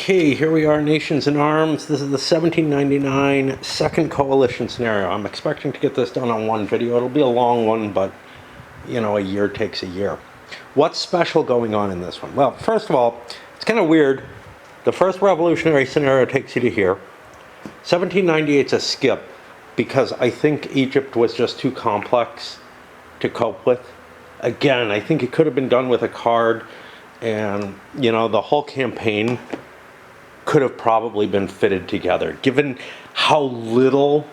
Okay, here we are, Nations in Arms. This is the 1799 second coalition scenario. I'm expecting to get this done on one video. It'll be a long one, but, you know, a year takes a year. What's special going on in this one? Well, first of all, it's kind of weird. The first revolutionary scenario takes you to here. 1798 is a skip because I think Egypt was just too complex to cope with. Again, I think it could have been done with a card, and, you know, the whole campaign could have probably been fitted together, given how little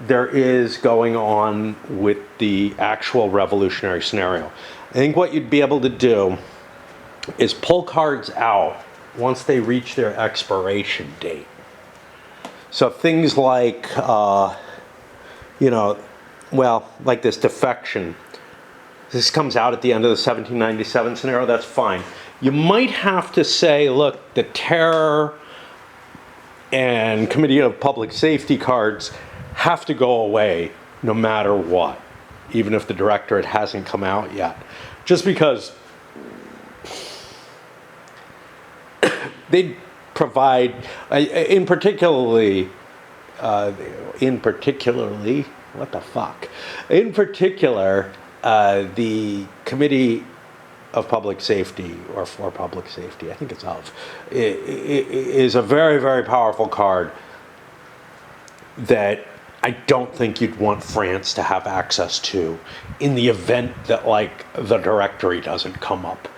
there is going on with the actual revolutionary scenario. I think what you'd be able to do is pull cards out once they reach their expiration date. So things like, you know, well, like this defection. This comes out at the end of the 1797 scenario, that's fine. You might have to say, look, the terror and Committee of Public Safety cards have to go away no matter what, even if the directorate hasn't come out yet. Just because they provide, in particular, the Committee of Public Safety, or for Public Safety, I think it's of, is a very, very powerful card that I don't think you'd want France to have access to in the event that, like, the directory doesn't come up.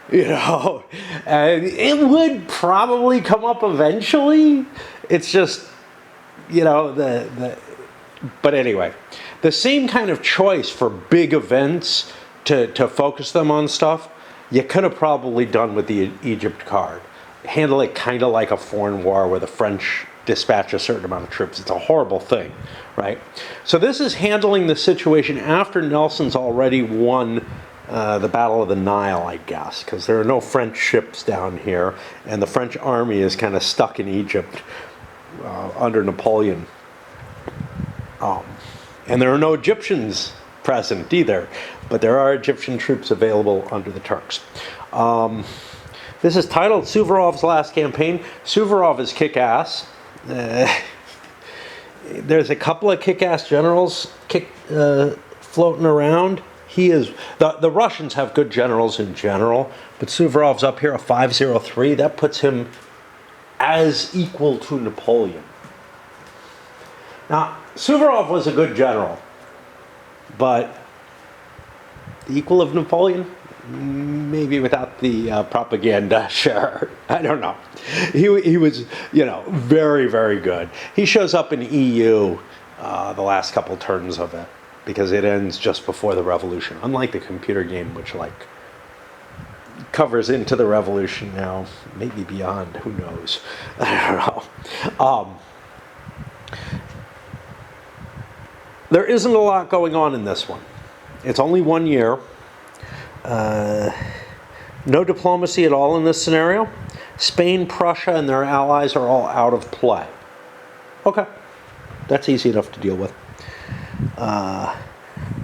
You know, and it would probably come up eventually. It's just, you know, but anyway, the same kind of choice for big events to focus them on stuff, you could have probably done with the Egypt card. Handle it kind of like a foreign war where the French dispatch a certain amount of troops. It's a horrible thing, right? So this is handling the situation after Nelson's already won the Battle of the Nile, I guess, because there are no French ships down here, and the French army is kind of stuck in Egypt under Napoleon. And there are no Egyptians present either, but there are Egyptian troops available under the Turks. This is titled Suvorov's Last Campaign. Suvorov is kick-ass. There's a couple of kick-ass generals floating around. He is, the Russians have good generals in general, but Suvorov's up here, a 503. That puts him as equal to Napoleon. Now, Suvorov was a good general, but the equal of Napoleon? Maybe without the propaganda, sure. I don't know. He was, you know, very, very good. He shows up in EU the last couple turns of it, because it ends just before the revolution. Unlike the computer game, which, like, covers into the revolution now, maybe beyond, who knows. I don't know. There isn't a lot going on in this one. It's only 1 year. No diplomacy at all in this scenario. Spain, Prussia, and their allies are all out of play. Okay, that's easy enough to deal with.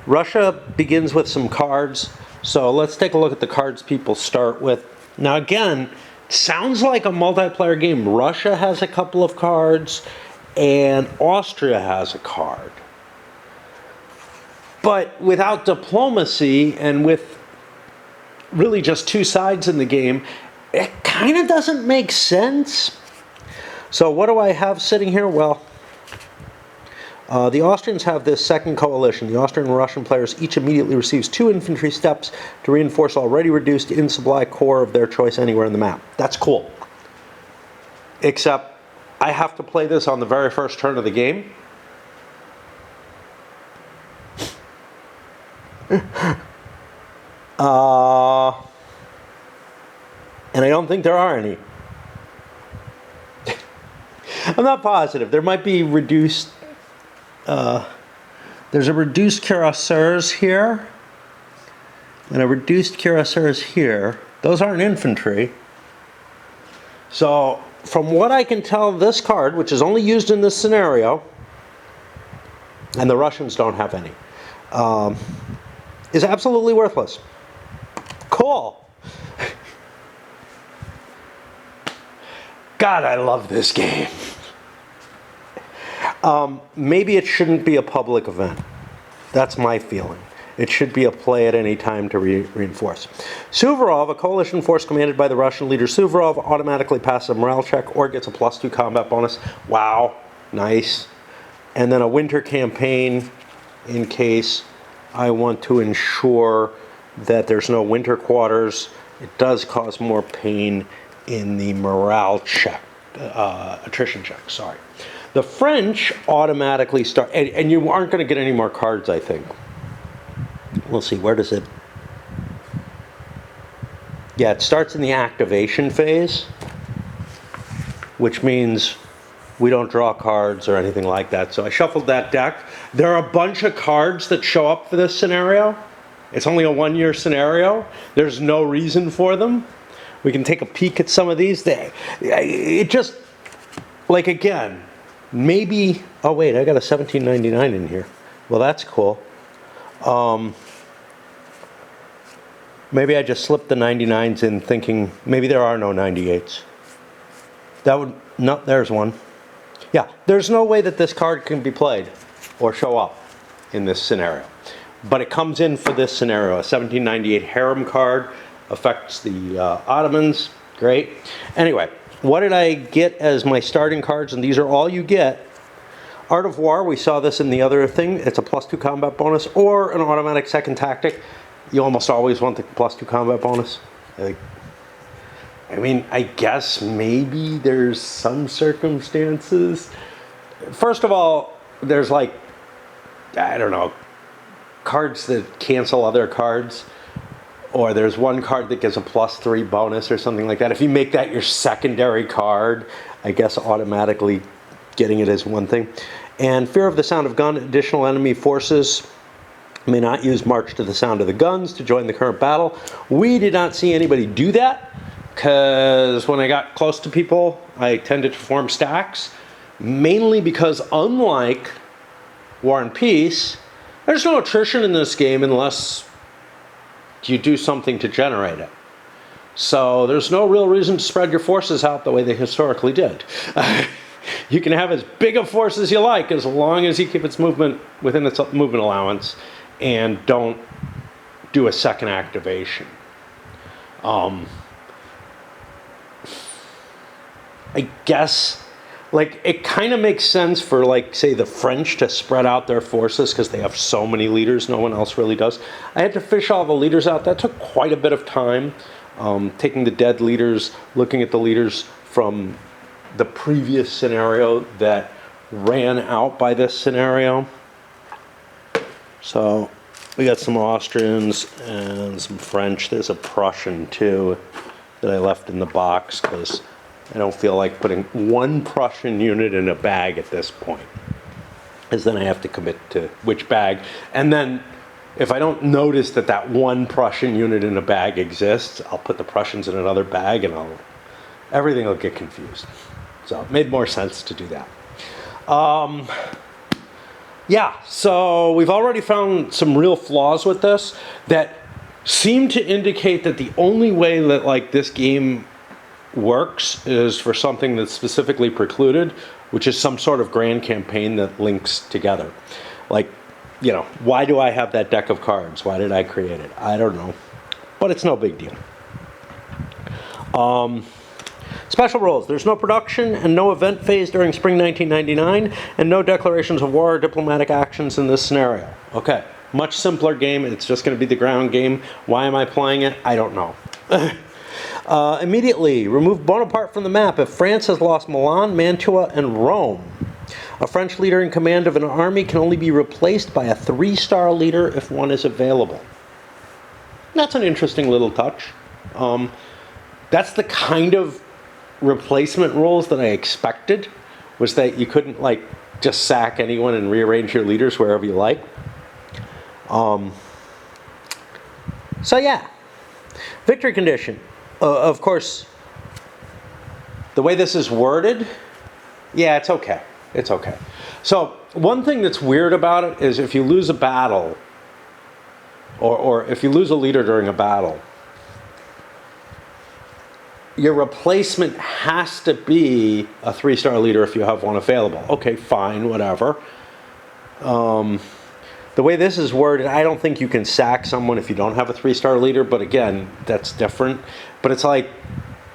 Russia begins with some cards, so let's take a look at the cards people start with. Now again, sounds like a multiplayer game. Russia has a couple of cards, and Austria has a card. But without diplomacy, and with really just two sides in the game, it kind of doesn't make sense. So what do I have sitting here? Well, the Austrians have this second coalition. The Austrian and Russian players each immediately receives 2 infantry steps to reinforce already reduced in-supply corps of their choice anywhere in the map. That's cool. Except I have to play this on the very first turn of the game. And I don't think there are any. I'm not positive. There might be reduced. There's a reduced cuirassiers here, and a reduced cuirassiers here. Those aren't infantry. So, from what I can tell, this card, which is only used in this scenario, and the Russians don't have any, is absolutely worthless. Cool. God, I love this game. Maybe it shouldn't be a public event. That's my feeling. It should be a play at any time to reinforce. Suvorov, a coalition force commanded by the Russian leader Suvorov, automatically passes a morale check or gets a +2 combat bonus. Wow, nice. And then a winter campaign in case I want to ensure that there's no winter quarters. It does cause more pain in the morale check, attrition check, sorry. The French automatically start, and you aren't going to get any more cards, I think. We'll see, where does it? Yeah, it starts in the activation phase, which means we don't draw cards or anything like that. So I shuffled that deck. There are a bunch of cards that show up for this scenario. It's only a one-year scenario. There's no reason for them. We can take a peek at some of these. It just, like again, maybe, oh wait, I got a 1799 in here. Well, that's cool. Maybe I just slipped the 99s in thinking maybe there are no 98s. That would, no, there's one. Yeah, there's no way that this card can be played or show up in this scenario. But it comes in for this scenario. A 1798 harem card affects the Ottomans. Great. Anyway, what did I get as my starting cards? And these are all you get. Art of War, we saw this in the other thing. It's a +2 combat bonus or an automatic second tactic. You almost always want the +2 combat bonus. I mean, I guess maybe there's some circumstances. First of all, there's like, I don't know, cards that cancel other cards. Or there's one card that gives a +3 bonus or something like that. If you make that your secondary card, I guess automatically getting it as one thing. And Fear of the Sound of Gun, additional enemy forces may not use March to the Sound of the Guns to join the current battle. We did not see anybody do that, because when I got close to people, I tended to form stacks, mainly because unlike War and Peace, there's no attrition in this game unless you do something to generate it. So there's no real reason to spread your forces out the way they historically did. You can have as big a force as you like as long as you keep its movement within its movement allowance and don't do a second activation. I guess, like, it kind of makes sense for, like, say, the French to spread out their forces because they have so many leaders. No one else really does. I had to fish all the leaders out. That took quite a bit of time. Taking the dead leaders, looking at the leaders from the previous scenario that ran out by this scenario. So we got some Austrians and some French. There's a Prussian too that I left in the box because I don't feel like putting one Prussian unit in a bag at this point, because then I have to commit to which bag. And then if I don't notice that that one Prussian unit in a bag exists, I'll put the Prussians in another bag and everything will get confused. So it made more sense to do that. Yeah, so we've already found some real flaws with this that seem to indicate that the only way that, like, this game works is for something that's specifically precluded, which is some sort of grand campaign that links together. Like, you know, why do I have that deck of cards? Why did I create it? I don't know, but it's no big deal. Special rules. There's no production and no event phase during spring 1999, and no declarations of war or diplomatic actions in this scenario. Okay, much simpler game. It's just going to be the ground game. Why am I playing it? I don't know. Immediately, remove Bonaparte from the map if France has lost Milan, Mantua, and Rome. A French leader in command of an army can only be replaced by a 3-star leader if one is available. That's an interesting little touch. That's the kind of replacement rules that I expected, was that you couldn't, like, just sack anyone and rearrange your leaders wherever you like. So yeah, victory condition. Of course, the way this is worded, yeah, it's okay. It's okay. So one thing that's weird about it is if you lose a battle, or if you lose a leader during a battle, your replacement has to be a 3-star leader if you have one available. Okay, fine, whatever. The way this is worded, I don't think you can sack someone if you don't have a 3-star leader, but again, that's different. But it's like,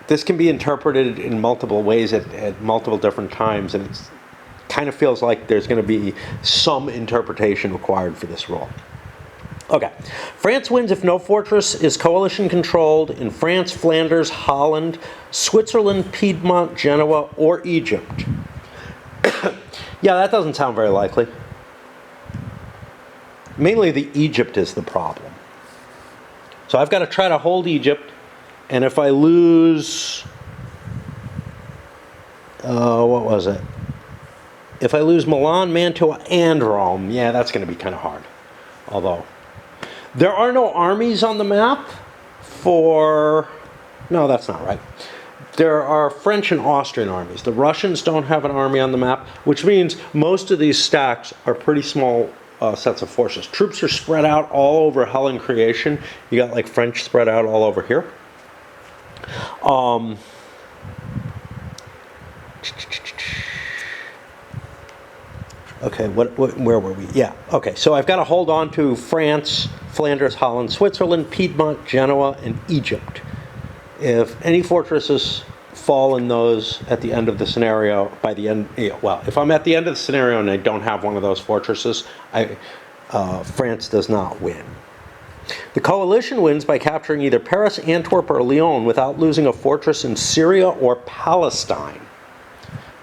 this can be interpreted in multiple ways at multiple different times, and it kind of feels like there's going to be some interpretation required for this rule. Okay. France wins if no fortress is coalition controlled in France, Flanders, Holland, Switzerland, Piedmont, Genoa, or Egypt. Yeah, that doesn't sound very likely. Mainly the Egypt is the problem. So I've got to try to hold Egypt, and if I lose, what was it? If I lose Milan, Mantua, and Rome, yeah, that's going to be kind of hard. Although, there are no armies on the map for... No, that's not right. There are French and Austrian armies. The Russians don't have an army on the map, which means most of these stacks are pretty small sets of forces. Troops are spread out all over hell and creation. You got like French spread out all over here. Okay, where were we? Yeah, okay, so I've got to hold on to France, Flanders, Holland, Switzerland, Piedmont, Genoa, and Egypt. If any fortresses fall in those at the end of the scenario, by the end, well, if I'm at the end of the scenario and I don't have one of those fortresses, France does not win. The coalition wins by capturing either Paris, Antwerp, or Lyon without losing a fortress in Syria or Palestine,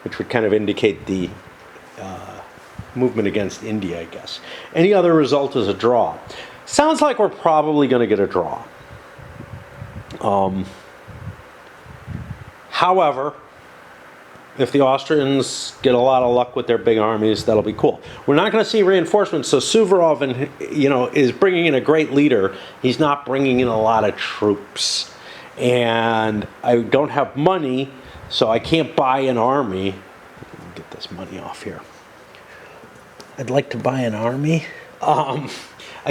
which would kind of indicate the movement against India, I guess. Any other result is a draw. Sounds like we're probably going to get a draw. However, if the Austrians get a lot of luck with their big armies, that'll be cool. We're not going to see reinforcements, so Suvorov is bringing in a great leader. He's not bringing in a lot of troops. And I don't have money, so I can't buy an army. Get this money off here. I'd like to buy an army. I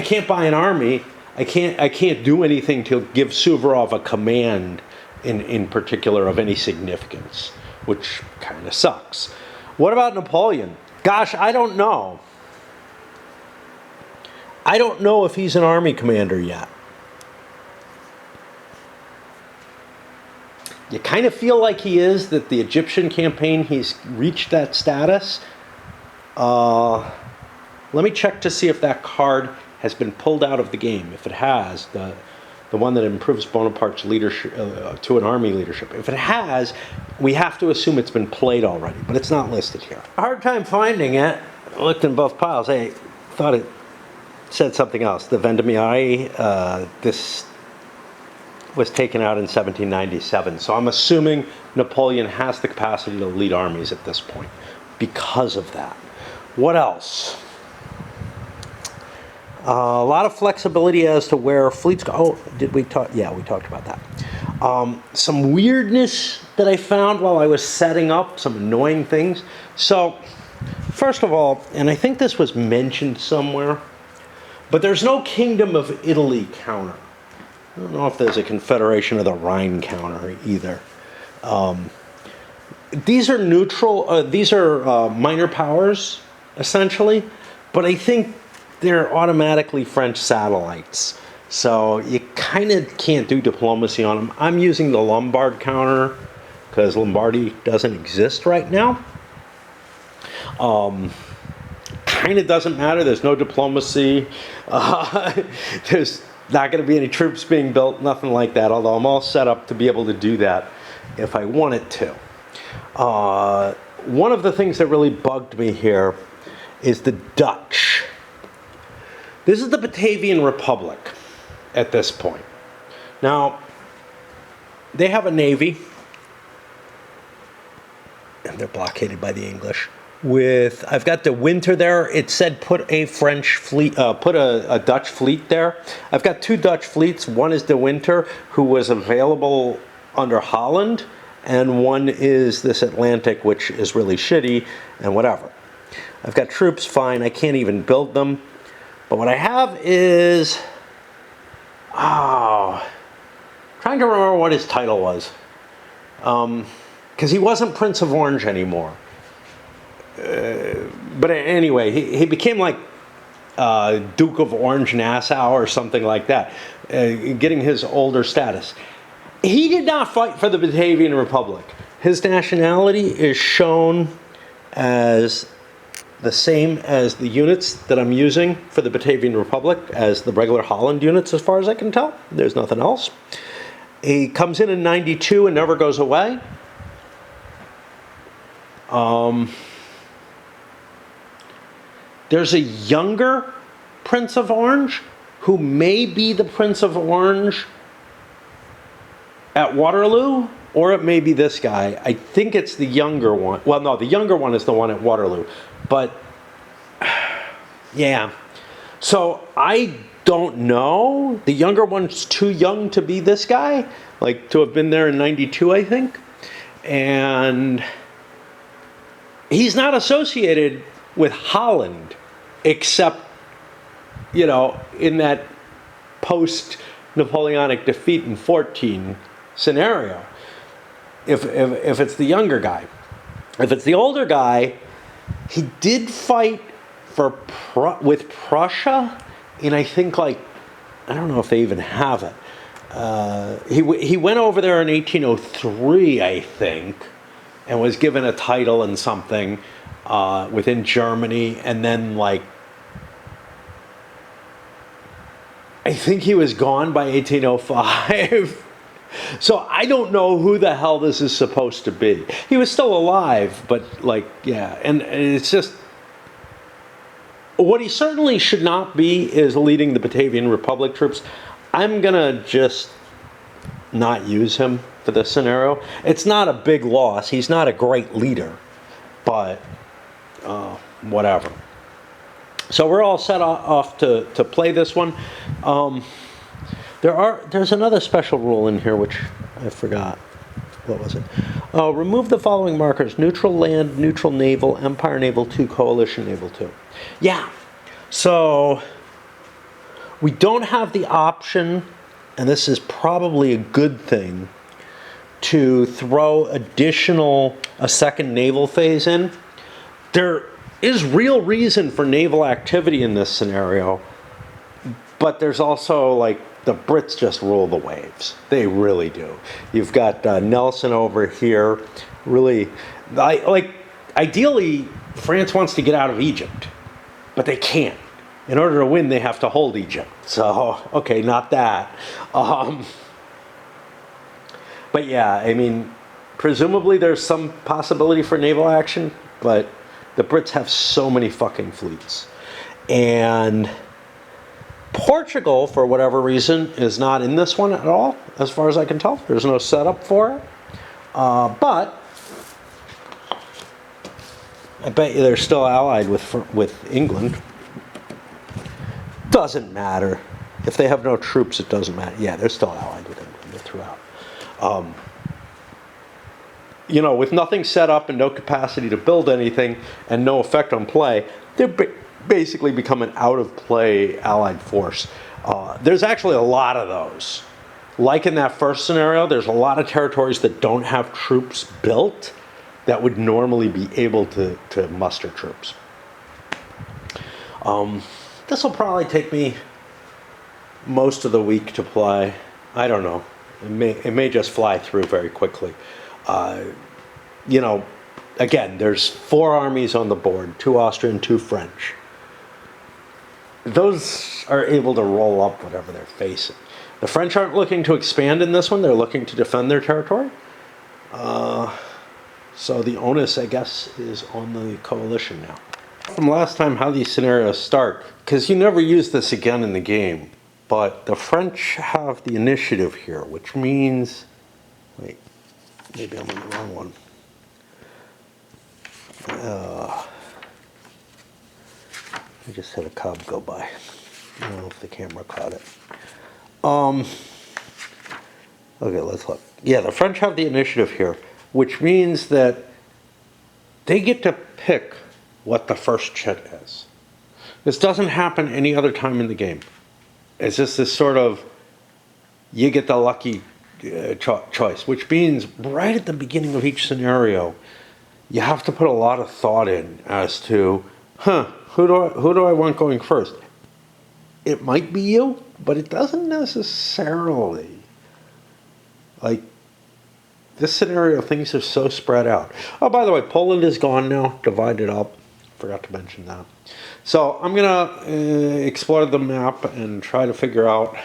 can't buy an army. I can't do anything to give Suvorov a command in particular of any significance, which kind of sucks. What about Napoleon? Gosh, I don't know. I don't know if he's an army commander yet. You kind of feel like he is, that the Egyptian campaign, he's reached that status. Let me check to see if that card has been pulled out of the game. If it has, the one that improves Bonaparte's leadership to an army leadership. If it has, we have to assume it's been played already, but it's not listed here. A hard time finding it. I looked in both piles. I thought it said something else. The Vendémiaille, this was taken out in 1797. So I'm assuming Napoleon has the capacity to lead armies at this point because of that. What else? A lot of flexibility as to where fleets go. Oh, did we talk? Yeah, we talked about that. Some weirdness that I found while I was setting up, some annoying things. So, first of all, and I think this was mentioned somewhere, but there's no Kingdom of Italy counter. I don't know if there's a Confederation of the Rhine counter either. These are neutral, these are minor powers, essentially, but I think they're automatically French satellites. So you kind of can't do diplomacy on them. I'm using the Lombard counter because Lombardy doesn't exist right now. Kind of doesn't matter. There's no diplomacy. There's not going to be any troops being built, nothing like that, although I'm all set up to be able to do that if I wanted to. One of the things that really bugged me here is the Dutch. This is the Batavian Republic at this point. Now, they have a navy, and they're blockaded by the English. I've got the Winter there. It said put a French fleet, put a Dutch fleet there. I've got two Dutch fleets. One is the Winter, who was available under Holland, and one is this Atlantic, which is really shitty and whatever. I've got troops, fine. I can't even build them. But what I have is, trying to remember what his title was. because he wasn't Prince of Orange anymore. But anyway, he became like Duke of Orange Nassau or something like that, getting his older status. He did not fight for the Batavian Republic. His nationality is shown as the same as the units that I'm using for the Batavian Republic as the regular Holland units, as far as I can tell. There's nothing else. He comes in 92 and never goes away. There's a younger Prince of Orange who may be the Prince of Orange at Waterloo, or it may be this guy. I think it's the younger one. Well, no, the younger one is the one at Waterloo. But, yeah. So, I don't know. The younger one's too young to be this guy. Like, to have been there in 92, I think. And he's not associated with Holland, except, you know, in that post-Napoleonic defeat in 14 scenario. If it's the younger guy. If it's the older guy, he did fight for with Prussia, and I think, like, I don't know if they even have it. He went over there in 1803, I think, and was given a title and something within Germany, and then, like, I think he was gone by 1805. So I don't know who the hell this is supposed to be. He was still alive, but, like, yeah. And it's just, what he certainly should not be is leading the Batavian Republic troops. I'm going to just not use him for this scenario. It's not a big loss. He's not a great leader, but whatever. So we're all set off to play this one. There's another special rule in here which I forgot. What was it? Remove the following markers: neutral land, neutral naval, Empire Naval 2, Coalition Naval 2. Yeah. So we don't have the option, and this is probably a good thing, to throw a second naval phase in. There is real reason for naval activity in this scenario, but there's also, like, the Brits just rule the waves. They really do. You've got Nelson over here. Really, ideally, France wants to get out of Egypt, but they can't. In order to win, they have to hold Egypt. So, okay, not that. But yeah, I mean, presumably there's some possibility for naval action, but the Brits have so many fucking fleets. And Portugal, for whatever reason, is not in this one at all, as far as I can tell. There's no setup for it. But I bet you they're still allied with England. Doesn't matter. If they have no troops, it doesn't matter. Yeah, they're still allied with England throughout. You know, with nothing set up and no capacity to build anything and no effect on play, they're basically become an out-of-play allied force. There's actually a lot of those. Like in that first scenario, there's a lot of territories that don't have troops built that would normally be able to muster troops. This will probably take me most of the week to play. I don't know. It may just fly through very quickly. You know, again, there's 4 armies on the board, 2 Austrian, 2 French. Those are able to roll up whatever they're facing. The French aren't looking to expand in this one. They're looking to defend their territory. So the onus, I guess, is on the coalition now. From last time, how these scenarios start, because you never use this again in the game, but the French have the initiative here, which means, wait, maybe I'm on the wrong one. I just had a cub go by. I don't know if the camera caught it. Okay, let's look. Yeah, the French have the initiative here, which means that they get to pick what the first chit is. This doesn't happen any other time in the game. It's just this sort of, you get the lucky choice, which means right at the beginning of each scenario, you have to put a lot of thought in as to, who do I want going first? It might be you, but it doesn't necessarily. Like, this scenario, things are so spread out. Oh, by the way, Poland is gone now, divided up. Forgot to mention that. So I'm going to explore the map and try to figure out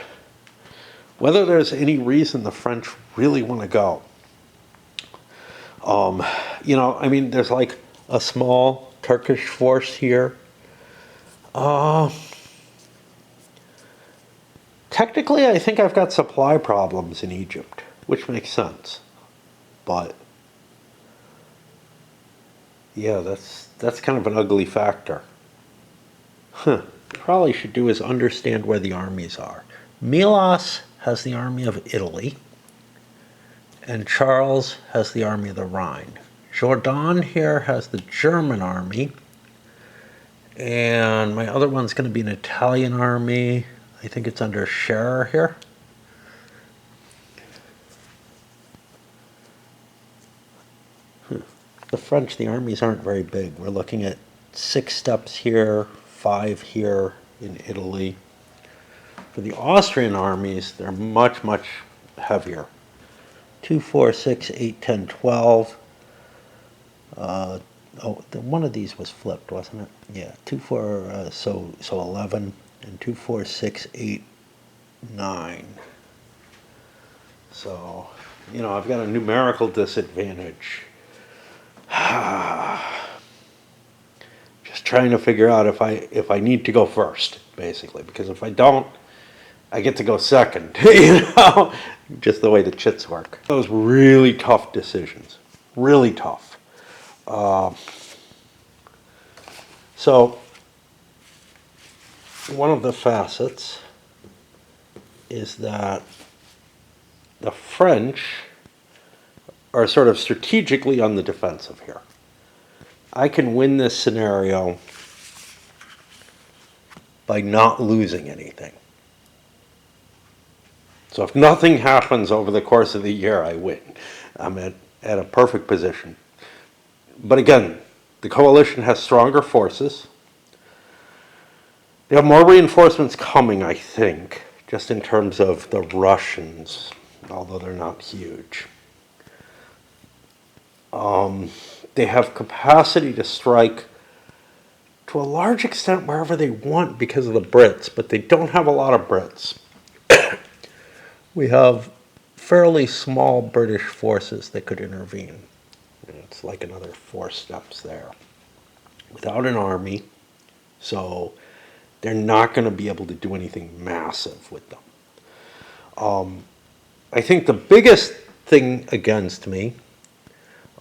whether there's any reason the French really want to go. I mean, there's like a small Turkish force here. Technically, I think I've got supply problems in Egypt, which makes sense. But yeah, that's kind of an ugly factor. Probably should do is understand where the armies are. Milos has the army of Italy, and Charles has the army of the Rhine. Jourdan here has the German army, and my other one's going to be an Italian army. I think it's under Scherer here. The French, the armies aren't very big. We're looking at 6 steps here, 5 here in Italy. For the Austrian armies, they're much, much heavier. 2, 4, 6, 8, 10, 12. One of these was flipped, wasn't it? Yeah, 2, 4, so 11, and 2, 4, 6, 8, 9. So, I've got a numerical disadvantage. Just trying to figure out if I need to go first, basically, because if I don't, I get to go second. Just the way the chits work. Those really tough decisions, really tough. So one of the facets is that the French are sort of strategically on the defensive here. I can win this scenario by not losing anything. So if nothing happens over the course of the year, I win. I'm at a perfect position. But again, the coalition has stronger forces. They have more reinforcements coming, I think, just in terms of the Russians, although they're not huge. They have capacity to strike to a large extent wherever they want because of the Brits, but they don't have a lot of Brits. We have fairly small British forces that could intervene. It's like another 4 steps there. Without an army, so they're not going to be able to do anything massive with them. I think the biggest thing against me,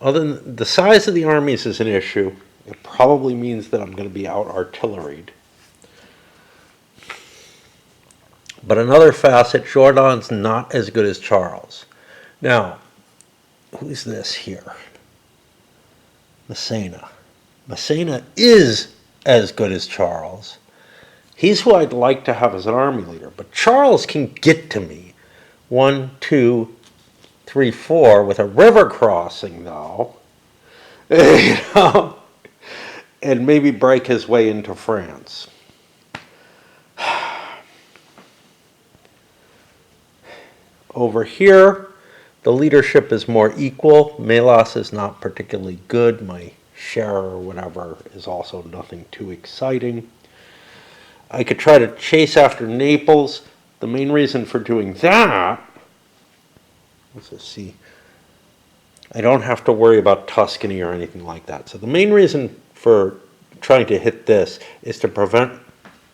other than the size of the armies is an issue, it probably means that I'm going to be out-artilleried. But another facet, Jourdan's not as good as Charles. Now, who's this here? Massena. Massena is as good as Charles. He's who I'd like to have as an army leader. But Charles can get to me 1, 2, 3, 4 with a river crossing, though. And maybe break his way into France. Over here, the leadership is more equal. Melas is not particularly good. My Scherer or whatever is also nothing too exciting. I could try to chase after Naples. The main reason for doing that, let's see, I don't have to worry about Tuscany or anything like that. So the main reason for trying to hit this is to prevent,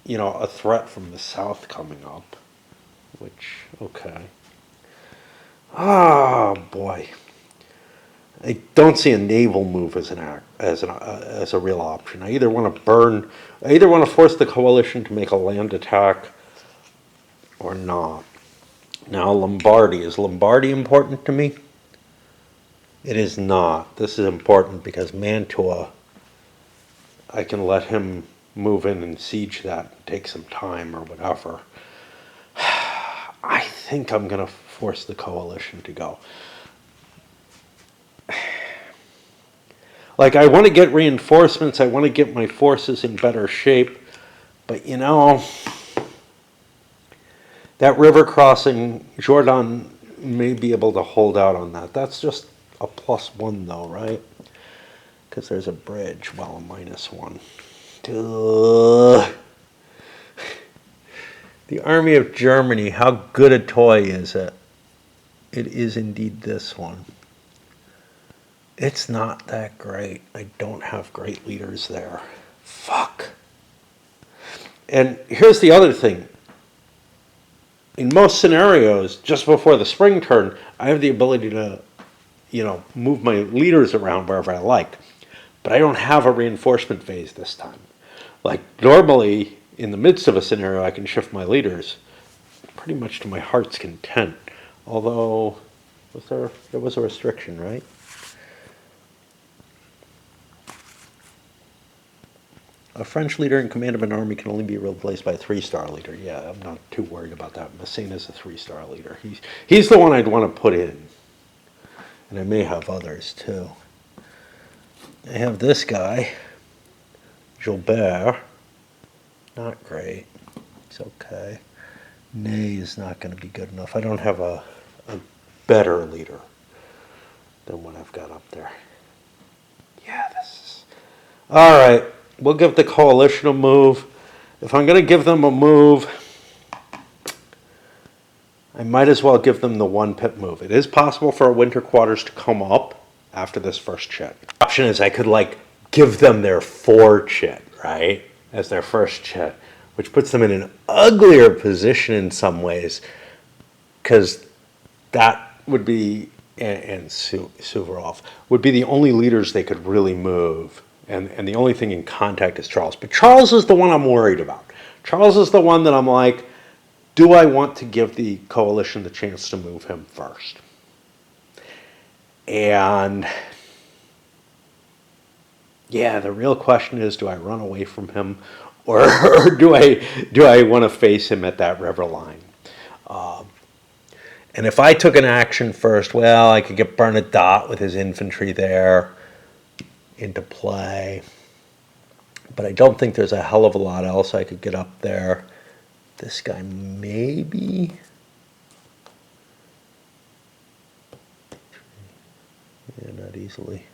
a threat from the south coming up, which, okay. Oh boy, I don't see a naval move as a real option. I either want to force the coalition to make a land attack, or not. Now Lombardy, is Lombardy important to me? It is not. This is important because Mantua, I can let him move in and siege that and take some time or whatever. I think I'm going to force the coalition to go. Like, I want to get reinforcements, I want to get my forces in better shape, but you know, that river crossing, Jordan may be able to hold out on that. That's just a +1 though, right? Because there's a bridge, well, a -1. Duh. The Army of Germany, how good a toy is it? It is indeed this one. It's not that great. I don't have great leaders there. Fuck. And here's the other thing. In most scenarios, just before the spring turn, I have the ability to, you know, move my leaders around wherever I like. But I don't have a reinforcement phase this time. Like, normally, in the midst of a scenario, I can shift my leaders pretty much to my heart's content. Although, there was a restriction, right? A French leader in command of an army can only be replaced by a 3-star leader. Yeah, I'm not too worried about that. Massena's a 3-star leader. He's the one I'd want to put in. And I may have others, too. I have this guy, Gilbert. Not great. It's okay. Ney is not going to be good enough. I don't have a better leader than what I've got up there. Yeah, this is... All right. We'll give the coalition a move. If I'm going to give them a move, I might as well give them the 1-pip move. It is possible for a winter quarters to come up after this first chit. The option is I could, like, give them their 4 chit, right, as their first chit, which puts them in an uglier position in some ways, because that would be, and Suvorov, would be the only leaders they could really move. And the only thing in contact is Charles. But Charles is the one I'm worried about. Charles is the one that I'm like, do I want to give the coalition the chance to move him first? And yeah, the real question is, do I run away from him, or do I want to face him at that river line? And if I took an action first, well, I could get Bernadotte with his infantry there into play, but I don't think there's a hell of a lot else I could get up there. This guy maybe, yeah, not easily.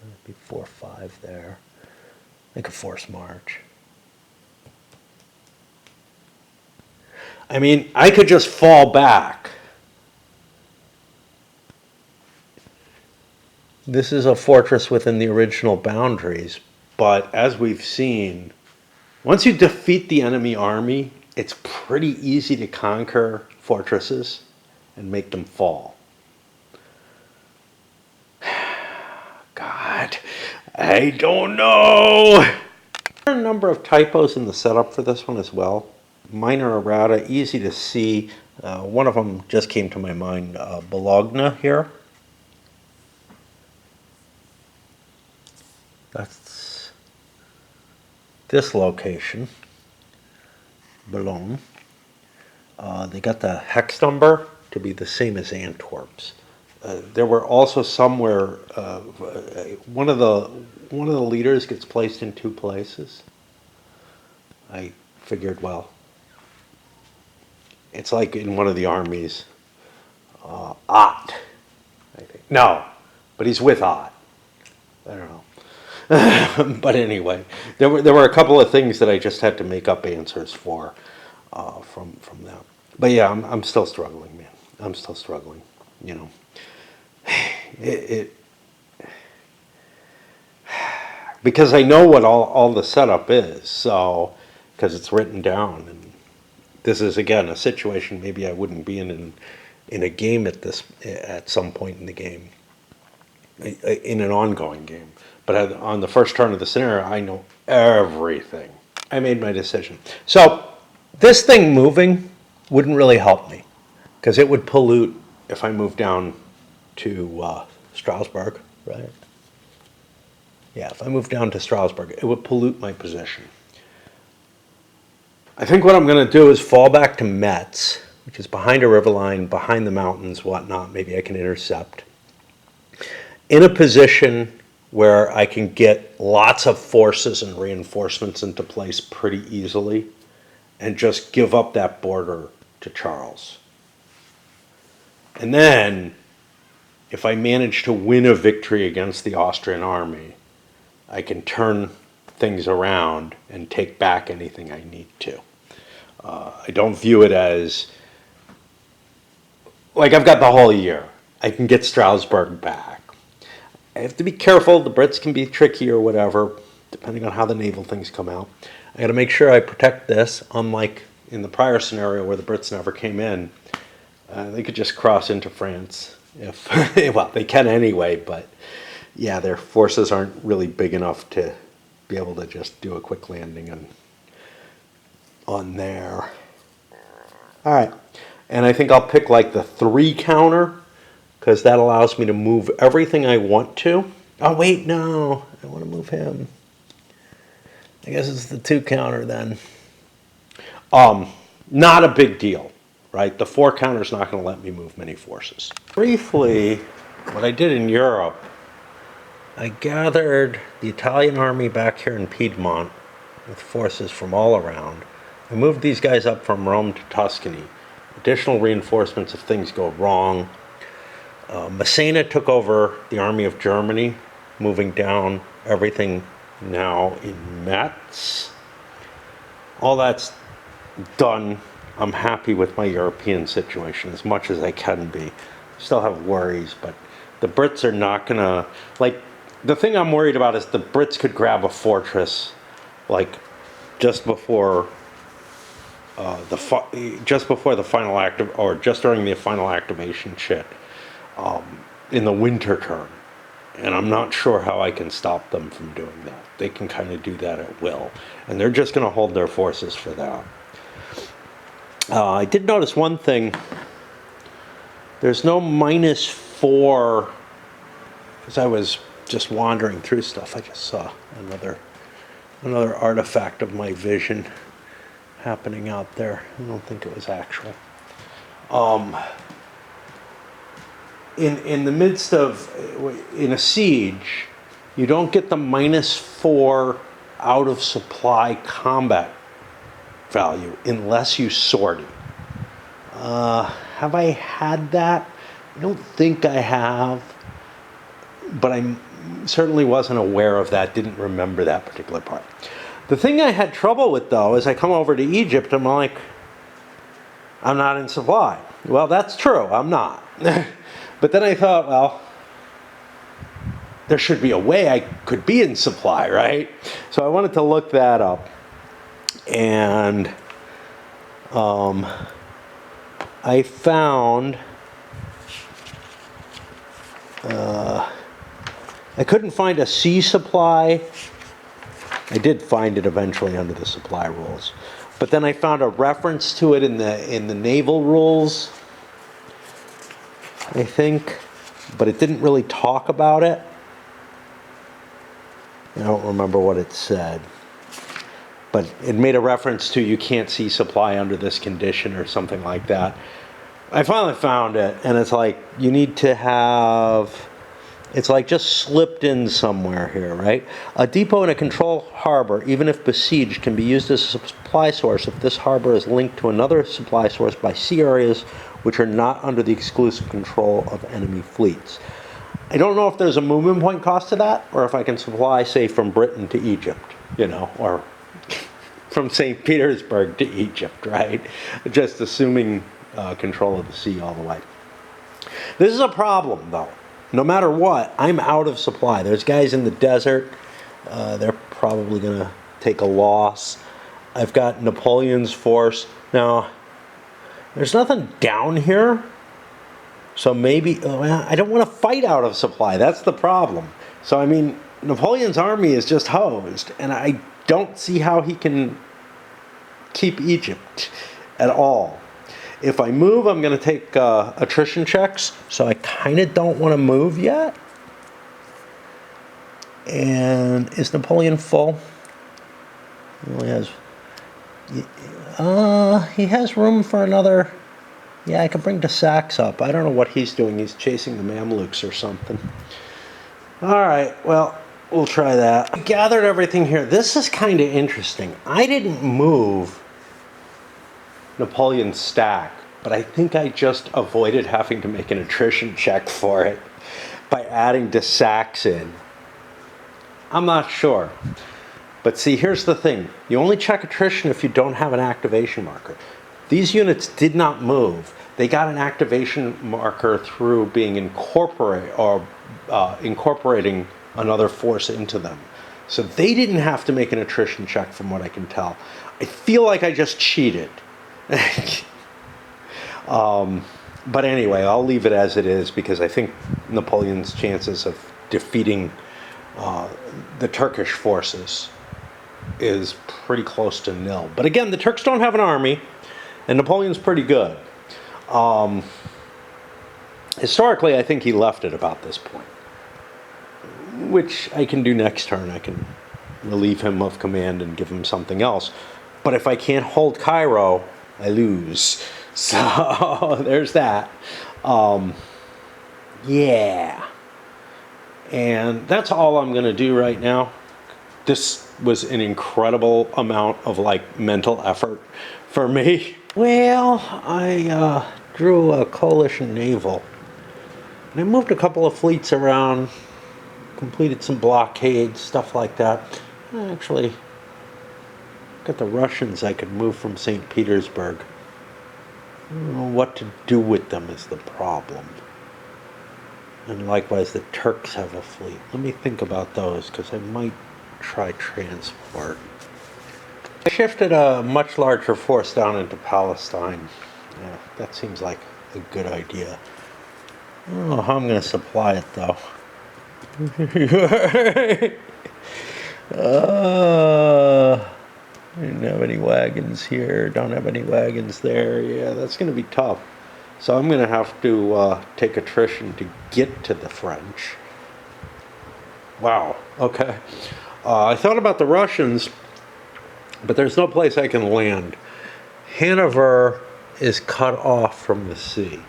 That'd be 4-5 there. I could force march. I mean, I could just fall back. This is a fortress within the original boundaries, but as we've seen, once you defeat the enemy army, it's pretty easy to conquer fortresses and make them fall. God, I don't know. There are a number of typos in the setup for this one as well. Minor errata, easy to see. One of them just came to my mind, Bologna here. That's this location, Boulogne. They got the hex number to be the same as Antwerp's. There were also somewhere one of the leaders gets placed in 2 places. I figured, well, it's like in one of the armies, Ott, I think. No, but he's with Ott. I don't know. But anyway, there were a couple of things that I just had to make up answers for from that. But yeah, I'm still struggling, man. I'm still struggling. You know, because I know what all the setup is. So because it's written down, and this is again a situation maybe I wouldn't be in a game at some point in the game, in an ongoing game. But on the first turn of the scenario, I know everything. I made my decision. So this thing moving wouldn't really help me, because it would pollute if I moved down to Strasbourg, right? Yeah, if I moved down to Strasbourg, it would pollute my position. I think what I'm going to do is fall back to Metz, which is behind a river line, behind the mountains, whatnot. Maybe I can intercept. In a position where I can get lots of forces and reinforcements into place pretty easily and just give up that border to Charles. And then, if I manage to win a victory against the Austrian army, I can turn things around and take back anything I need to. I don't view it as, like, I've got the whole year. I can get Strasbourg back. I have to be careful. The Brits can be tricky or whatever, depending on how the naval things come out. I got to make sure I protect this, unlike in the prior scenario where the Brits never came in. They could just cross into France if, well, they can anyway, but yeah, their forces aren't really big enough to be able to just do a quick landing on there. All right, and I think I'll pick like the 3 counter, because that allows me to move everything I want to. Oh, wait, no, I want to move him. I guess it's the 2 counter then. Not a big deal, right? The 4 counter is not going to let me move many forces. Briefly, what I did in Europe, I gathered the Italian army back here in Piedmont with forces from all around. I moved these guys up from Rome to Tuscany. Additional reinforcements if things go wrong. Massena took over the army of Germany, moving down everything now in Metz. All that's done. I'm happy with my European situation as much as I can be. Still have worries, but the Brits are not gonna, like, the thing I'm worried about is the Brits could grab a fortress, like, just before the final active, or just during the final activation shit, in the winter term. And I'm not sure how I can stop them from doing that. They can kind of do that at will. And they're just going to hold their forces for that. I did notice one thing. There's no -4, because I was just wandering through stuff. I just saw another artifact of my vision happening out there. I don't think it was actual. In the midst of, in a siege, you don't get the -4 out of supply combat value unless you sortie. Have I had that? I don't think I have, but I certainly wasn't aware of that, didn't remember that particular part. The thing I had trouble with, though, is I come over to Egypt, I'm like, I'm not in supply. Well, that's true, I'm not. But then I thought, well, there should be a way I could be in supply, right? So I wanted to look that up. And I found, I couldn't find a sea supply. I did find it eventually under the supply rules. But then I found a reference to it in the naval rules, I think, but it didn't really talk about it. I don't remember what it said. But it made a reference to you can't see supply under this condition or something like that. I finally found it, and it's like you need to have, it's like just slipped in somewhere here, right? A depot in a control harbor, even if besieged, can be used as a supply source if this harbor is linked to another supply source by sea areas which are not under the exclusive control of enemy fleets. I don't know if there's a movement point cost to that, or if I can supply, say, from Britain to Egypt, you know, or from St. Petersburg to Egypt, right? Just assuming control of the sea all the way. This is a problem, though. No matter what, I'm out of supply. There's guys in the desert. They're probably going to take a loss. I've got Napoleon's force. Now, there's nothing down here. So maybe, I don't want to fight out of supply. That's the problem. So, I mean, Napoleon's army is just hosed. And I don't see how he can keep Egypt at all. If I move, I'm going to take attrition checks. So I kind of don't want to move yet. And is Napoleon full? He only has, he has room for another Yeah, I can bring the Sax up. I don't know what he's doing. He's chasing the Mamluks or something. Alright, well, we'll try that. I gathered everything here. This is kind of interesting. I didn't move Napoleon's stack, but I think I just avoided having to make an attrition check for it by adding the Sax in. I'm not sure. But see, here's the thing. You only check attrition if you don't have an activation marker. These units did not move. They got an activation marker through being incorporating another force into them. So they didn't have to make an attrition check from what I can tell. I feel like I just cheated. But anyway, I'll leave it as it is because I think Napoleon's chances of defeating the Turkish forces is pretty close to nil. But again, the Turks don't have an army, and Napoleon's pretty good. Historically, I think he left at about this point, which I can do next turn. I can relieve him of command and give him something else. But if I can't hold Cairo, I lose. So there's that. Yeah. And that's all I'm going to do right now. This was an incredible amount of mental effort for me. Well, I drew a coalition naval. And I moved a couple of fleets around, completed some blockades, stuff like that. I actually got the Russians I could move from St. Petersburg. I don't know what to do with them is the problem. And likewise, the Turks have a fleet. Let me think about those, because I might try transport. I shifted a much larger force down into Palestine. Yeah, that seems like a good idea. I don't know how I'm going to supply it, though. I didn't have any wagons here, don't have any wagons there. Yeah, that's going to be tough. So I'm going to have to take attrition to get to the French. Wow, okay. I thought about the Russians, but there's no place I can land. Hanover is cut off from the sea.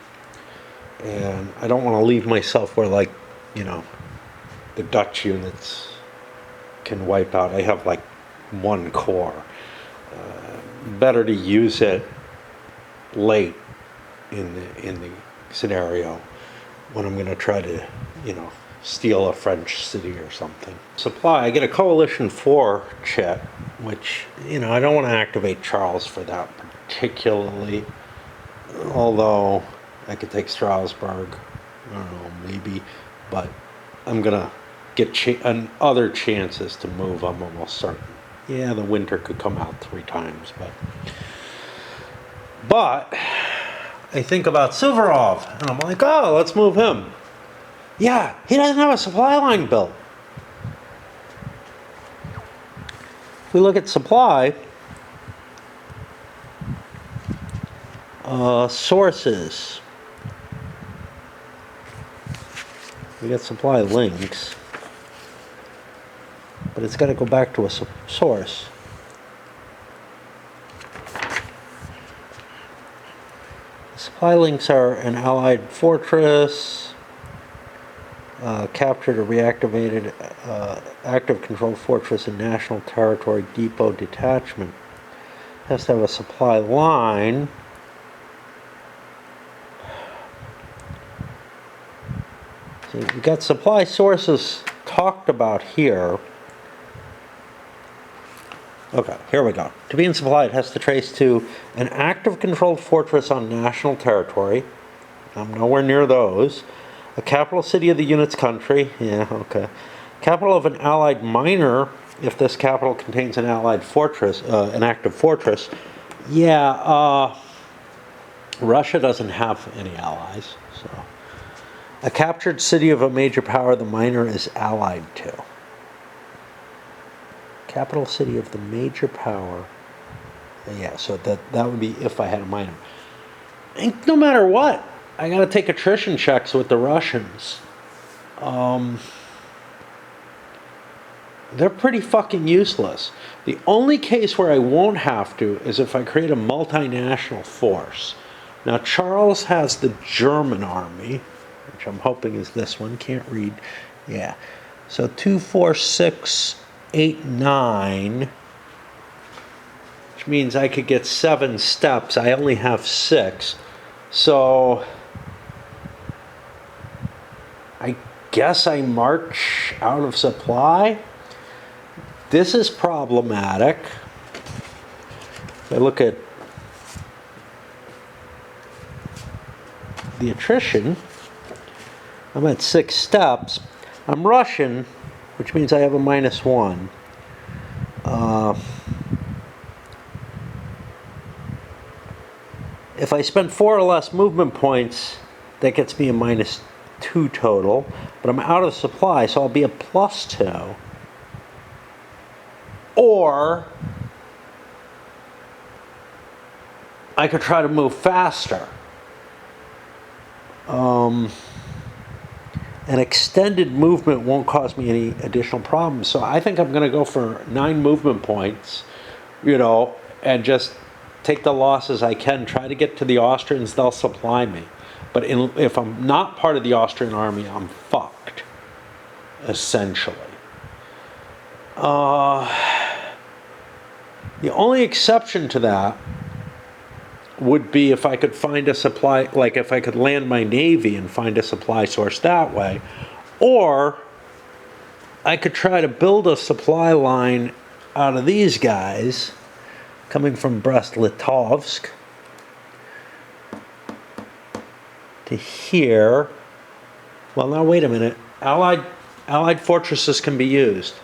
And I don't want to leave myself where, the Dutch units can wipe out. I have, one corps. Better to use it late in the scenario when I'm going to try to, steal a French city or something. Supply, I get a coalition 4 chit, which, I don't want to activate Charles for that particularly, although I could take Strasbourg, I don't know, maybe, but I'm going to get other chances to move, I'm almost certain. Yeah, the winter could come out 3 times, but I think about Suvorov, and I'm like, oh, let's move him. Yeah, he doesn't have a supply line built. If we look at supply, sources, we got supply links, but it's got to go back to a source. Supply links are an Allied fortress, captured or reactivated active controlled fortress in national territory depot detachment. Has to have a supply line. So we've got supply sources talked about here. Okay, here we go. To be in supply, it has to trace to an active controlled fortress on national territory. I'm nowhere near those. A capital city of the unit's country. Yeah, okay. Capital of an allied minor, if this capital contains an allied fortress, an active fortress. Yeah, Russia doesn't have any allies, so. A captured city of a major power the minor is allied to. Capital city of the major power. Yeah, so that would be if I had a minor. And no matter what, I gotta take attrition checks with the Russians. They're pretty fucking useless. The only case where I won't have to is if I create a multinational force. Now Charles has the German army, which I'm hoping is this one. Can't read. Yeah. So 2, 4, 6, 8, 9, which means I could get 7 steps. I only have 6. So I guess I march out of supply. This is problematic. If I look at the attrition, I'm at 6 steps. I'm Russian, which means I have a -1. If I spend 4 or less movement points, that gets me a -2 total, but I'm out of supply, so I'll be a +2. Or I could try to move faster. An extended movement won't cause me any additional problems, so I think I'm going to go for 9 movement points, and just take the losses I can, try to get to the Austrians, they'll supply me. But if I'm not part of the Austrian army, I'm fucked, essentially. The only exception to that would be if I could find a supply, like if I could land my navy and find a supply source that way, or I could try to build a supply line out of these guys coming from Brest-Litovsk to here. Well, now wait a minute. Allied fortresses can be used,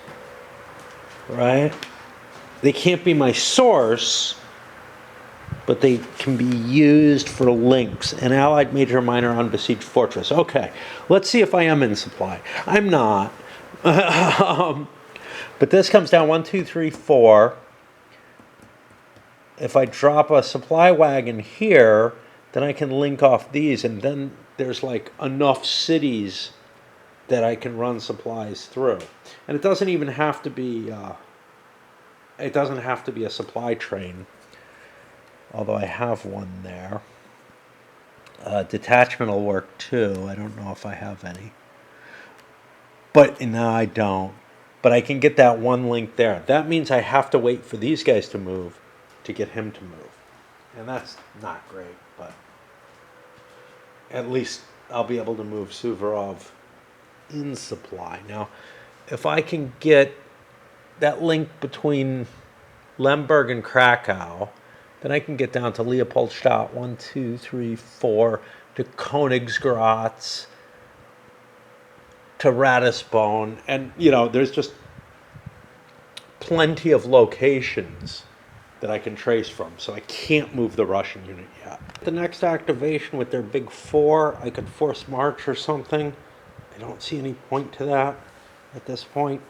right? They can't be my source, but they can be used for links. An Allied major minor unbesieged fortress. Okay, let's see if I am in supply. I'm not. But this comes down 1, 2, 3, 4. If I drop a supply wagon here, then I can link off these, and then there's like enough cities that I can run supplies through. And it doesn't even have to be a supply train, although I have one there. Detachment will work too. I don't know if I have any. But no, I don't. But I can get that one link there. That means I have to wait for these guys to move to get him to move. And that's not great, but at least I'll be able to move Suvorov in supply. Now, if I can get that link between Lemberg and Krakow, then I can get down to Leopoldstadt, 1, 2, 3, 4, to Königsgrätz, to Ratisbon, and there's just plenty of locations that I can trace from, so I can't move the Russian unit yet. The next activation with their big 4, I could force march or something. I don't see any point to that at this point.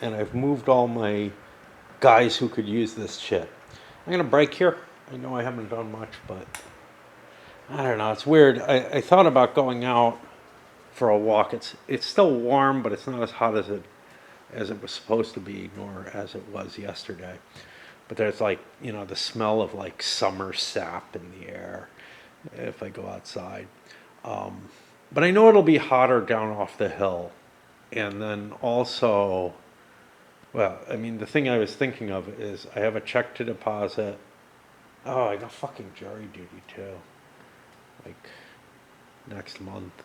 And I've moved all my guys who could use this shit. I'm gonna break here. I know I haven't done much, but I don't know, it's weird. I thought about going out for a walk. It's still warm, but it's not as hot as it was supposed to be, nor as it was yesterday. But there's like, the smell of like summer sap in the air if I go outside. But I know it'll be hotter down off the hill. And then also, well, I mean, the thing I was thinking of is I have a check to deposit. Oh, I got fucking jury duty too. Like next month.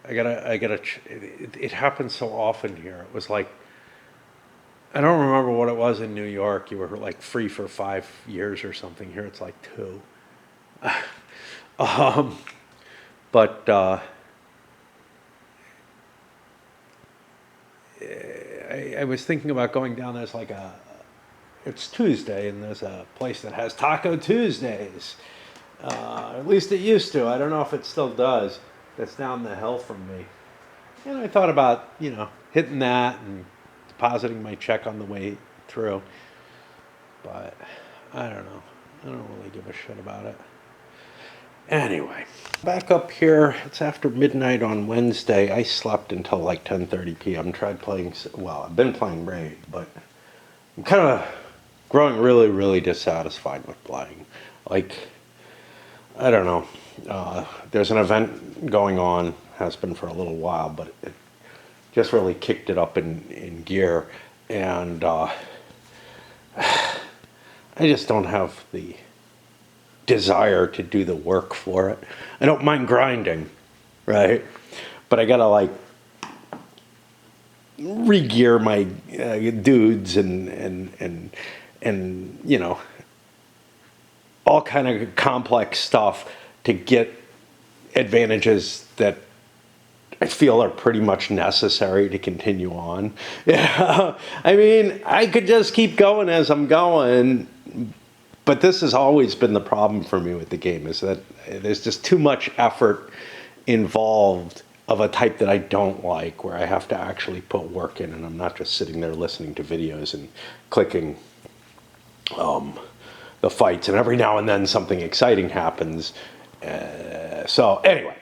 It happens so often here. It was like, I don't remember what it was in New York. You were like free for 5 years or something. Here it's like 2. But I was thinking about going down. There's like it's Tuesday, and there's a place that has Taco Tuesdays. At least it used to. I don't know if it still does. That's down the hill from me. And I thought about, hitting that and depositing my check on the way through. But I don't know. I don't really give a shit about it. Anyway, back up here. It's after midnight on Wednesday. I slept until like 10:30 p.m. Tried playing, well, I've been playing Raid, but I'm kind of growing really, really dissatisfied with playing. Like, I don't know. There's an event going on, has been for a little while, but it just really kicked it up in gear. And I just don't have the desire to do the work for it. I don't mind grinding, right? But I gotta like re-gear my dudes and you know, all kind of complex stuff to get advantages that I feel are pretty much necessary to continue on. Yeah, I mean, I could just keep going as I'm going, but this has always been the problem for me with the game, is that there's just too much effort involved of a type that I don't like, where I have to actually put work in, and I'm not just sitting there listening to videos and clicking the fights, and every now and then something exciting happens. So anyway,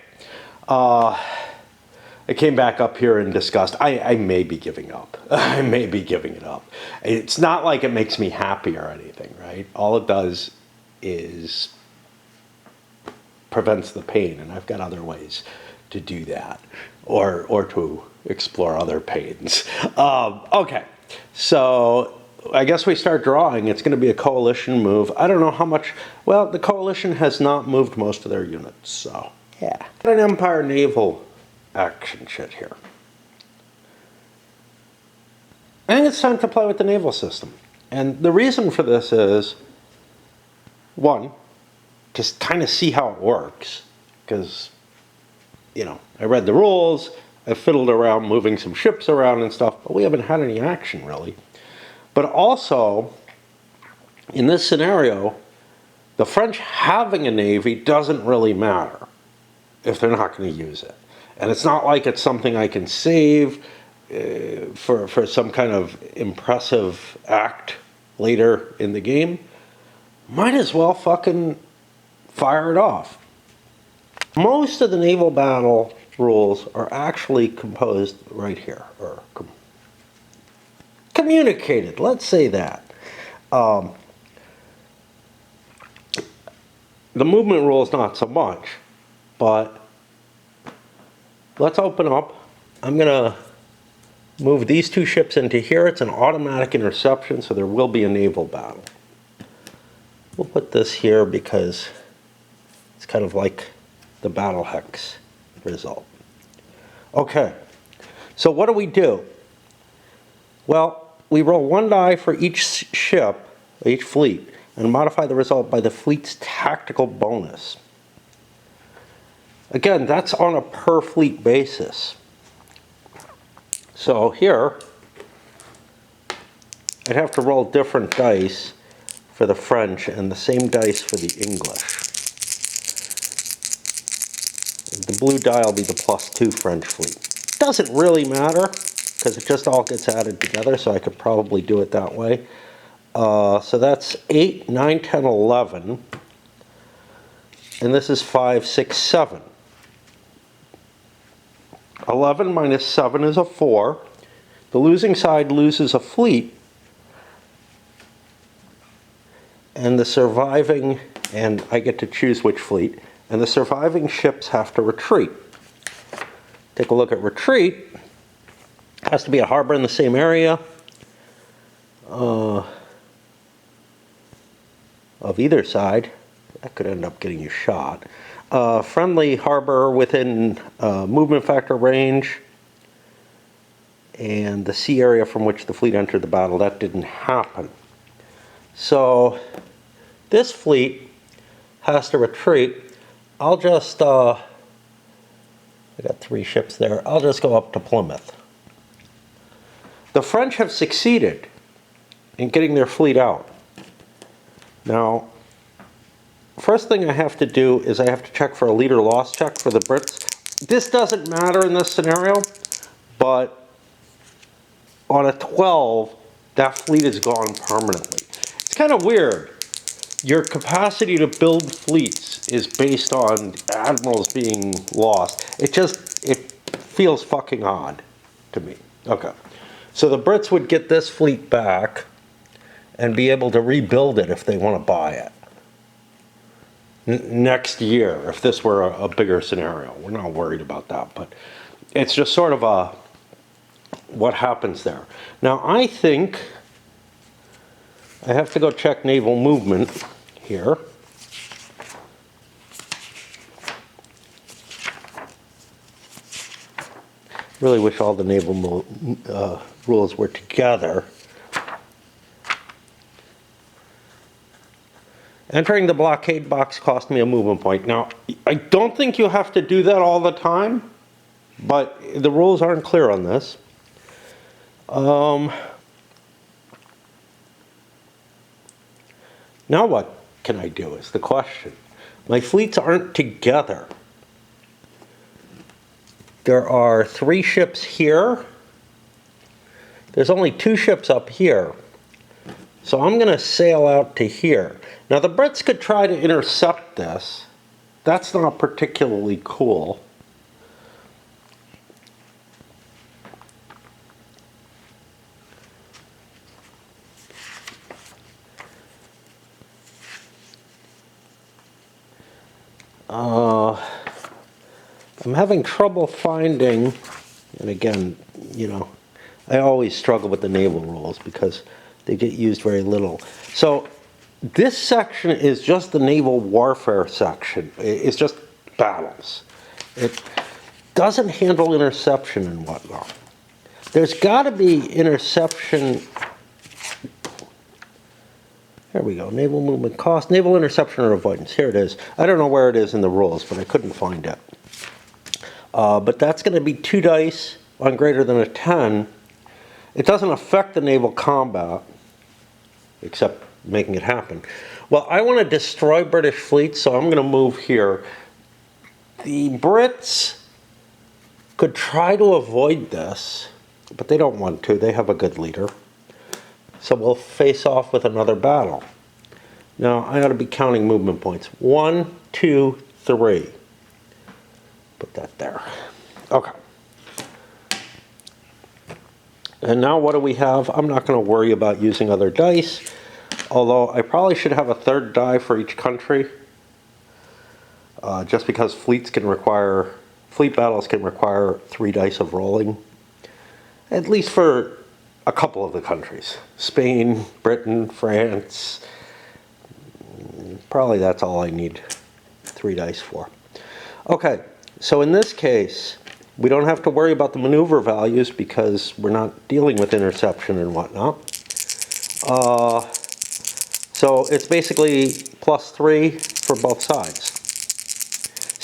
I came back up here in disgust. I may be giving up. I may be giving it up. It's not like it makes me happy or anything, right? All it does is prevents the pain, and I've got other ways to do that, or to explore other pains. Okay, so I guess we start drawing. It's going to be a coalition move. I don't know how much. Well, the coalition has not moved most of their units, so yeah. Got an Empire naval action shit here. I think it's time to play with the naval system, and the reason for this is, one, just kind of see how it works, because, you know, I read the rules, I fiddled around moving some ships around and stuff, but we haven't had any action really. But also, in this scenario, the French having a navy doesn't really matter if they're not going to use it. And it's not like it's something I can save for some kind of impressive act later in the game. Might as well fucking fire it off. Most of the naval battle rules are actually composed right here, or communicated, let's say that. The movement rules not so much, but let's open up. I'm gonna move these two ships into here. It's an automatic interception, so there will be a naval battle. We'll put this here because it's kind of like the battle hex result. Okay, so what do? Well, we roll one die for each ship, each fleet, and modify the result by the fleet's tactical bonus. Again, that's on a per fleet basis. So here, I'd have to roll different dice for the French and the same dice for the English. The blue die will be the +2 French fleet. Doesn't really matter, because it just all gets added together, so I could probably do it that way. So that's 8, 9, 10, 11. And this is 5, 6, 7. 11 minus 7 is a 4. The losing side loses a fleet. And the surviving, and I get to choose which fleet, and the surviving ships have to retreat. Take a look at retreat. Has to be a harbor in the same area of either side. That could end up getting you shot. Friendly harbor within movement factor range, and the sea area from which the fleet entered the battle. That didn't happen. So this fleet has to retreat. I'll just, I got 3 ships there. I'll just go up to Plymouth. The French have succeeded in getting their fleet out. Now, first thing I have to do is I have to check for a leader loss check for the Brits. This doesn't matter in this scenario, but on a 12, that fleet is gone permanently. It's kind of weird. Your capacity to build fleets is based on admirals being lost. It feels fucking odd to me. Okay. So the Brits would get this fleet back and be able to rebuild it if they want to buy it. next year if this were a bigger scenario. We're not worried about that, but it's just sort of what happens there. Now I think I have to go check naval movement here. Really wish all the naval rules were together. Entering the blockade box cost me a movement point. Now, I don't think you have to do that all the time, but the rules aren't clear on this. Now what can I do is the question. My fleets aren't together. There are 3 ships here. There's only 2 ships up here. So I'm going to sail out to here. Now the Brits could try to intercept this. That's not particularly cool. I'm having trouble finding, and again, you know, I always struggle with the naval rules because they get used very little. So this section is just the naval warfare section. It's just battles. It doesn't handle interception and whatnot. There's got to be interception. There we go. Naval movement cost, naval interception or avoidance. Here it is. I don't know where it is in the rules, but I couldn't find it. But that's going to be 2 dice on greater than a 10. It doesn't affect the naval combat, except making it happen. Well, I want to destroy British fleets, so I'm going to move here. The Brits could try to avoid this, but they don't want to. They have a good leader. So we'll face off with another battle. Now, I ought to be counting movement points. 1, 2, 3. Put that there. Okay. And now what do we have? I'm not going to worry about using other dice, although I probably should have a 3rd die for each country, just because fleet battles can require 3 dice of rolling, at least for a couple of the countries. Spain, Britain, France, probably that's all I need 3 dice for. Okay, so in this case, we don't have to worry about the maneuver values because we're not dealing with interception and whatnot. So it's basically +3 for both sides.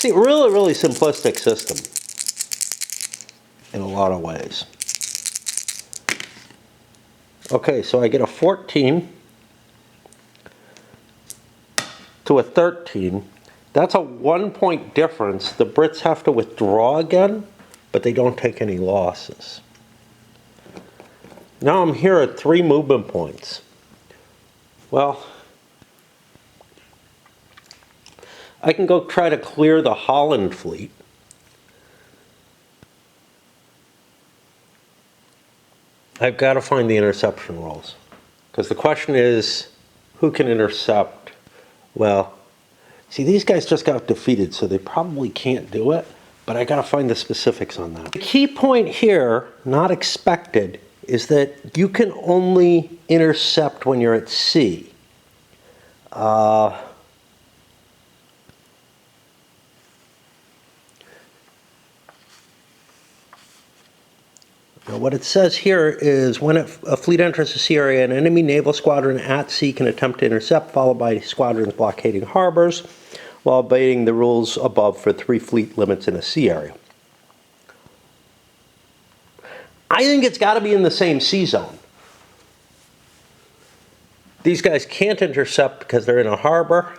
See, really, really simplistic system in a lot of ways. Okay, so I get a 14 to a 13. That's a 1-point difference. The Brits have to withdraw again, but they don't take any losses. Now I'm here at 3 movement points. Well, I can go try to clear the Holland fleet. I've got to find the interception rules. Because the question is, who can intercept? Well, see, these guys just got defeated, so they probably can't do it. But I got to find the specifics on that. The key point here, not expected, is that you can only intercept when you're at sea. Now what it says here is when a fleet enters a sea area, an enemy naval squadron at sea can attempt to intercept, followed by squadrons blockading harbors, while obeying the rules above for 3 fleet limits in a sea area. I think it's got to be in the same sea zone. These guys can't intercept because they're in a harbor.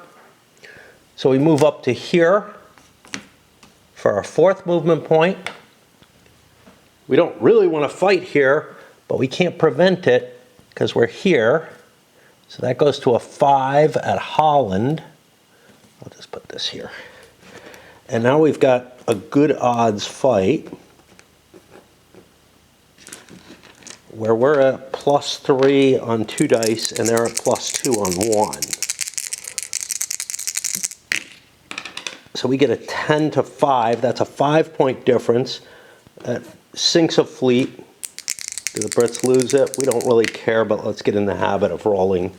So we move up to here for our 4th movement point. We don't really want to fight here, but we can't prevent it because we're here. So that goes to a 5 at Holland. I'll just put this here. And now we've got a good odds fight where we're at +3 on 2 dice and they're at +2 on 1. So we get a 10 to 5. That's a 5-point difference. That sinks a fleet. Do the Brits lose it? We don't really care, but let's get in the habit of rolling.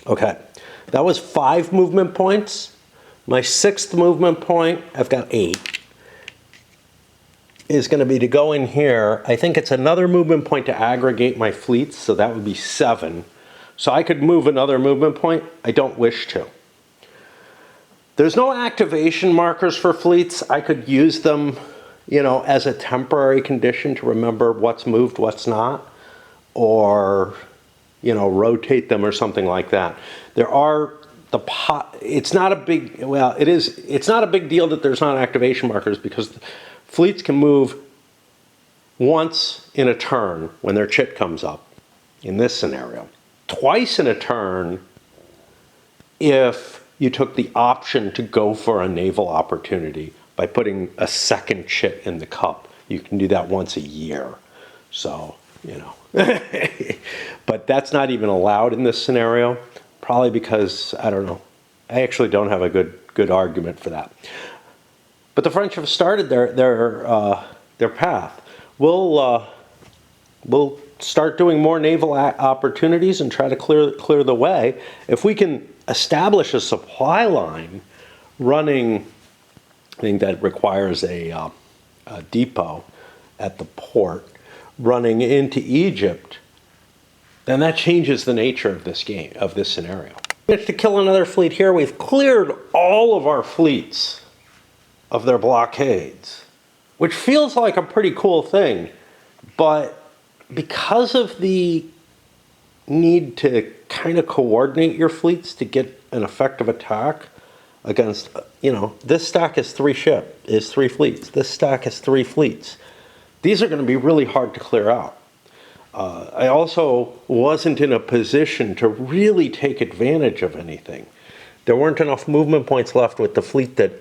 Okay, that was 5 movement points. My 6th movement point, I've got 8, is going to be to go in here. I think it's another movement point to aggregate my fleets, so that would be 7. So I could move another movement point. I don't wish to. There's no activation markers for fleets. I could use them, as a temporary condition to remember what's moved, what's not, or rotate them or something like that. There are it's not a big, well, it is, it's not a big deal that there's not activation markers because fleets can move once in a turn when their chit comes up in this scenario. Twice in a turn if you took the option to go for a naval opportunity by putting a second chit in the cup. You can do that once a year. So, but that's not even allowed in this scenario, probably because, I don't know, I actually don't have a good argument for that. But the French have started their path. We'll start doing more naval opportunities and try to clear the way. If we can establish a supply line running, I think that requires a depot at the port, running into Egypt, then that changes the nature of this game, of this scenario. We have to kill another fleet here. We've cleared all of our fleets of their blockades, which feels like a pretty cool thing, but because of the need to kind of coordinate your fleets to get an effective attack against, this stack is 3 fleets. This stack is 3 fleets. These are going to be really hard to clear out. I also wasn't in a position to really take advantage of anything. There weren't enough movement points left with the fleet that,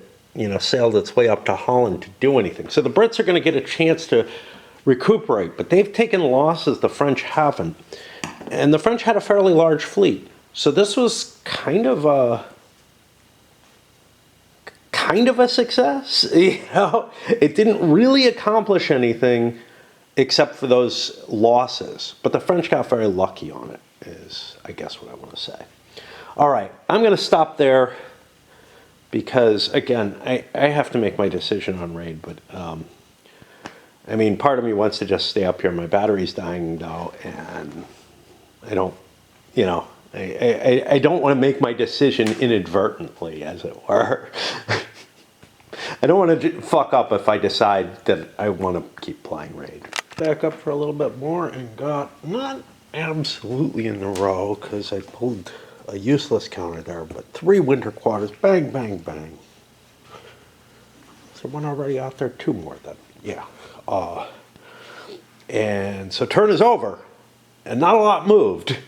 sailed its way up to Holland to do anything. So the Brits are going to get a chance to recuperate, but they've taken losses the French haven't. And the French had a fairly large fleet. So this was kind of a success. It didn't really accomplish anything except for those losses. But the French got very lucky on it, is I guess what I want to say. All right, I'm going to stop there because, again, I have to make my decision on raid. But, part of me wants to just stay up here. My battery's dying, though, and I don't, I don't want to make my decision inadvertently, as it were. I don't want to fuck up if I decide that I want to keep playing raid. Back up for a little bit more and got not absolutely in a row because I pulled a useless counter there, but 3 winter quarters, bang, bang, bang. Is there one already out there? 2 more then, yeah. And so turn is over and not a lot moved.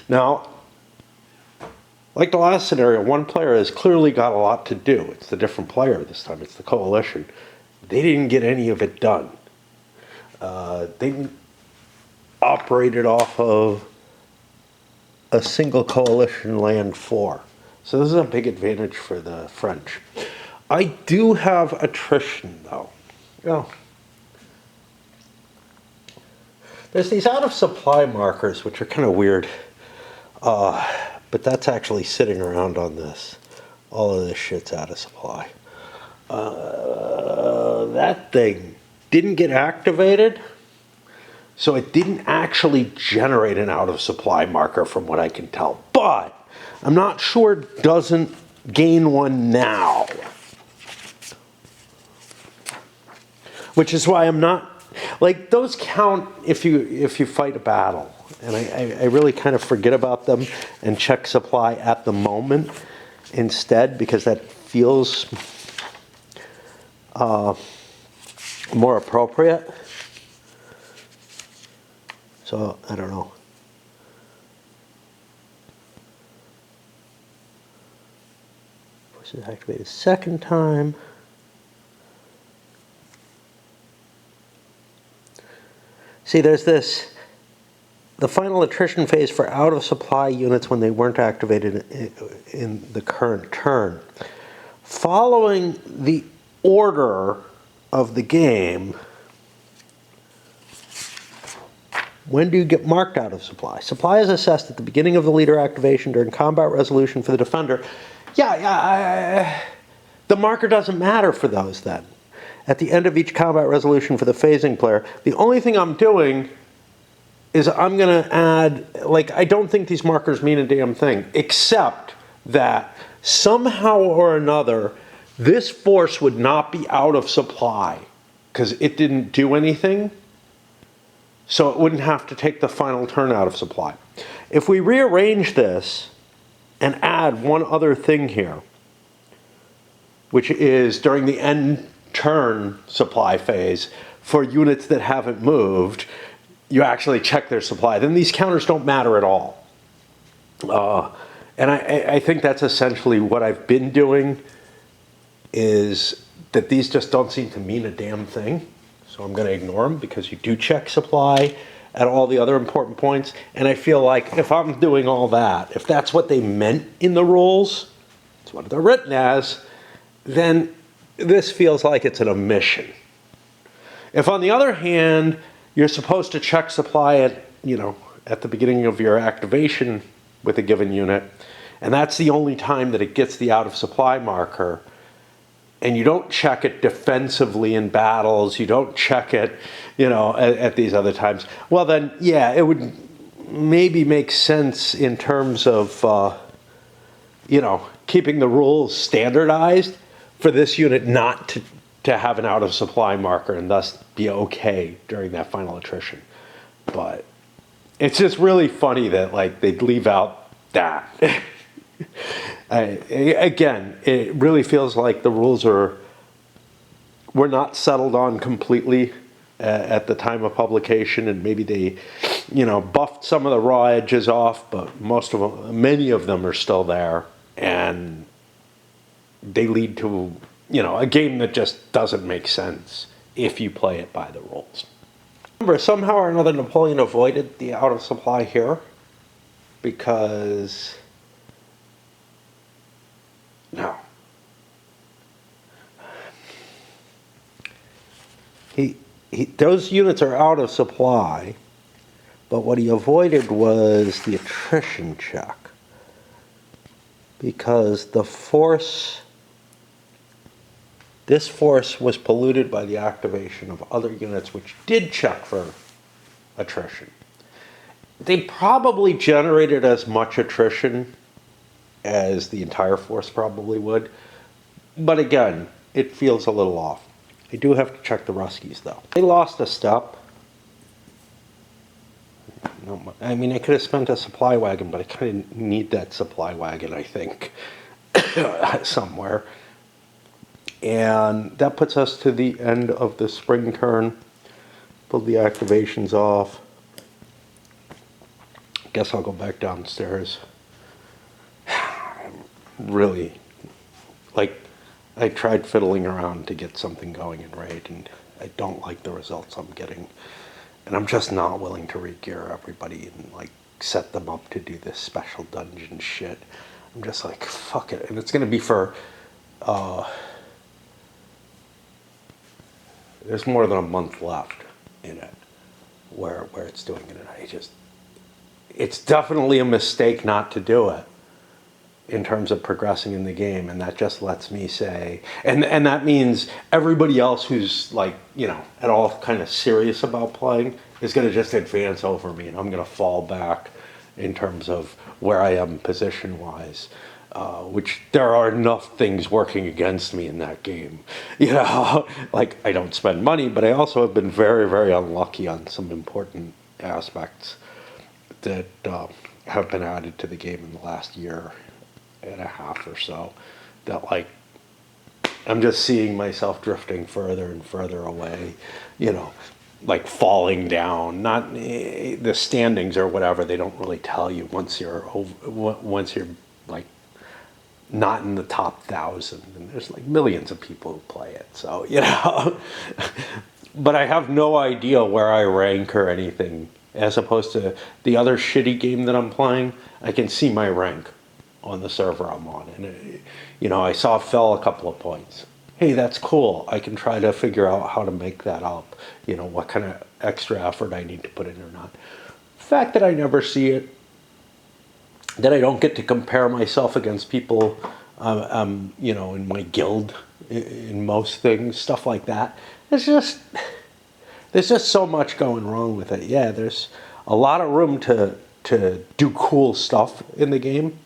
Now, like the last scenario, one player has clearly got a lot to do. It's the different player this time. It's the coalition. They didn't get any of it done. They operated off of a single coalition land 4. So this is a big advantage for the French. I do have attrition, though. There's these out of supply markers, which are kind of weird. But that's actually sitting around on this. All of this shit's out of supply. That thing didn't get activated, so it didn't actually generate an out of supply marker from what I can tell. But I'm not sure it doesn't gain one now. Which is why I'm not, like, those count if you fight a battle. And I really kind of forget about them and check supply at the moment instead, because that feels more appropriate. So, I don't know. Push it activated a second time. See, there's this the final attrition phase for out-of-supply units when they weren't activated in the current turn. Following the order of the game, when do you get marked out of supply? Supply is assessed at the beginning of the leader activation during combat resolution for the defender. The marker doesn't matter for those then. At the end of each combat resolution for the phasing player, the only thing I'm doing is I'm going to add, like, I don't think these markers mean a damn thing, except that somehow or another, this force would not be out of supply because it didn't do anything. So it wouldn't have to take the final turn out of supply. If we rearrange this and add one other thing here, which is during the end turn supply phase for units that haven't moved, you actually check their supply. Then these counters don't matter at all. And I think that's essentially what I've been doing, is that these just don't seem to mean a damn thing. So I'm going to ignore them because you do check supply at all the other important points. And I feel like if I'm doing all that, if that's what they meant in the rules, it's what they're written as, then this feels like it's an omission. If on the other hand, you're supposed to check supply at, at the beginning of your activation with a given unit, and that's the only time that it gets the out of supply marker, and you don't check it defensively in battles, you don't check it, at these other times, well then, yeah, it would maybe make sense in terms of, keeping the rules standardized for this unit not to have an out of supply marker and thus be okay during that final attrition. But it's just really funny that, like, they'd leave out that. Again, it really feels like the rules were not settled on completely at the time of publication, and maybe they, buffed some of the raw edges off, but many of them are still there, and they lead to, a game that just doesn't make sense if you play it by the rules. Remember, somehow or another, Napoleon avoided the out of supply here because those units are out of supply, but what he avoided was the attrition check, because this force was polluted by the activation of other units which did check for attrition. They probably generated as much attrition as the entire force probably would, but again, it feels a little off. I do have to check the Ruskies though. They lost a step. No, I mean, I could have spent a supply wagon, but I kind of need that supply wagon, I think, somewhere. And that puts us to the end of the spring turn. Pull the activations off. Guess I'll go back downstairs. Really, like, I tried fiddling around to get something going in Raid, and I don't like the results I'm getting. And I'm just not willing to re-gear everybody and, like, set them up to do this special dungeon shit. I'm just like, fuck it. And it's going to be for, there's more than a month left in it where it's doing it. And it's definitely a mistake not to do it in terms of progressing in the game, and that just lets me say, and that means everybody else who's, like, at all kind of serious about playing is going to just advance over me, and I'm going to fall back in terms of where I am position wise, which there are enough things working against me in that game. Like, I don't spend money, but I also have been very, very unlucky on some important aspects that have been added to the game in the last year and a half or so, that, like, I'm just seeing myself drifting further and further away, like falling down. Not the standings or whatever, they don't really tell you once you're like not in the top 1,000, and there's like millions of people who play it, so but I have no idea where I rank or anything as opposed to the other shitty game that I'm playing. I can see my rank on the server I'm on, and you know, I saw it fell a couple of points. Hey, that's cool. I can try to figure out how to make that up. You know, what kind of extra effort I need to put in or not. The fact that I never see it, that I don't get to compare myself against people, you know, in my guild, in most things, stuff like that. It's just, there's just so much going wrong with it. Yeah, there's a lot of room to do cool stuff in the game.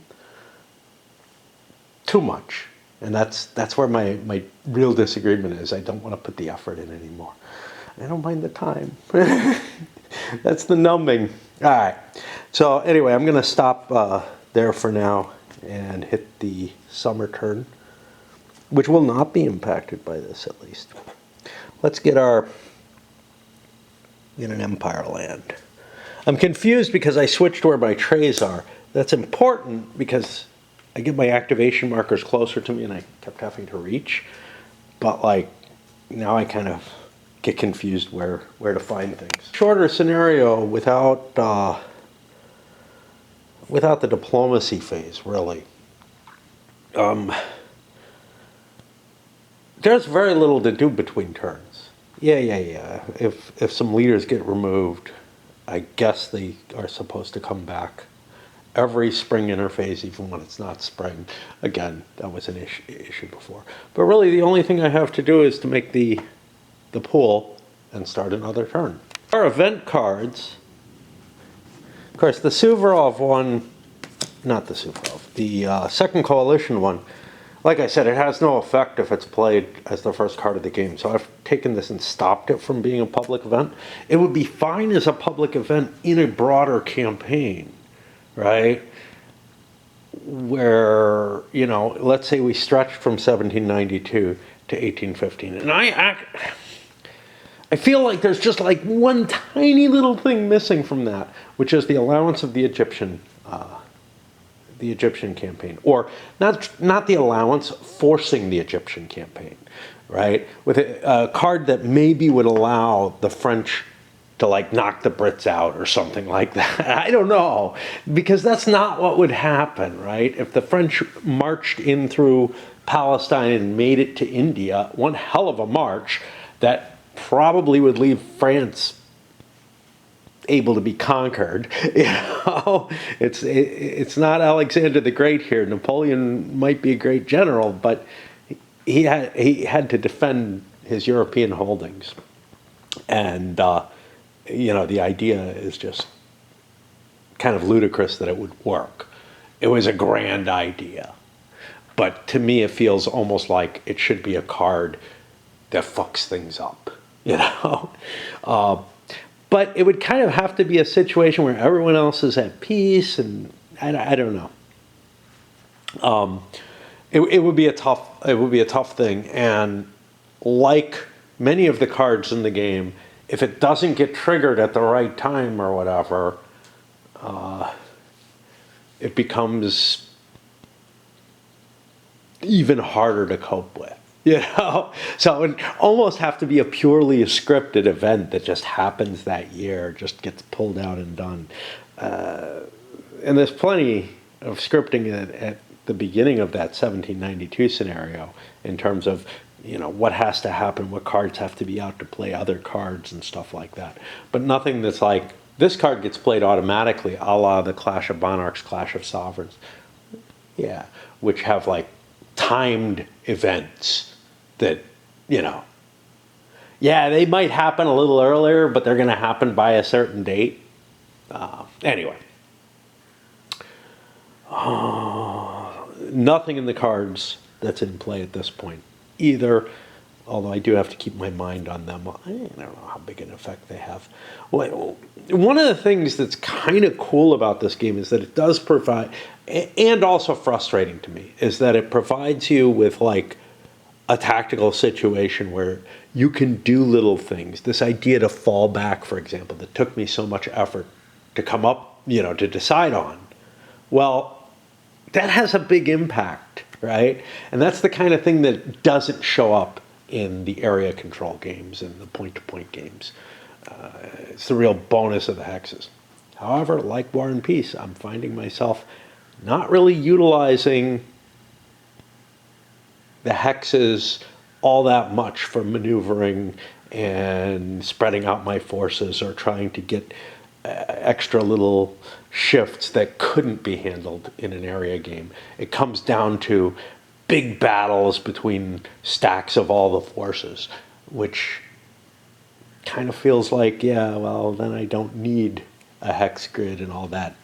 Too much. And that's where my real disagreement is. I don't want to put the effort in anymore. I don't mind the time. That's the numbing. All right. So anyway, I'm going to stop there for now and hit the summer turn, which will not be impacted by this, at least. Let's get an Empire land. I'm confused because I switched where my trays are. That's important because I get my activation markers closer to me and I kept having to reach. But like, now I kind of get confused where to find things. Shorter scenario without the diplomacy phase, really. There's very little to do between turns. Yeah. If some leaders get removed, I guess they are supposed to come back every spring interface, even when it's not spring. Again, that was an issue before. But really, the only thing I have to do is to make the pool and start another turn. Our event cards, of course, the Suvorov one, not the Suvorov, the Second Coalition one, like I said, it has no effect if it's played as the first card of the game. So I've taken this and stopped it from being a public event. It would be fine as a public event in a broader campaign, right? Where, you know, let's say we stretched from 1792 to 1815. And I feel like there's just like one tiny little thing missing from that, which is the allowance of the Egyptian campaign, or not the allowance, forcing the Egyptian campaign, right? With a card that maybe would allow the French to like knock the Brits out or something like that. I don't know, because that's not what would happen, right? If the French marched in through Palestine and made it to India, one hell of a march that probably would leave France able to be conquered. You know, it's not Alexander the Great here. Napoleon might be a great general, but he had to defend his European holdings, and you know, the idea is just kind of ludicrous that it would work. It was a grand idea, but to me, it feels almost like it should be a card that fucks things up. You know. But it would kind of have to be a situation where everyone else is at peace, and I don't know. It would be a tough thing, and like many of the cards in the game, if it doesn't get triggered at the right time or whatever, it becomes even harder to cope with. You know, so it would almost have to be a purely scripted event that just happens that year, just gets pulled out and done. And there's plenty of scripting at the beginning of that 1792 scenario in terms of, you know, what has to happen, what cards have to be out to play other cards and stuff like that. But nothing that's like, this card gets played automatically, a la the Clash of Monarchs, Clash of Sovereigns. Yeah, which have like timed events that, you know, yeah, they might happen a little earlier, but they're going to happen by a certain date. Anyway. Nothing in the cards that's in play at this point either, although I do have to keep my mind on them. I don't know how big an effect they have. Well, one of the things that's kind of cool about this game is that it does provide, and also frustrating to me, is that it provides you with like a tactical situation where you can do little things. This idea to fall back, for example, that took me so much effort to come up, you know, to decide on. Well, that has a big impact, right? And that's the kind of thing that doesn't show up in the area control games and the point-to-point games. It's the real bonus of the hexes. However, like War and Peace, I'm finding myself not really utilizing the hexes all that much for maneuvering and spreading out my forces or trying to get extra little shifts that couldn't be handled in an area game. It comes down to big battles between stacks of all the forces, which kind of feels like, yeah, well, then I don't need a hex grid and all that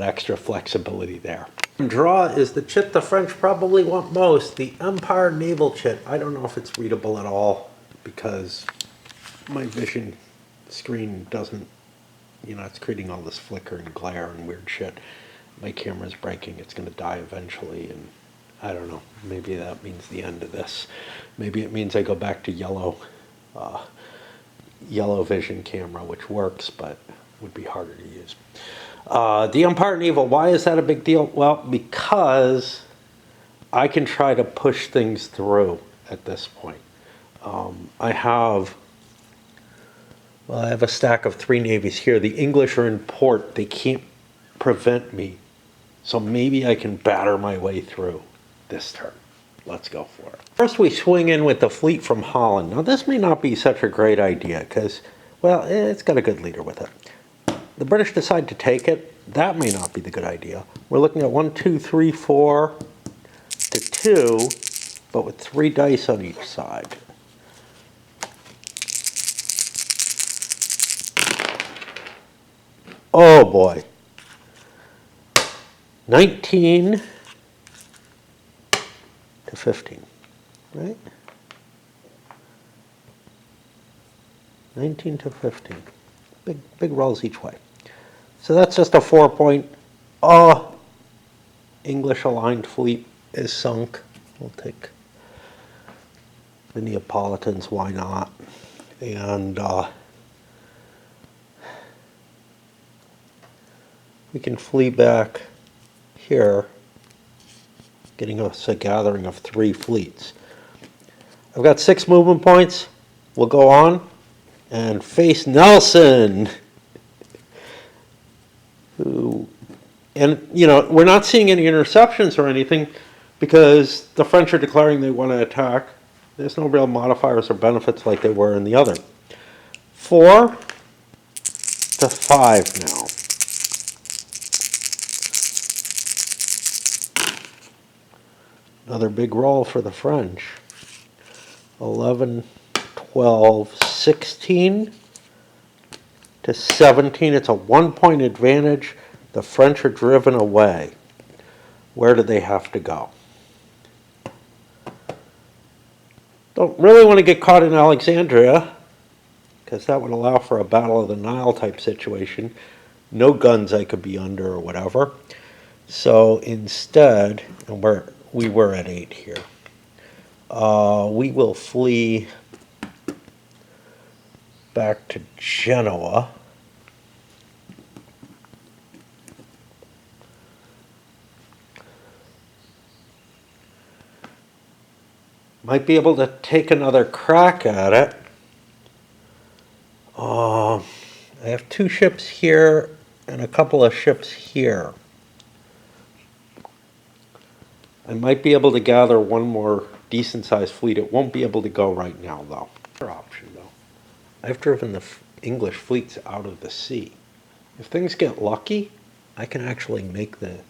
extra flexibility there. Draw is the chit the French probably want most, the Empire Naval chit. I don't know if it's readable at all because my vision screen doesn't, it's creating all this flicker and glare and weird shit. My camera's breaking, it's going to die eventually, and I don't know, maybe that means the end of this. Maybe it means I go back to yellow vision camera, which works, but would be harder to use. The Empire Naval, why is that a big deal? Well, because I can try to push things through at this point. I have a stack of 3 navies here. The English are in port. They can't prevent me. So maybe I can batter my way through this turn. Let's go for it. First, we swing in with the fleet from Holland. Now, this may not be such a great idea because, well, it's got a good leader with it. The British decide to take it. That may not be the good idea. We're looking at 1, 2, 3, 4 to 2, but with 3 dice on each side. Oh boy. 19 to 15, right? 19 to 15. Big rolls each way. So that's just a 4-point. English aligned fleet is sunk. We'll take the Neapolitans, why not? And we can flee back here, getting us a gathering of 3 fleets. I've got 6 movement points. We'll go on and face Nelson. And, we're not seeing any interceptions or anything because the French are declaring they want to attack. There's no real modifiers or benefits like they were in the other. 4 to 5 now. Another big roll for the French. 11, 12, 16 to 17. It's a 1-point advantage. The French are driven away. Where do they have to go? Don't really want to get caught in Alexandria because that would allow for a Battle of the Nile type situation. No guns I could be under or whatever. So instead, and we were at 8 here. We will flee back to Genoa. Might be able to take another crack at it. I have 2 ships here and a couple of ships here. I might be able to gather one more decent-sized fleet. It won't be able to go right now, though. Another option, though. I've driven the English fleets out of the sea. If things get lucky, I can actually make the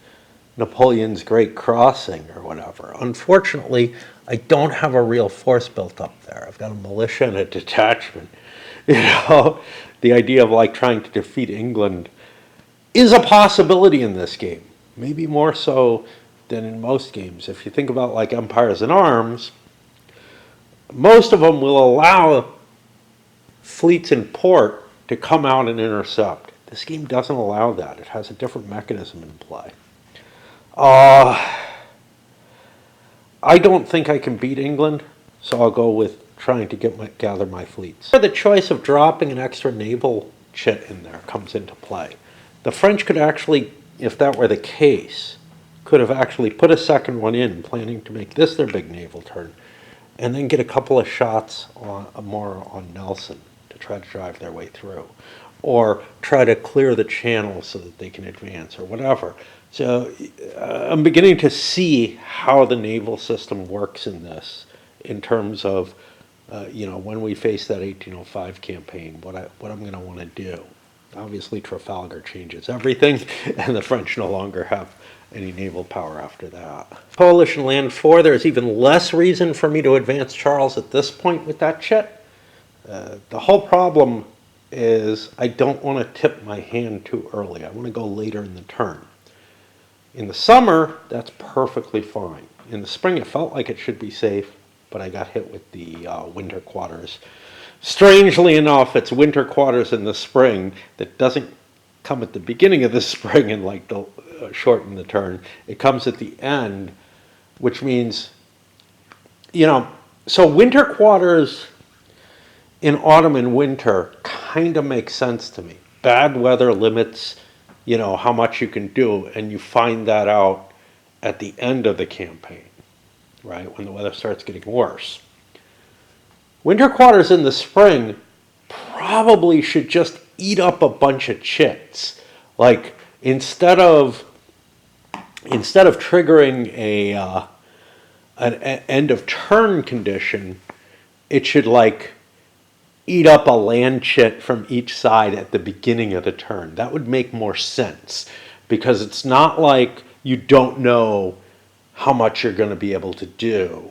Napoleon's Great Crossing or whatever. Unfortunately, I don't have a real force built up there. I've got a militia and a detachment. The idea of trying to defeat England is a possibility in this game. Maybe more so than in most games. If you think about Empires in Arms, most of them will allow fleets in port to come out and intercept. This game doesn't allow that. It has a different mechanism in play. I don't think I can beat England, so I'll go with trying to gather my fleets. The choice of dropping an extra naval chit in there comes into play. The French could actually, if that were the case, could have actually put a second one in, planning to make this their big naval turn, and then get a couple of shots more on Nelson. to try to drive their way through, or try to clear the channel so that they can advance, or whatever. So I'm beginning to see how the naval system works in this, in terms of, when we face that 1805 campaign, what I'm going to want to do. Obviously, Trafalgar changes everything, and the French no longer have any naval power after that. Coalition Land 4, there's even less reason for me to advance Charles at this point with that chit. The whole problem is I don't want to tip my hand too early. I want to go later in the turn. In the summer, that's perfectly fine. In the spring, it felt like it should be safe, but I got hit with the winter quarters. Strangely enough, it's winter quarters in the spring that doesn't come at the beginning of the spring and like shorten the turn. It comes at the end, which means, so winter quarters in autumn and winter kind of makes sense to me. Bad weather limits, how much you can do, and you find that out at the end of the campaign, right, when the weather starts getting worse. Winter quarters in the spring probably should just eat up a bunch of chits. Like, instead of triggering an end of turn condition, it should like eat up a land chit from each side at the beginning of the turn. That would make more sense, because it's not like you don't know how much you're going to be able to do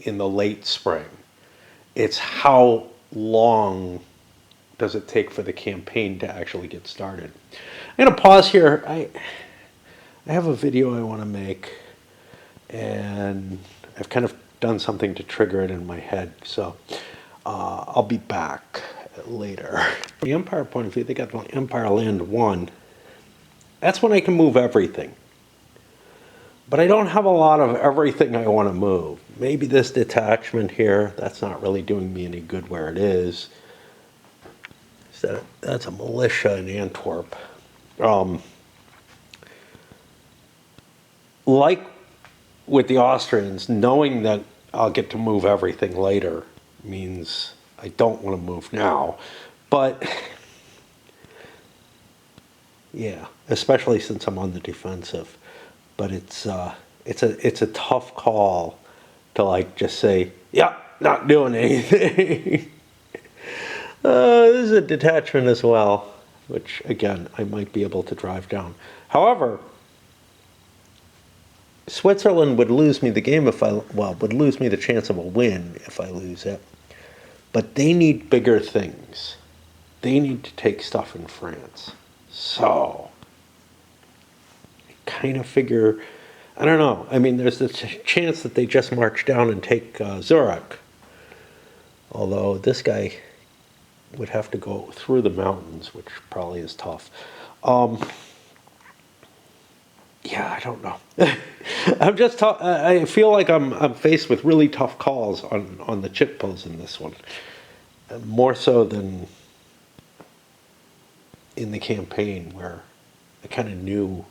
in the late spring. It's how long does it take for the campaign to actually get started. I'm going to pause here. I have a video I want to make, and I've kind of done something to trigger it in my head, so I'll be back later. From the Empire point of view, they got Empire Land 1. That's when I can move everything. But I don't have a lot of everything I want to move. Maybe this detachment here, that's not really doing me any good where it is. So that's a militia in Antwerp. Like with the Austrians, knowing that I'll get to move everything later means I don't want to move now. But yeah, especially since I'm on the defensive. But it's a tough call to like just say, yeah, not doing anything. This is a detachment as well, which again I might be able to drive down. However, Switzerland would lose me the game would lose me the chance of a win if I lose it. But they need bigger things. They need to take stuff in France. So I kind of figure, I don't know. I mean, there's a chance that they just march down and take Zurich. Although this guy would have to go through the mountains, which probably is tough. Yeah, I don't know. I feel like I'm faced with really tough calls on the chit pulls in this one, more so than in the campaign where I kind of knew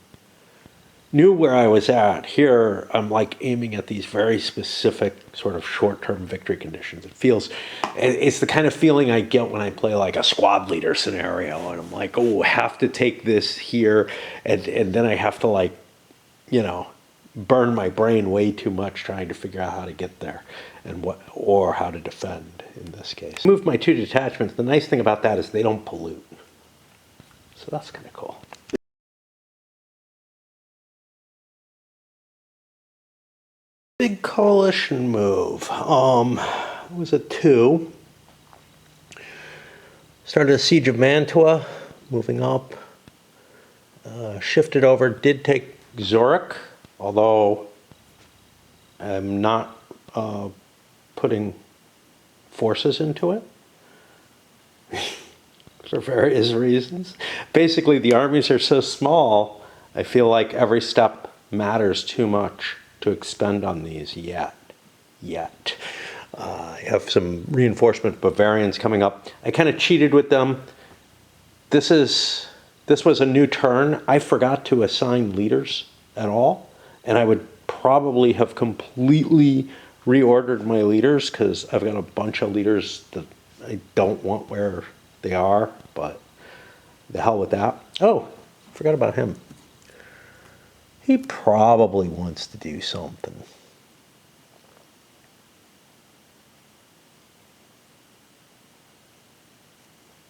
where I was at. Here, I'm like aiming at these very specific sort of short-term victory conditions. It's the kind of feeling I get when I play like a squad leader scenario, and I'm like, oh, I have to take this here, and then I have to like, burn my brain way too much trying to figure out how to get there or how to defend in this case. Moved my 2 detachments. The nice thing about that is they don't pollute. So that's kind of cool. Big coalition move. It was a 2. Started a siege of Mantua, moving up. Shifted over, did take Zurich, although I'm not putting forces into it for various reasons. Basically, the armies are so small, I feel like every step matters too much to expend on these yet. I have some reinforcement Bavarians coming up. I kind of cheated with them. This was a new turn. I forgot to assign leaders at all, and I would probably have completely reordered my leaders because I've got a bunch of leaders that I don't want where they are, but the hell with that. Oh, forgot about him. He probably wants to do something.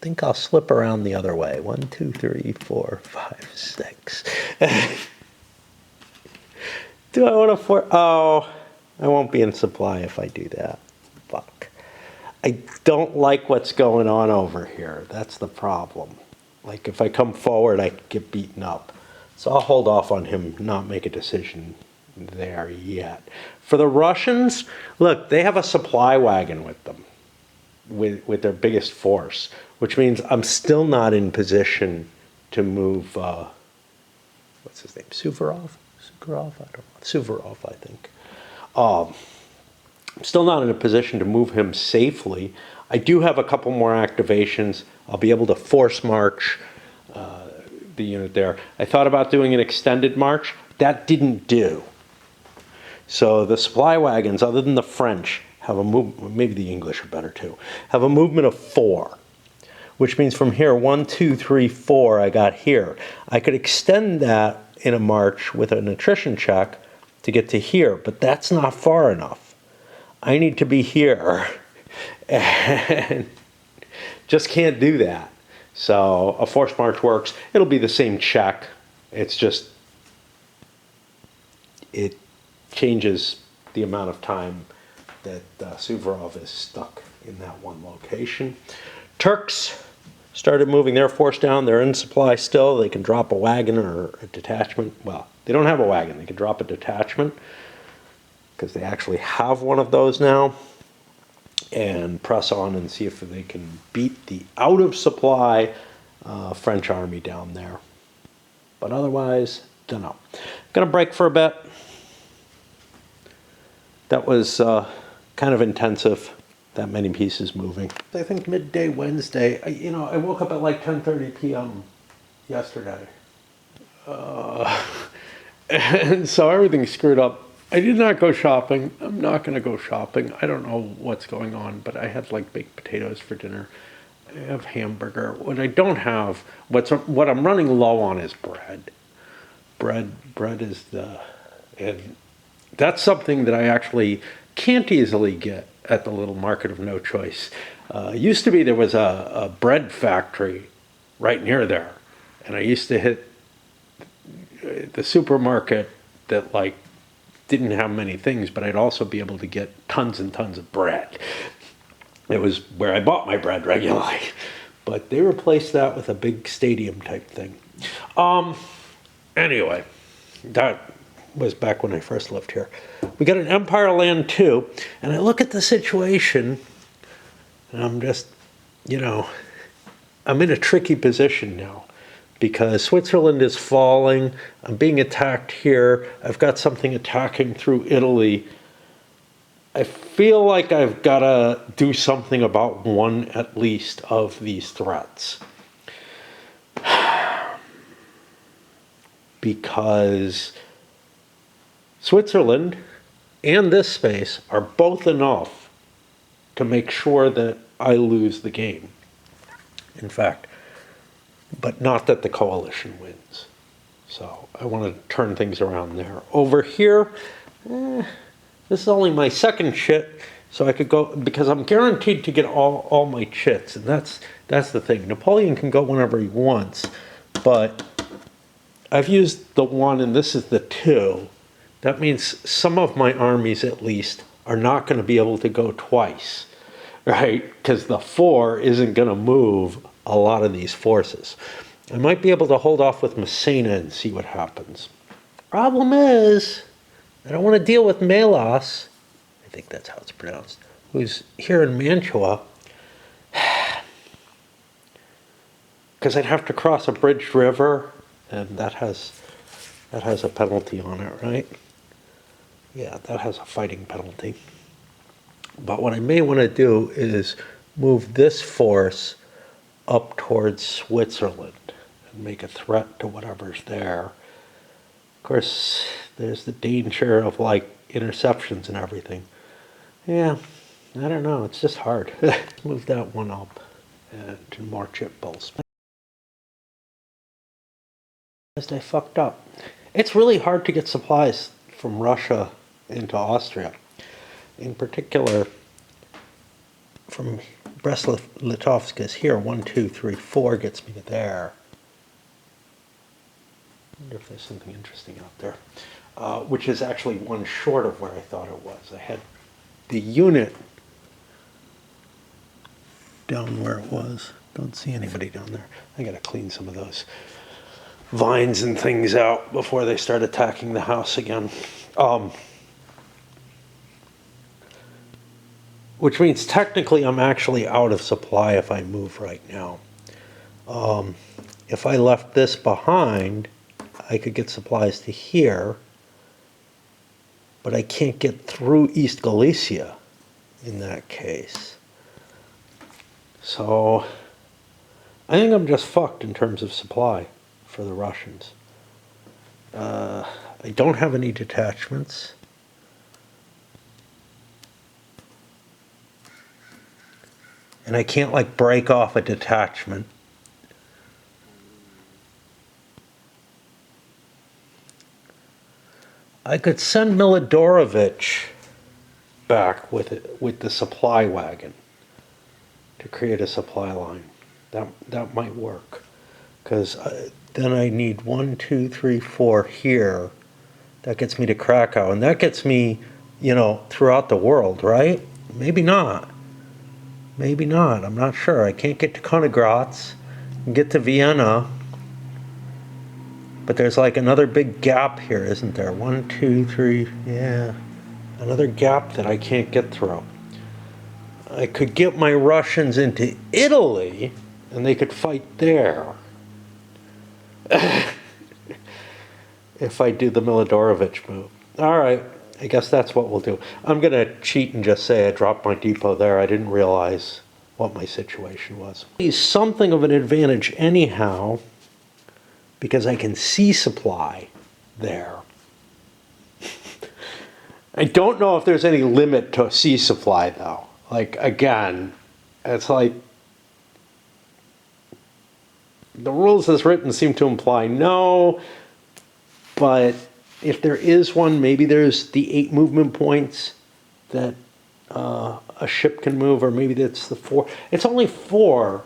I think I'll slip around the other way. 1, 2, 3, 4, 5, 6. Do I want to Oh, I won't be in supply if I do that. Fuck. I don't like what's going on over here. That's the problem. Like, if I come forward, I get beaten up. So I'll hold off on him, not make a decision there yet. For the Russians, look, they have a supply wagon with them, with their biggest force, which means I'm still not in position to move, what's his name, Suvorov? Suvorov? I don't know. Suvorov, I think. I'm still not in a position to move him safely. I do have a couple more activations. I'll be able to force march the unit there. I thought about doing an extended march. That didn't do. So the supply wagons, other than the French, have a movement, maybe the English are better too, have a movement of 4, which means from here, 1, 2, 3, 4, I got here. I could extend that in a march with an attrition check to get to here, but that's not far enough. I need to be here, and just can't do that. So a forced march works. It'll be the same check. It's just, it changes the amount of time that Suvorov is stuck in that one location. Turks started moving their force down. They're in supply still. They can drop a wagon or a detachment. Well, they don't have a wagon. They can drop a detachment because they actually have one of those now, and press on and see if they can beat the out of supply French army down there. But otherwise, don't know. Gonna break for a bit. That was kind of intensive, that many pieces moving. I think midday Wednesday, I woke up at like 10:30 p.m. yesterday. And so everything's screwed up. I did not go shopping. I'm not going to go shopping. I don't know what's going on, but I had like baked potatoes for dinner. I have hamburger. What I don't have, what I'm running low on is bread. Bread is and that's something that I actually can't easily get at the little market of No Choice. Used to be there was a bread factory right near there, and I used to hit the supermarket that like didn't have many things, but I'd also be able to get tons and tons of bread. It was where I bought my bread regularly, but they replaced that with a big stadium type thing. Anyway, that was back when I first lived here. We got an Empire Land 2, and I look at the situation, and I'm just, I'm in a tricky position now, because Switzerland is falling, I'm being attacked here, I've got something attacking through Italy. I feel like I've got to do something about one at least of these threats. Because Switzerland and this space are both enough to make sure that I lose the game. In fact, but not that the coalition wins. So I want to turn things around there. Over here, this is only my second chit, so I could go, because I'm guaranteed to get all my chits, and that's the thing. Napoleon can go whenever he wants, but I've used the 1 and this is the 2. That means some of my armies, at least, are not going to be able to go twice, right? Because the 4 isn't going to move a lot of these forces. I might be able to hold off with Messina and see what happens. Problem is, I don't want to deal with Melas, I think that's how it's pronounced, who's here in Mantua, because I'd have to cross a bridged river, and that has a penalty on it, right? Yeah, that has a fighting penalty. But what I may want to do is move this force up towards Switzerland and make a threat to whatever's there. Of course, there's the danger of like interceptions and everything. Yeah, I don't know. It's just hard. Move that one up to more chip bulls. I fucked up. It's really hard to get supplies from Russia into Austria. In particular, from Brest-Litovsk is here. 1, 2, 3, 4 gets me to there. I wonder if there's something interesting out there. Which is actually one short of where I thought it was. I had the unit down where it was. Don't see anybody down there. I gotta clean some of those vines and things out before they start attacking the house again. Which means technically I'm actually out of supply if I move right now. If I left this behind, I could get supplies to here, but I can't get through East Galicia in that case. So I think I'm just fucked in terms of supply for the Russians. I don't have any detachments. And I can't like break off a detachment. I could send Milodorovich back with the supply wagon to create a supply line. That might work, because then I need 1, 2, 3, 4 here. That gets me to Krakow, and that gets me, you know, throughout the world, right? Maybe not. Maybe not. I'm not sure. I can't get to Königgrätz and get to Vienna. But there's like another big gap here, isn't there? 1, 2, 3, yeah. Another gap that I can't get through. I could get my Russians into Italy, and they could fight there. If I do the Milodorovich move. All right, I guess that's what we'll do. I'm going to cheat and just say I dropped my depot there. I didn't realize what my situation was. It's something of an advantage anyhow, because I can see supply there. I don't know if there's any limit to sea supply, though. Like, again, it's like the rules as written seem to imply no, but if there is one, maybe there's the 8 movement points that a ship can move, or maybe that's the 4. It's only 4,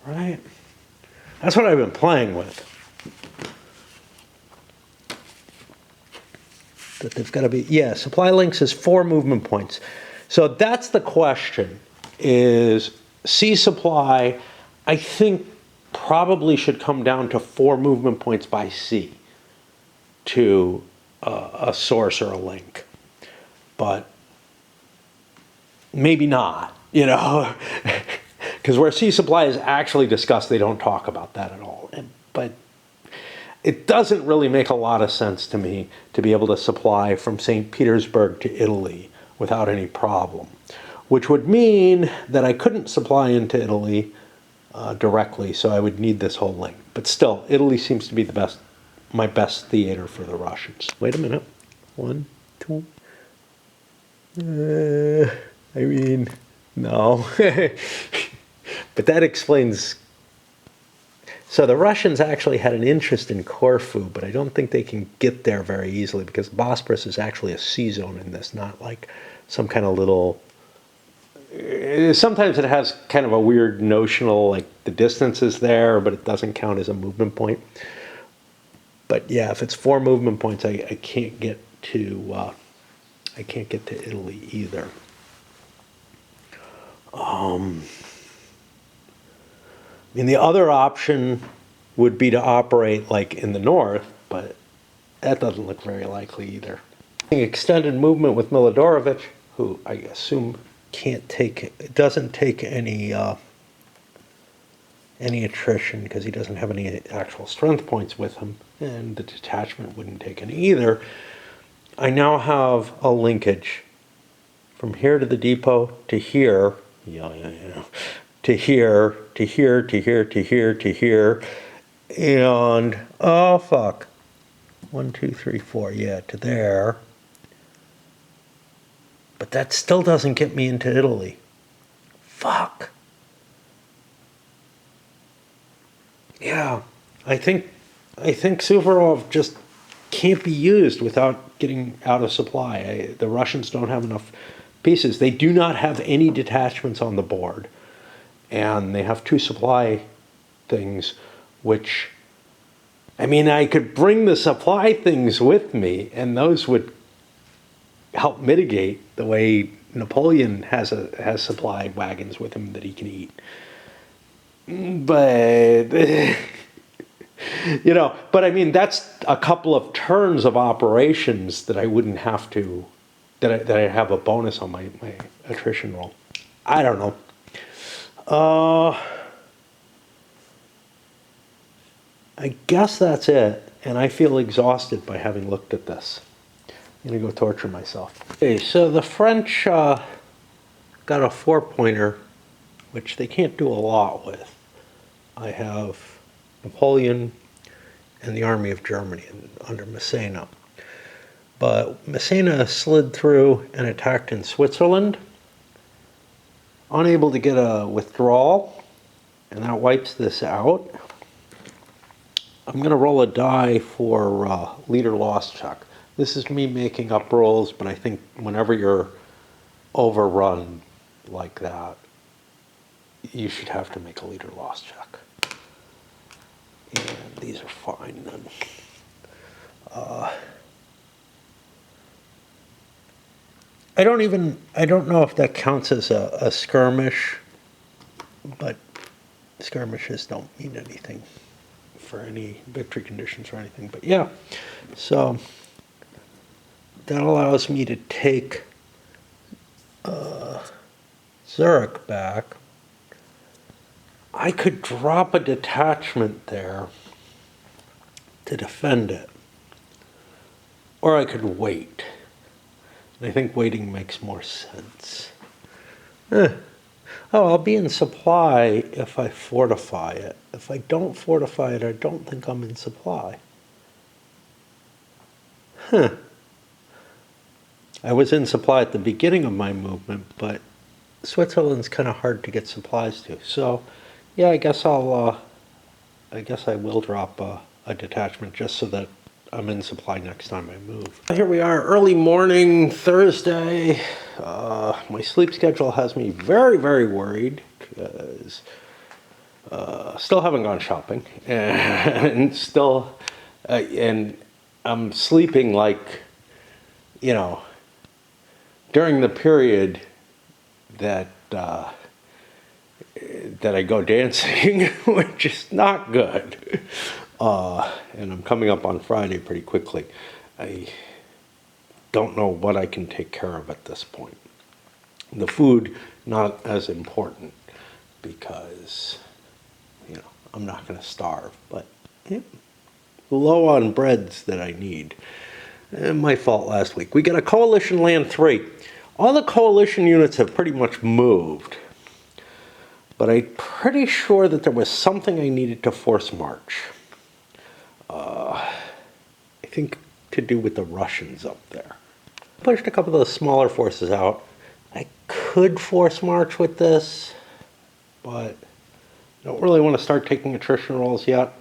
right? That's what I've been playing with. That they've got to be, yeah, supply links is 4 movement points. So that's the question, is sea supply, I think, probably should come down to 4 movement points by sea to a source or a link. But maybe not, you know, because where sea supply is actually discussed, they don't talk about that at all. But it doesn't really make a lot of sense to me to be able to supply from St. Petersburg to Italy without any problem, which would mean that I couldn't supply into Italy directly, so I would need this whole link. But still, Italy seems to be my best theater for the Russians. Wait a minute. 1, 2. I mean, no. But that explains. So the Russians actually had an interest in Corfu, but I don't think they can get there very easily, because Bosporus is actually a sea zone in this, not like some kind of little. Sometimes it has kind of a weird notional, like the distance is there, but it doesn't count as a movement point. But yeah, if it's 4 movement points, I can't get to Italy either. I mean, the other option would be to operate like in the north, but that doesn't look very likely either. Extended movement with Milodorovich, who I assume doesn't take any attrition, because he doesn't have any actual strength points with him, and the detachment wouldn't take any either. I now have a linkage from here to the depot to here, to here, to here, to here, to here, to here, and oh fuck, 1, 2, 3, 4, yeah, to there. But that still doesn't get me into Italy. Fuck. Yeah, I think Suvorov just can't be used without getting out of supply. The Russians don't have enough pieces. They do not have any detachments on the board. And they have 2 supply things, which, I mean, I could bring the supply things with me, and those would help mitigate the way Napoleon has supply wagons with him that he can eat. But but I mean, that's a couple of turns of operations that I wouldn't have to, that I have a bonus on my attrition roll. I don't know. I guess that's it, and I feel exhausted by having looked at this. I'm gonna go torture myself. Okay, so the French got a 4-pointer, which they can't do a lot with. I have Napoleon and the Army of Germany under Massena. But Massena slid through and attacked in Switzerland, unable to get a withdrawal, and that wipes this out. I'm going to roll a die for leader loss check. This is me making up rolls, but I think whenever you're overrun like that, you should have to make a leader loss check. And these are fine then. I don't know if that counts as a skirmish, but skirmishes don't mean anything for any victory conditions or anything. But yeah, so that allows me to take Zurich back. I could drop a detachment there to defend it, or I could wait. I think waiting makes more sense. Oh, I'll be in supply if I fortify it. If I don't fortify it, I don't think I'm in supply. Huh. I was in supply at the beginning of my movement, but Switzerland's kind of hard to get supplies to. So, yeah, I guess I will drop a detachment just so that I'm in supply next time I move. Here we are, early morning, Thursday. My sleep schedule has me very, very worried because still haven't gone shopping, and still, and I'm sleeping like, during the period that I go dancing, which is not good. And I'm coming up on Friday pretty quickly. I don't know what I can take care of at this point. The food, not as important, because, I'm not going to starve, but low on breads that I need. My fault last week. We got a Coalition Land 3. All the Coalition units have pretty much moved, but I'm pretty sure that there was something I needed to force march. I think to do with the Russians up there. Pushed a couple of the smaller forces out. I could force march with this, but I don't really want to start taking attrition rolls yet.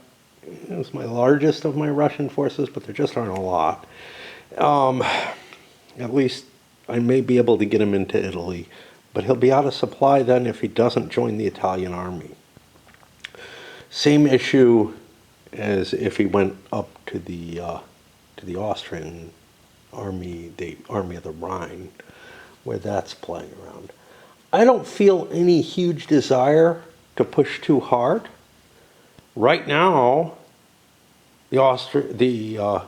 It was my largest of my Russian forces, but there just aren't a lot. At least I may be able to get him into Italy, but he'll be out of supply then if he doesn't join the Italian army. Same issue as if he went up to the Austrian army, the Army of the Rhine, where that's playing around. I don't feel any huge desire to push too hard. Right now, the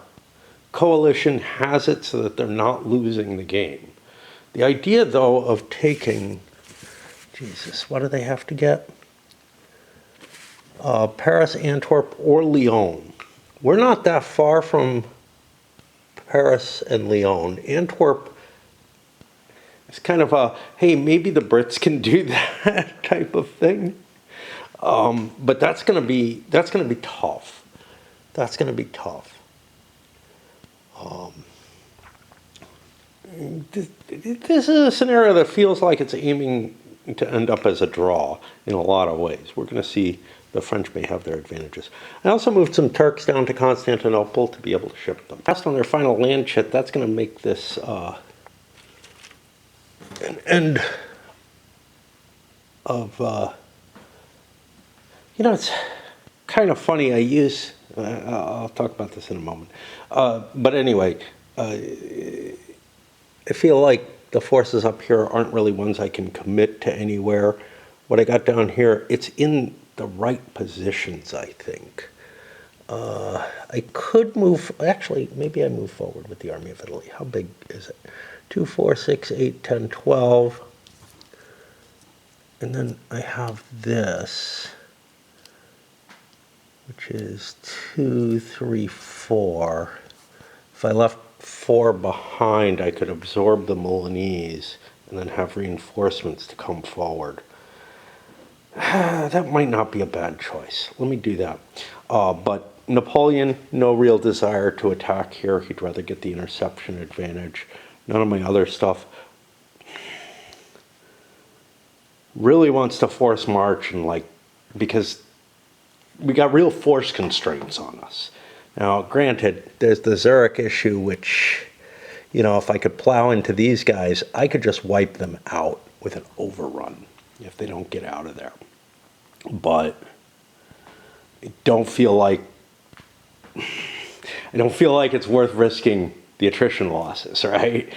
coalition has it so that they're not losing the game. The idea, though, of taking, Jesus, what do they have to get? Paris, Antwerp, or Lyon. We're not that far from Paris and Lyon. Antwerp is kind of a, hey, maybe the Brits can do that type of thing. But that's going to be tough. That's going to be tough. this is a scenario that feels like it's aiming to end up as a draw in a lot of ways. We're going to see the French may have their advantages. I also moved some Turks down to Constantinople to be able to ship them. Passed on their final land chit. That's going to make this an end of, it's kind of funny. I'll talk about this in a moment. But anyway, I feel like the forces up here aren't really ones I can commit to anywhere. What I got down here, it's in the right positions, I think. I could move, actually, maybe I move forward with the Army of Italy. How big is it? 2, 4, 6, 8, 10, 12. And then I have this, which is 2, 3, 4. If I left 4 behind, I could absorb the Milanese and then have reinforcements to come forward. That might not be a bad choice. Let me do that. But Napoleon, no real desire to attack here. He'd rather get the interception advantage. None of my other stuff. Really wants to force march and because we got real force constraints on us. Now, granted, there's the Zurich issue, which, if I could plow into these guys, I could just wipe them out with an overrun if they don't get out of there. But I don't feel like it's worth risking the attrition losses, right?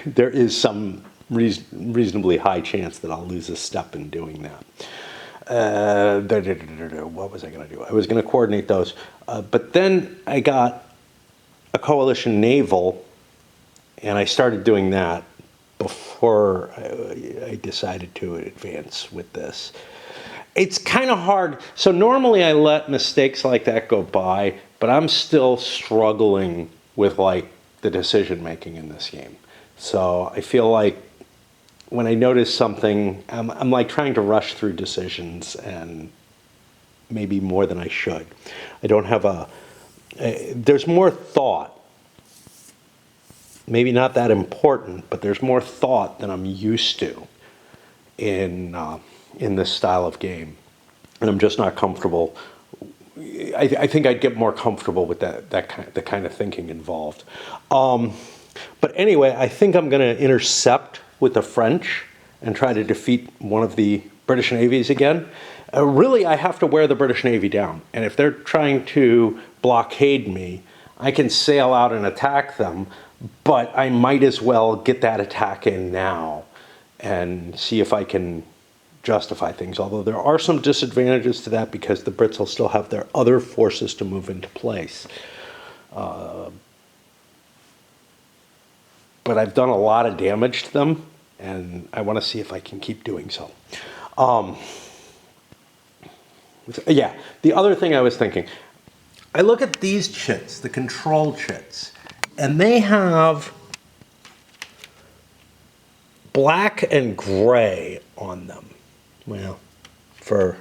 There is some reasonably high chance that I'll lose a step in doing that. What was I going to do? I was going to coordinate those. But then I got a coalition naval, and I started doing that before I decided to advance with this. It's kind of hard. So normally I let mistakes like that go by, but I'm still struggling with the decision making in this game. So I feel like when I notice something, I'm trying to rush through decisions, and maybe more than I should. I don't have there's more thought. Maybe not that important, but there's more thought than I'm used to in this style of game, and I'm just not comfortable. I think I'd get more comfortable with the kind of thinking involved. But anyway, I think I'm going to intercept with the French and try to defeat one of the British navies again. Really, I have to wear the British Navy down, and if they're trying to blockade me, I can sail out and attack them, but I might as well get that attack in now and see if I can justify things, although there are some disadvantages to that because the Brits will still have their other forces to move into place. But I've done a lot of damage to them, and I want to see if I can keep doing so. Yeah, the other thing I was thinking, I look at these chits, the control chits, and they have black and gray on them. Well, for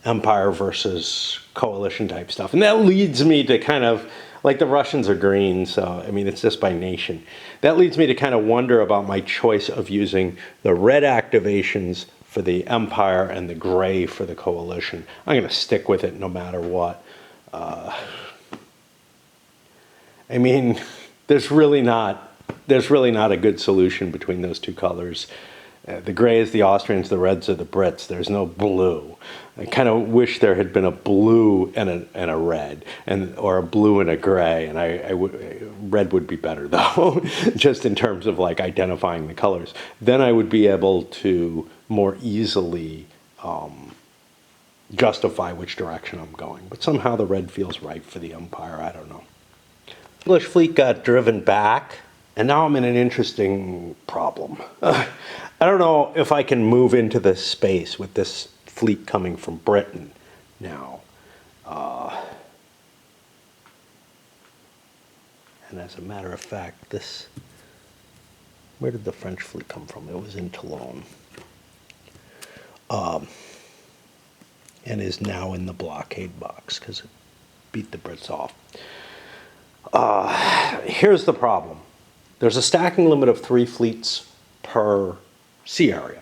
empire versus coalition type stuff. And that leads me to kind of, the Russians are green, so, it's just by nation. That leads me to kind of wonder about my choice of using the red activations for the empire and the gray for the coalition. I'm going to stick with it no matter what. There's really not a good solution between those two colors. The gray is the Austrians, the reds are the Brits. There's no blue. I kind of wish there had been a blue and a red, or a blue and a gray. And red would be better though, just in terms of identifying the colors. Then I would be able to more easily justify which direction I'm going. But somehow the red feels right for the empire. I don't know. English fleet got driven back, and now I'm in an interesting problem. I don't know if I can move into this space with this fleet coming from Britain now. And as a matter of fact, where did the French fleet come from? It was in Toulon. And is now in the blockade box because it beat the Brits off. Here's the problem. there's a stacking limit of 3 fleets per sea area.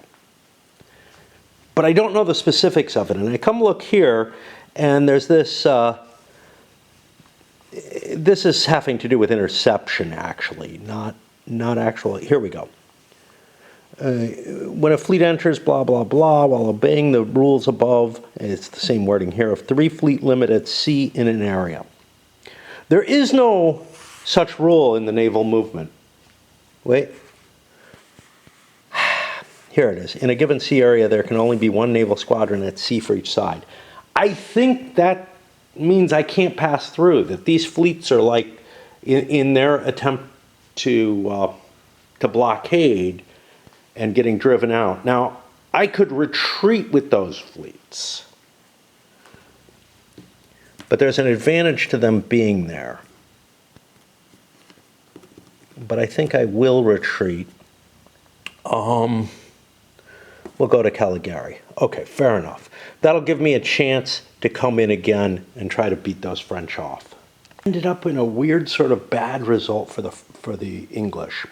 But I don't know the specifics of it. And I come look here, and there's this, this is having to do with interception, actually, not actually. Here we go. When a fleet enters, blah, blah, blah, while obeying the rules above, and it's the same wording here, of 3 fleet limit at sea in an area. There is no such rule in the naval movement. Wait. Here it is. In a given sea area, there can only be 1 naval squadron at sea for each side. I think that means I can't pass through, that these fleets are like, in their attempt to blockade and getting driven out. Now, I could retreat with those fleets, but there's an advantage to them being there. But I think I will retreat. We'll go to Caligari. Okay, fair enough. That'll give me a chance to come in again and try to beat those French off. Ended up in a weird sort of bad result for the English.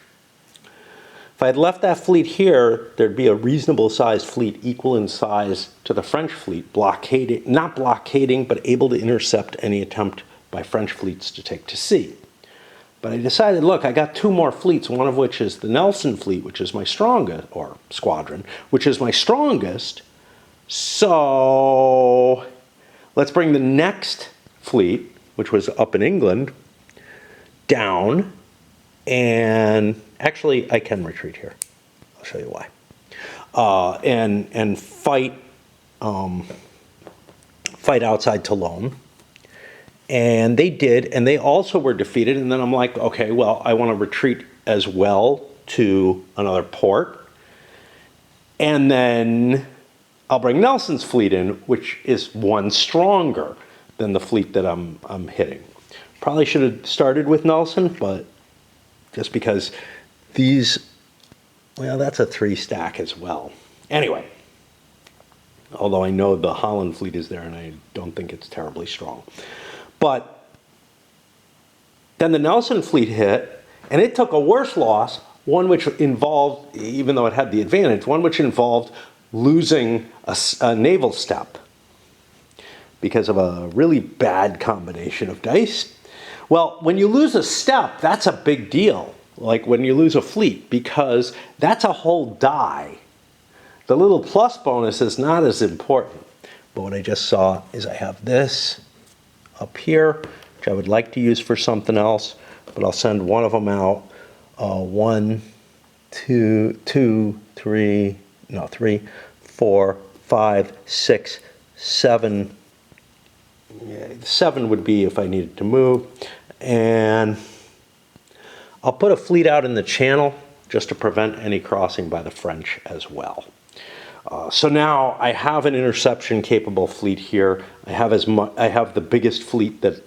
If I had left that fleet here, there'd be a reasonable sized fleet equal in size to the French fleet, blockading, not blockading, but able to intercept any attempt by French fleets to take to sea. But I decided, look, I got 2 more fleets, one of which is the Nelson fleet, which is my strongest, or squadron, which is my strongest. So let's bring the next fleet, which was up in England, down. And actually, I can retreat here. I'll show you why. And fight outside Toulon. And they did, and they also were defeated. And then I'm like, okay, well, I want to retreat as well to another port. And then I'll bring Nelson's fleet in, which is 1 stronger than the fleet that I'm hitting. Probably should have started with Nelson, but just because these, well, that's a 3 stack as well. Anyway, although I know the Holland fleet is there, and I don't think it's terribly strong. But then the Nelson fleet hit, and it took a worse loss, one which involved, even though it had the advantage, one which involved losing a naval step because of a really bad combination of dice. Well, when you lose a step, that's a big deal, like when you lose a fleet, because that's a whole die. The little plus bonus is not as important. But what I just saw is I have this up here, which I would like to use for something else, but I'll send one of them out. 1, 2, 3, 4, 5, 6, 7. Yeah, 7 would be if I needed to move. And I'll put a fleet out in the channel just to prevent any crossing by the French as well. So now I have an interception capable fleet here. I have the biggest fleet that,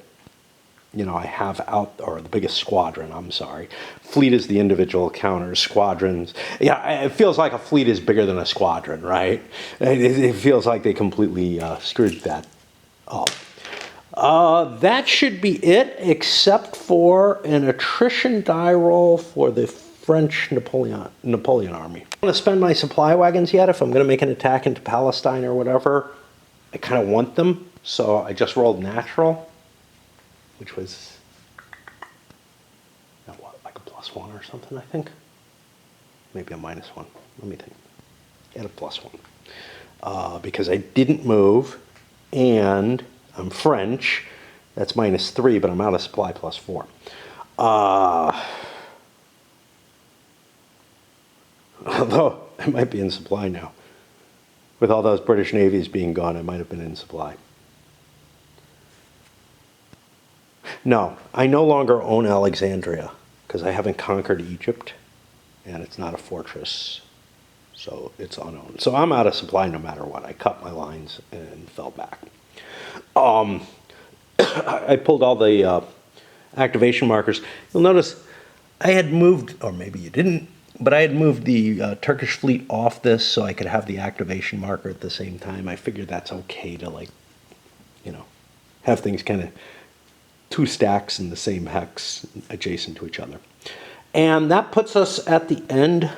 you know, I have out, or the biggest squadron, I'm sorry. Fleet is the individual counters, squadrons. Yeah, it feels like a fleet is bigger than a squadron, right? It feels like they completely screwed that up. That should be it, except for an attrition die roll for the French Napoleon army. I don't want to spend my supply wagons yet. If I'm going to make an attack into Palestine or whatever, I kind of want them. So I just rolled natural, which was, what, like a +1 or something, I think. Maybe a -1. Let me think. Get a +1. Because I didn't move, and I'm French. That's -3, but I'm out of supply +4. Although I might be in supply now. With all those British navies being gone, I might have been in supply. No, I no longer own Alexandria because I haven't conquered Egypt, and it's not a fortress, so it's unowned. So I'm out of supply no matter what. I cut my lines and fell back. I pulled all the activation markers. You'll notice I had moved, or maybe you didn't, but I had moved the Turkish fleet off this so I could have the activation marker at the same time. I figured that's okay to, like, you know, have things kind of 2 stacks in the same hex adjacent to each other. And that puts us at the end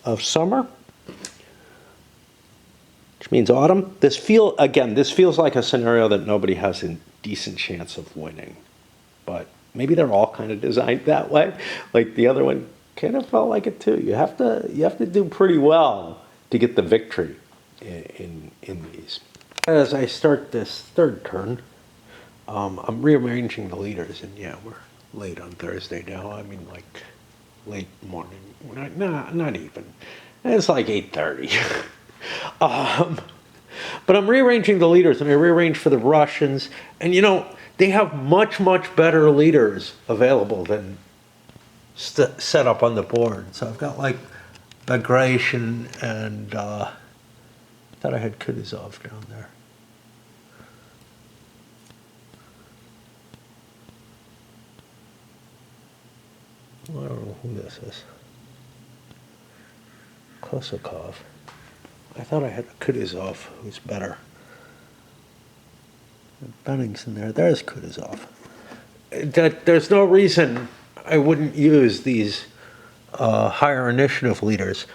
of summer, which means autumn. This feels like a scenario that nobody has a decent chance of winning. But maybe they're all kind of designed that way. Like the other one kind of felt like it too. You have to do pretty well to get the victory in these. As I start this third turn, I'm rearranging the leaders, and yeah, we're late on Thursday now. I mean, like late morning. Not even. It's like 8:30. But I'm rearranging the leaders, and I rearranged for the Russians, and they have much better leaders available than set up on the board. So I've got like Bagration and I thought I had Kutuzov down there. Well, I don't know who this is. Kosakov. I thought I had Kutuzov, who's better. Benningsen there. There's Kutuzov. There's no reason I wouldn't use these higher initiative leaders.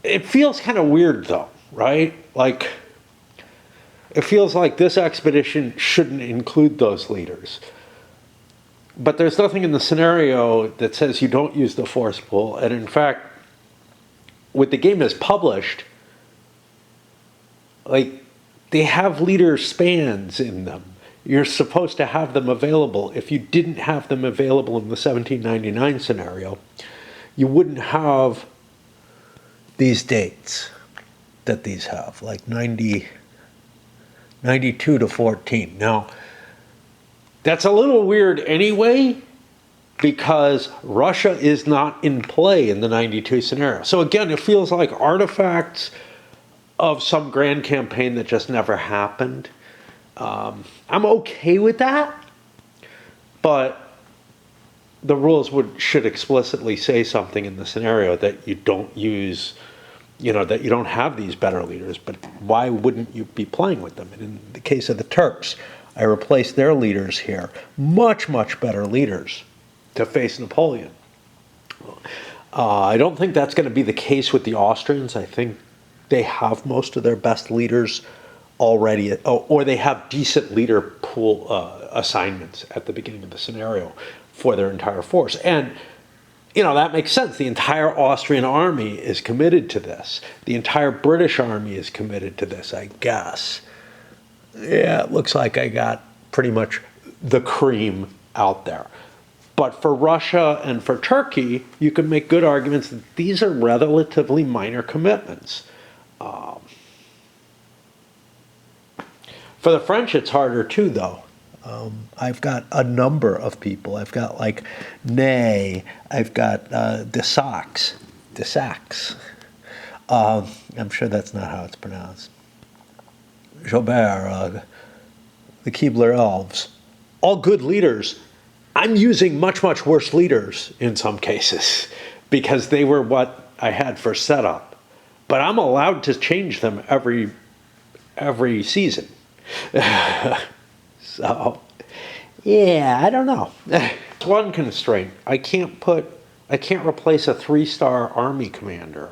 It feels kind of weird, though, right? Like, it feels like this expedition shouldn't include those leaders. But there's nothing in the scenario that says you don't use the force pool. And in fact, with the game as published, like, they have leader spans in them. You're supposed to have them available. If you didn't have them available in the 1799 scenario, you wouldn't have these dates that these have, like 92 to 14. Now, that's a little weird anyway, because Russia is not in play in the 92 scenario. So again, it feels like artifacts of some grand campaign that just never happened. I'm okay with that, but the rules should explicitly say something in the scenario that you don't use, that you don't have these better leaders, but why wouldn't you be playing with them? And in the case of the Turks, I replaced their leaders here, much better leaders to face Napoleon. I don't think that's going to be the case with the Austrians. I think they have most of their best leaders already, or they have decent leader pool assignments at the beginning of the scenario for their entire force. And, that makes sense. The entire Austrian army is committed to this. The entire British army is committed to this, I guess. Yeah, it looks like I got pretty much the cream out there. But for Russia and for Turkey, you can make good arguments that these are relatively minor commitments. For the French, it's harder too, though. I've got a number of people. I've got like Ney. I've got Desax. I'm sure that's not how it's pronounced. Jobert, the Keebler Elves. All good leaders. I'm using much worse leaders in some cases because they were what I had for setup. But I'm allowed to change them every season. So, yeah, I don't know. One constraint: I can't replace a 3-star army commander.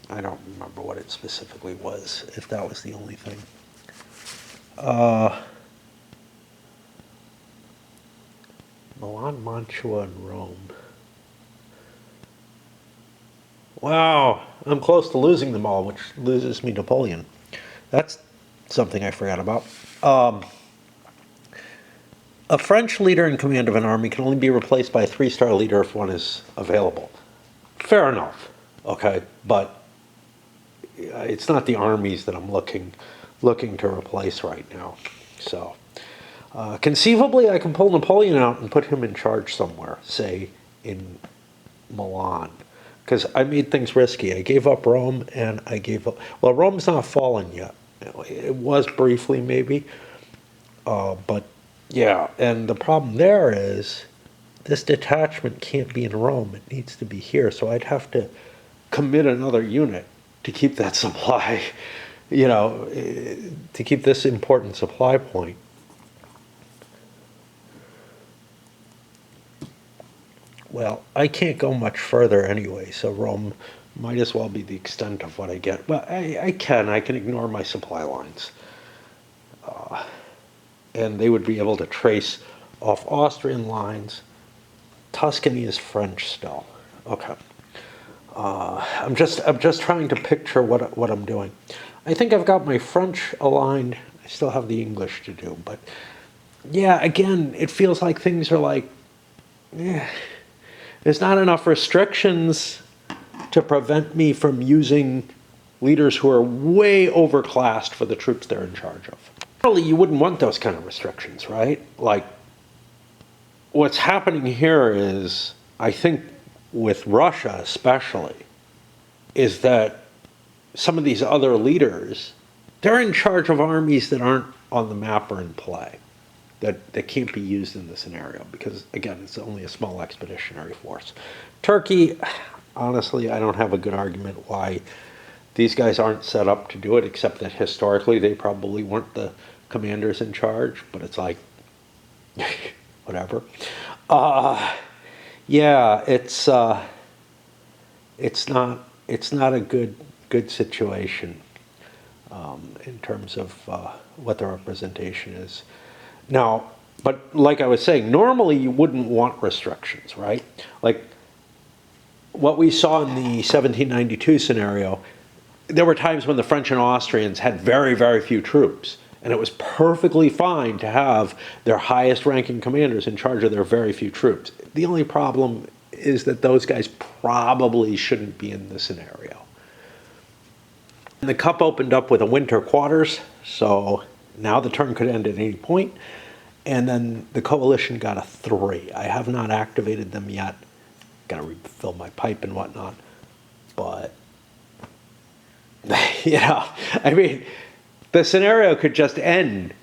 I don't remember what it specifically was, if that was the only thing. Milan, Mantua, and Rome. Wow, I'm close to losing them all, which loses me Napoleon. That's something I forgot about. A French leader in command of an army can only be replaced by a 3-star leader if one is available. Fair enough, okay, but it's not the armies that I'm looking to replace right now. So, conceivably, I can pull Napoleon out and put him in charge somewhere, say in Milan, because I made things risky. I gave up Rome, and I gave up. Well, Rome's not fallen yet. It was briefly, maybe, but yeah. And the problem there is this detachment can't be in Rome. It needs to be here. So I'd have to commit another unit to keep that supply, to keep this important supply point. Well, I can't go much further anyway, so Rome might as well be the extent of what I get. Well, I can ignore my supply lines. And they would be able to trace off Austrian lines. Tuscany is French still. Okay. I'm just trying to picture what I'm doing. I think I've got my French aligned. I still have the English to do, but yeah, again, it feels like things are like, there's not enough restrictions to prevent me from using leaders who are way overclassed for the troops they're in charge of. Normally, you wouldn't want those kind of restrictions, right? Like, what's happening here is, I think, with Russia especially, is that some of these other leaders, they're in charge of armies that aren't on the map or in play, that can't be used in the scenario because, again, it's only a small expeditionary force. Turkey, honestly, I don't have a good argument why these guys aren't set up to do it, except that historically they probably weren't the commanders in charge, but it's like, whatever. Yeah, it's not a good situation in terms of what the representation is. Now, but like I was saying, normally you wouldn't want restrictions, right? Like what we saw in the 1792 scenario, there were times when the French and Austrians had very, very few troops. And it was perfectly fine to have their highest ranking commanders in charge of their very few troops. The only problem is that those guys probably shouldn't be in the scenario. And the cup opened up with a winter quarters, so now the turn could end at any point. And then the coalition got a 3. I have not activated them yet. Got to refill my pipe and whatnot. But, yeah, I mean, the scenario could just end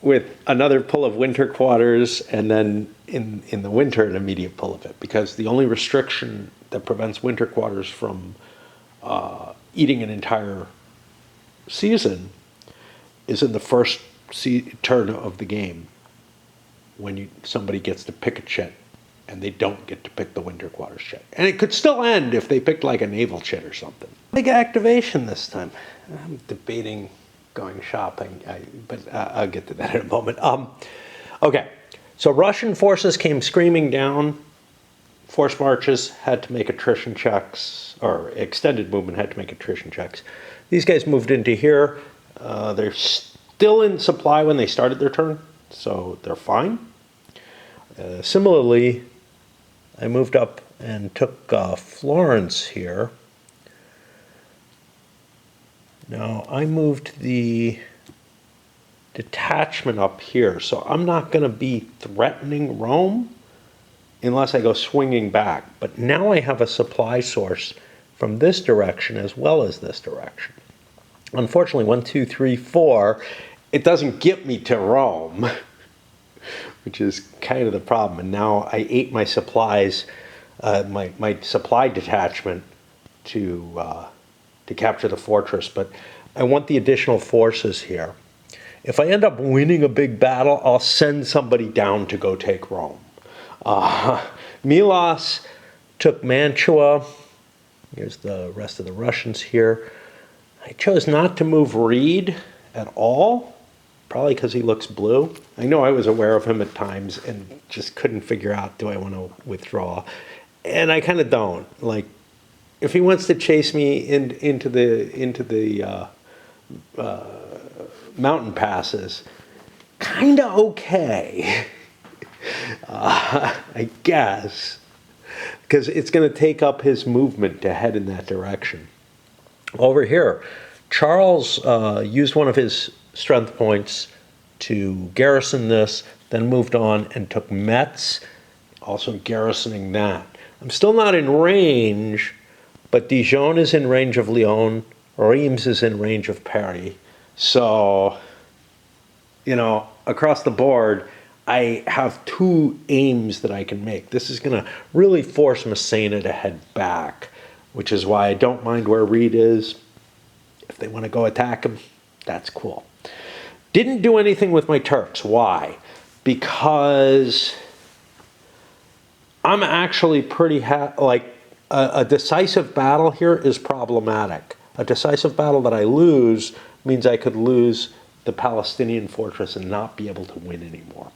with another pull of winter quarters and then in the winter an immediate pull of it, because the only restriction that prevents winter quarters from eating an entire season is in the first turn of the game when somebody gets to pick a chit and they don't get to pick the winter quarters chit. And it could still end if they picked like a naval chit or something. Big activation this time. I'm debating going shopping, but I'll get to that in a moment. Okay, so Russian forces came screaming down. Force marches had to make attrition checks, or extended movement had to make attrition checks. These guys moved into here. They're still in supply when they started their turn, so they're fine. Similarly, I moved up and took Florence here. Now, I moved the detachment up here, so I'm not going to be threatening Rome unless I go swinging back. But now I have a supply source from this direction as well as this direction. Unfortunately, 1, 2, 3, 4, it doesn't get me to Rome, which is kind of the problem. And now I ate my supplies, my supply detachment to capture the fortress, but I want the additional forces here. If I end up winning a big battle, I'll send somebody down to go take Rome. Milos took Mantua. Here's the rest of the Russians here. I chose not to move Reed at all, probably because he looks blue. I know I was aware of him at times and just couldn't figure out, do I want to withdraw? And I kind of don't. Like, if he wants to chase me into the mountain passes, kind of okay, I guess, because it's going to take up his movement to head in that direction. Over here, Charles used one of his strength points to garrison this, then moved on and took Metz, also garrisoning that. I'm still not in range, but Dijon is in range of Lyon, Reims is in range of Paris. So, across the board, I have 2 aims that I can make. This is going to really force Massena to head back, which is why I don't mind where Reed is. If they want to go attack him, that's cool. Didn't do anything with my Turks. Why? Because I'm actually pretty like a decisive battle here is problematic. A decisive battle that I lose means I could lose the Palestinian fortress and not be able to win anymore.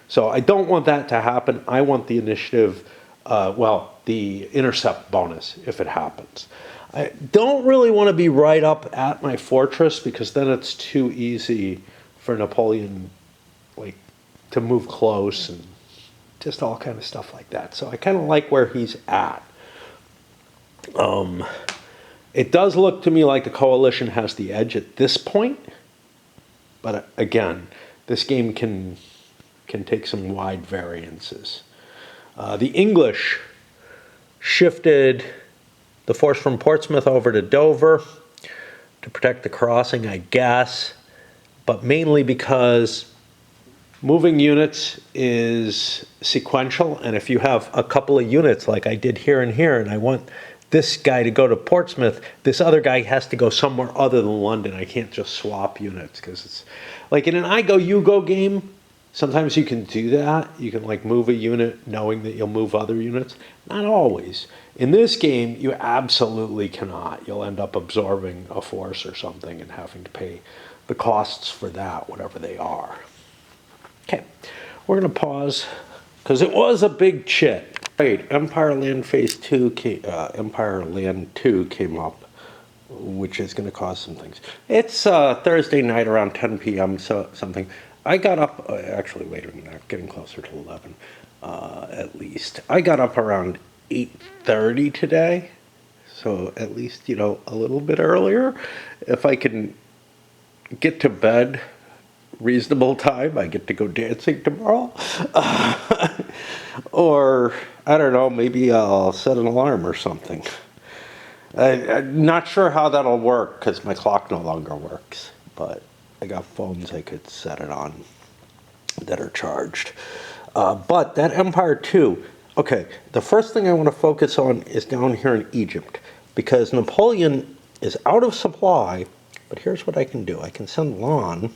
So I don't want that to happen. I want the initiative, well, the intercept bonus if it happens. I don't really want to be right up at my fortress because then it's too easy for Napoleon, like, to move close and just all kind of stuff like that. So I kind of like where he's at. It does look to me like the coalition has the edge at this point, but again, this game can take some wide variances. The English shifted the force from Portsmouth over to Dover to protect the crossing, I guess, but mainly because moving units is sequential, and if you have a couple of units like I did here and here, and I want this guy to go to Portsmouth, this other guy has to go somewhere other than London. I can't just swap units because it's like in an I go, you go game, sometimes you can do that. You can like move a unit knowing that you'll move other units. Not always. In this game, you absolutely cannot. You'll end up absorbing a force or something and having to pay the costs for that, whatever they are. Okay, we're going to pause because it was a big chit. Right, Empire Land Phase 2, Empire Land 2 came up, which is going to cause some things. It's Thursday night around 10 p.m., so something. I got up, actually later than that, getting closer to 11 at least. I got up around 8:30 today, so at least, you know, a little bit earlier. If I can get to bed reasonable time, I get to go dancing tomorrow. Or, I don't know, maybe I'll set an alarm or something. I'm not sure how that'll work because my clock no longer works, but I got phones I could set it on that are charged. But that Empire 2, okay, the first thing I want to focus on is down here in Egypt because Napoleon is out of supply, but here's what I can do. I can send Lon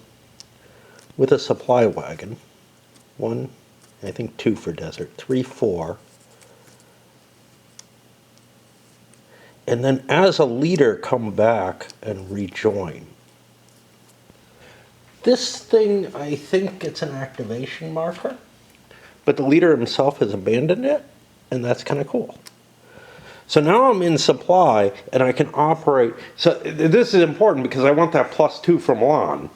with a supply wagon. 1, I think 2 for desert, 3, 4. And then as a leader, come back and rejoin. This thing, I think it's an activation marker, but the leader himself has abandoned it, and that's kind of cool. So now I'm in supply, and I can operate. So this is important because I want that +2 from Lon.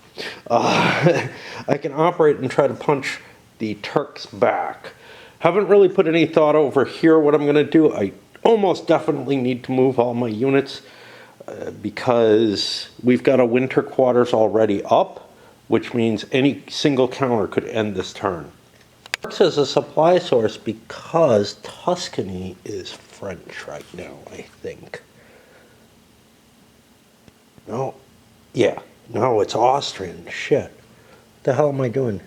I can operate and try to punch the Turks back. Haven't really put any thought over here what I'm going to do. I almost definitely need to move all my units because we've got a winter quarters already up, which means any single counter could end this turn. Turks as a supply source because Tuscany is French right now, I think. No, yeah, no, it's Austrian. Shit. What the hell am I doing?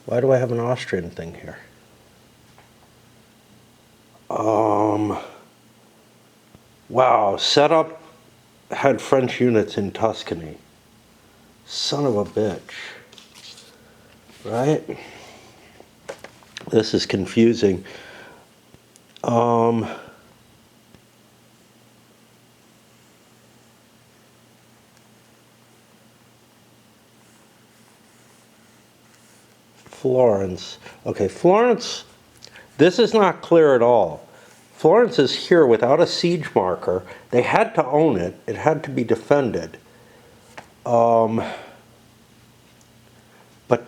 Why do I have an Austrian thing here? Wow, setup had French units in Tuscany. Son of a bitch. Right? This is confusing. Florence. Okay, Florence, this is not clear at all. Florence is here without a siege marker. They had to own it. It had to be defended. But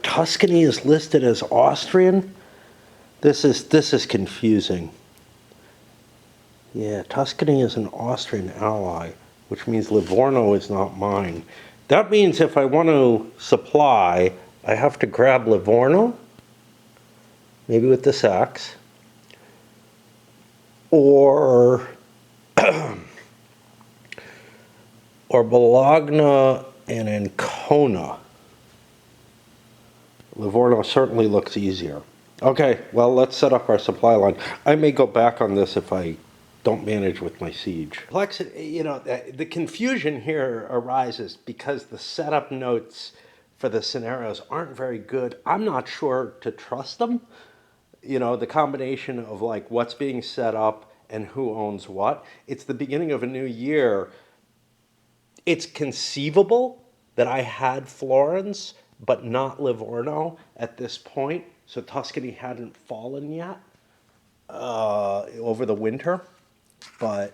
Tuscany is listed as Austrian? This is confusing. Yeah, Tuscany is an Austrian ally, which means Livorno is not mine. That means if I want to supply, I have to grab Livorno, maybe with this axe, or Bologna and Ancona. Livorno certainly looks easier. Okay, well, let's set up our supply line. I may go back on this if I don't manage with my siege. You know, the confusion here arises because the setup notes for the scenarios aren't very good. I'm not sure to trust them. You know, the combination of like what's being set up and who owns what. It's the beginning of a new year. It's conceivable that I had Florence, but not Livorno at this point. So Tuscany hadn't fallen yet over the winter, but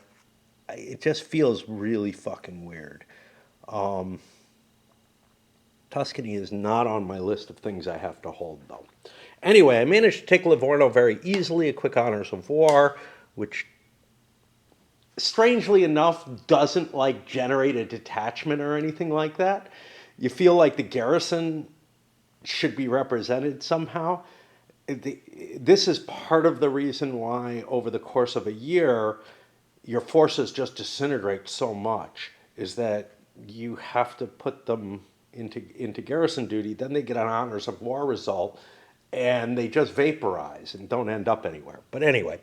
it just feels really fucking weird. Tuscany is not on my list of things I have to hold, though. Anyway, I managed to take Livorno very easily, a quick honors of war, which strangely enough doesn't like generate a detachment or anything like that. You feel like the garrison should be represented somehow. This is part of the reason why over the course of a year your forces just disintegrate so much, is that you have to put them into garrison duty, then they get an honors of war result, and they just vaporize and don't end up anywhere. But anyway,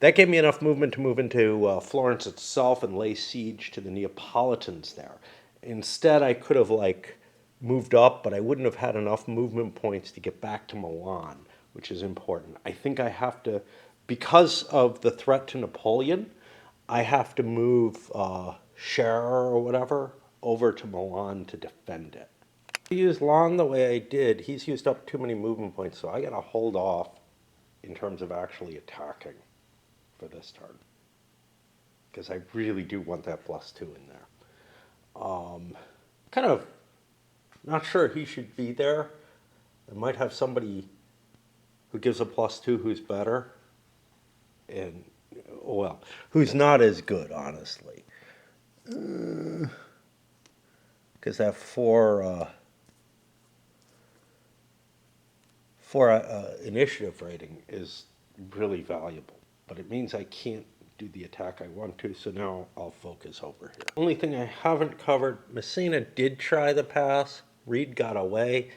that gave me enough movement to move into Florence itself and lay siege to the Neapolitans there. Instead, I could have like moved up, but I wouldn't have had enough movement points to get back to Milan, which is important. I think I have to, because of the threat to Napoleon, I have to move Scherer or whatever over to Milan to defend it. If I use Lon the way I did, he's used up too many movement points, so I gotta hold off in terms of actually attacking for this turn. Because I really do want that +2 in there. Kind of not sure he should be there. I might have somebody who gives a +2 who's better. And, well, who's not as good, honestly. Because that four initiative rating is really valuable. But it means I can't do the attack I want to, so now I'll focus over here. Only thing I haven't covered, Messina did try the pass. Reed got away.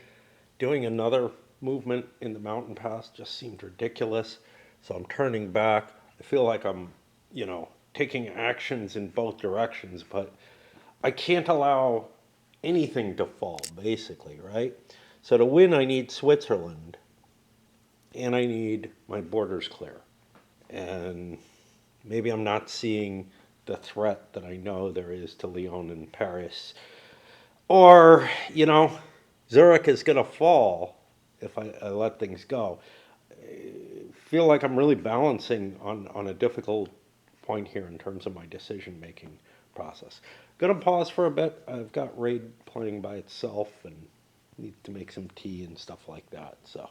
Doing another movement in the mountain pass just seemed ridiculous. So I'm turning back. I feel like I'm, you know, taking actions in both directions, but I can't allow anything to fall, basically, right? So to win, I need Switzerland, and I need my borders clear. And maybe I'm not seeing the threat that I know there is to Lyon and Paris. Or, you know, Zurich is going to fall if I let things go. I feel like I'm really balancing on a difficult point here in terms of my decision-making process. Going to pause for a bit. I've got Raid playing by itself and need to make some tea and stuff like that. So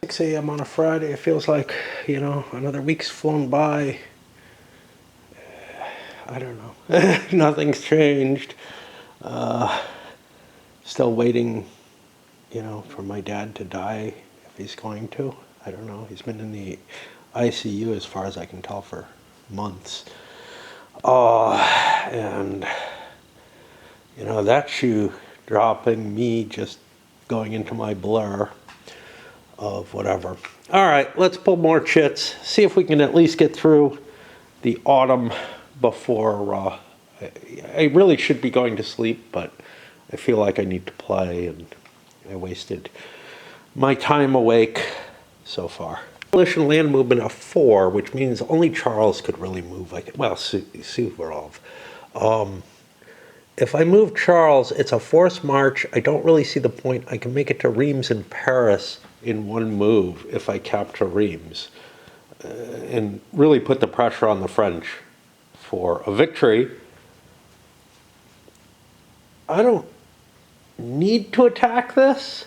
6 a.m. on a Friday, it feels like, you know, another week's flown by. I don't know. Nothing's changed. Still waiting, you know, for my dad to die if he's going to. I don't know. He's been in the ICU as far as I can tell for months. And, you know, that shoe dropping, me just going into my blur of whatever. All right, let's pull more chits. See if we can at least get through the autumn before I really should be going to sleep, but I feel like I need to play, and I wasted my time awake so far. Coalition land movement of 4, which means only Charles could really move. Well, Suvorov. If I move Charles, it's a forced march. I don't really see the point. I can make it to Reims and Paris in one move if I capture Reims, and really put the pressure on the French for a victory. I don't need to attack this.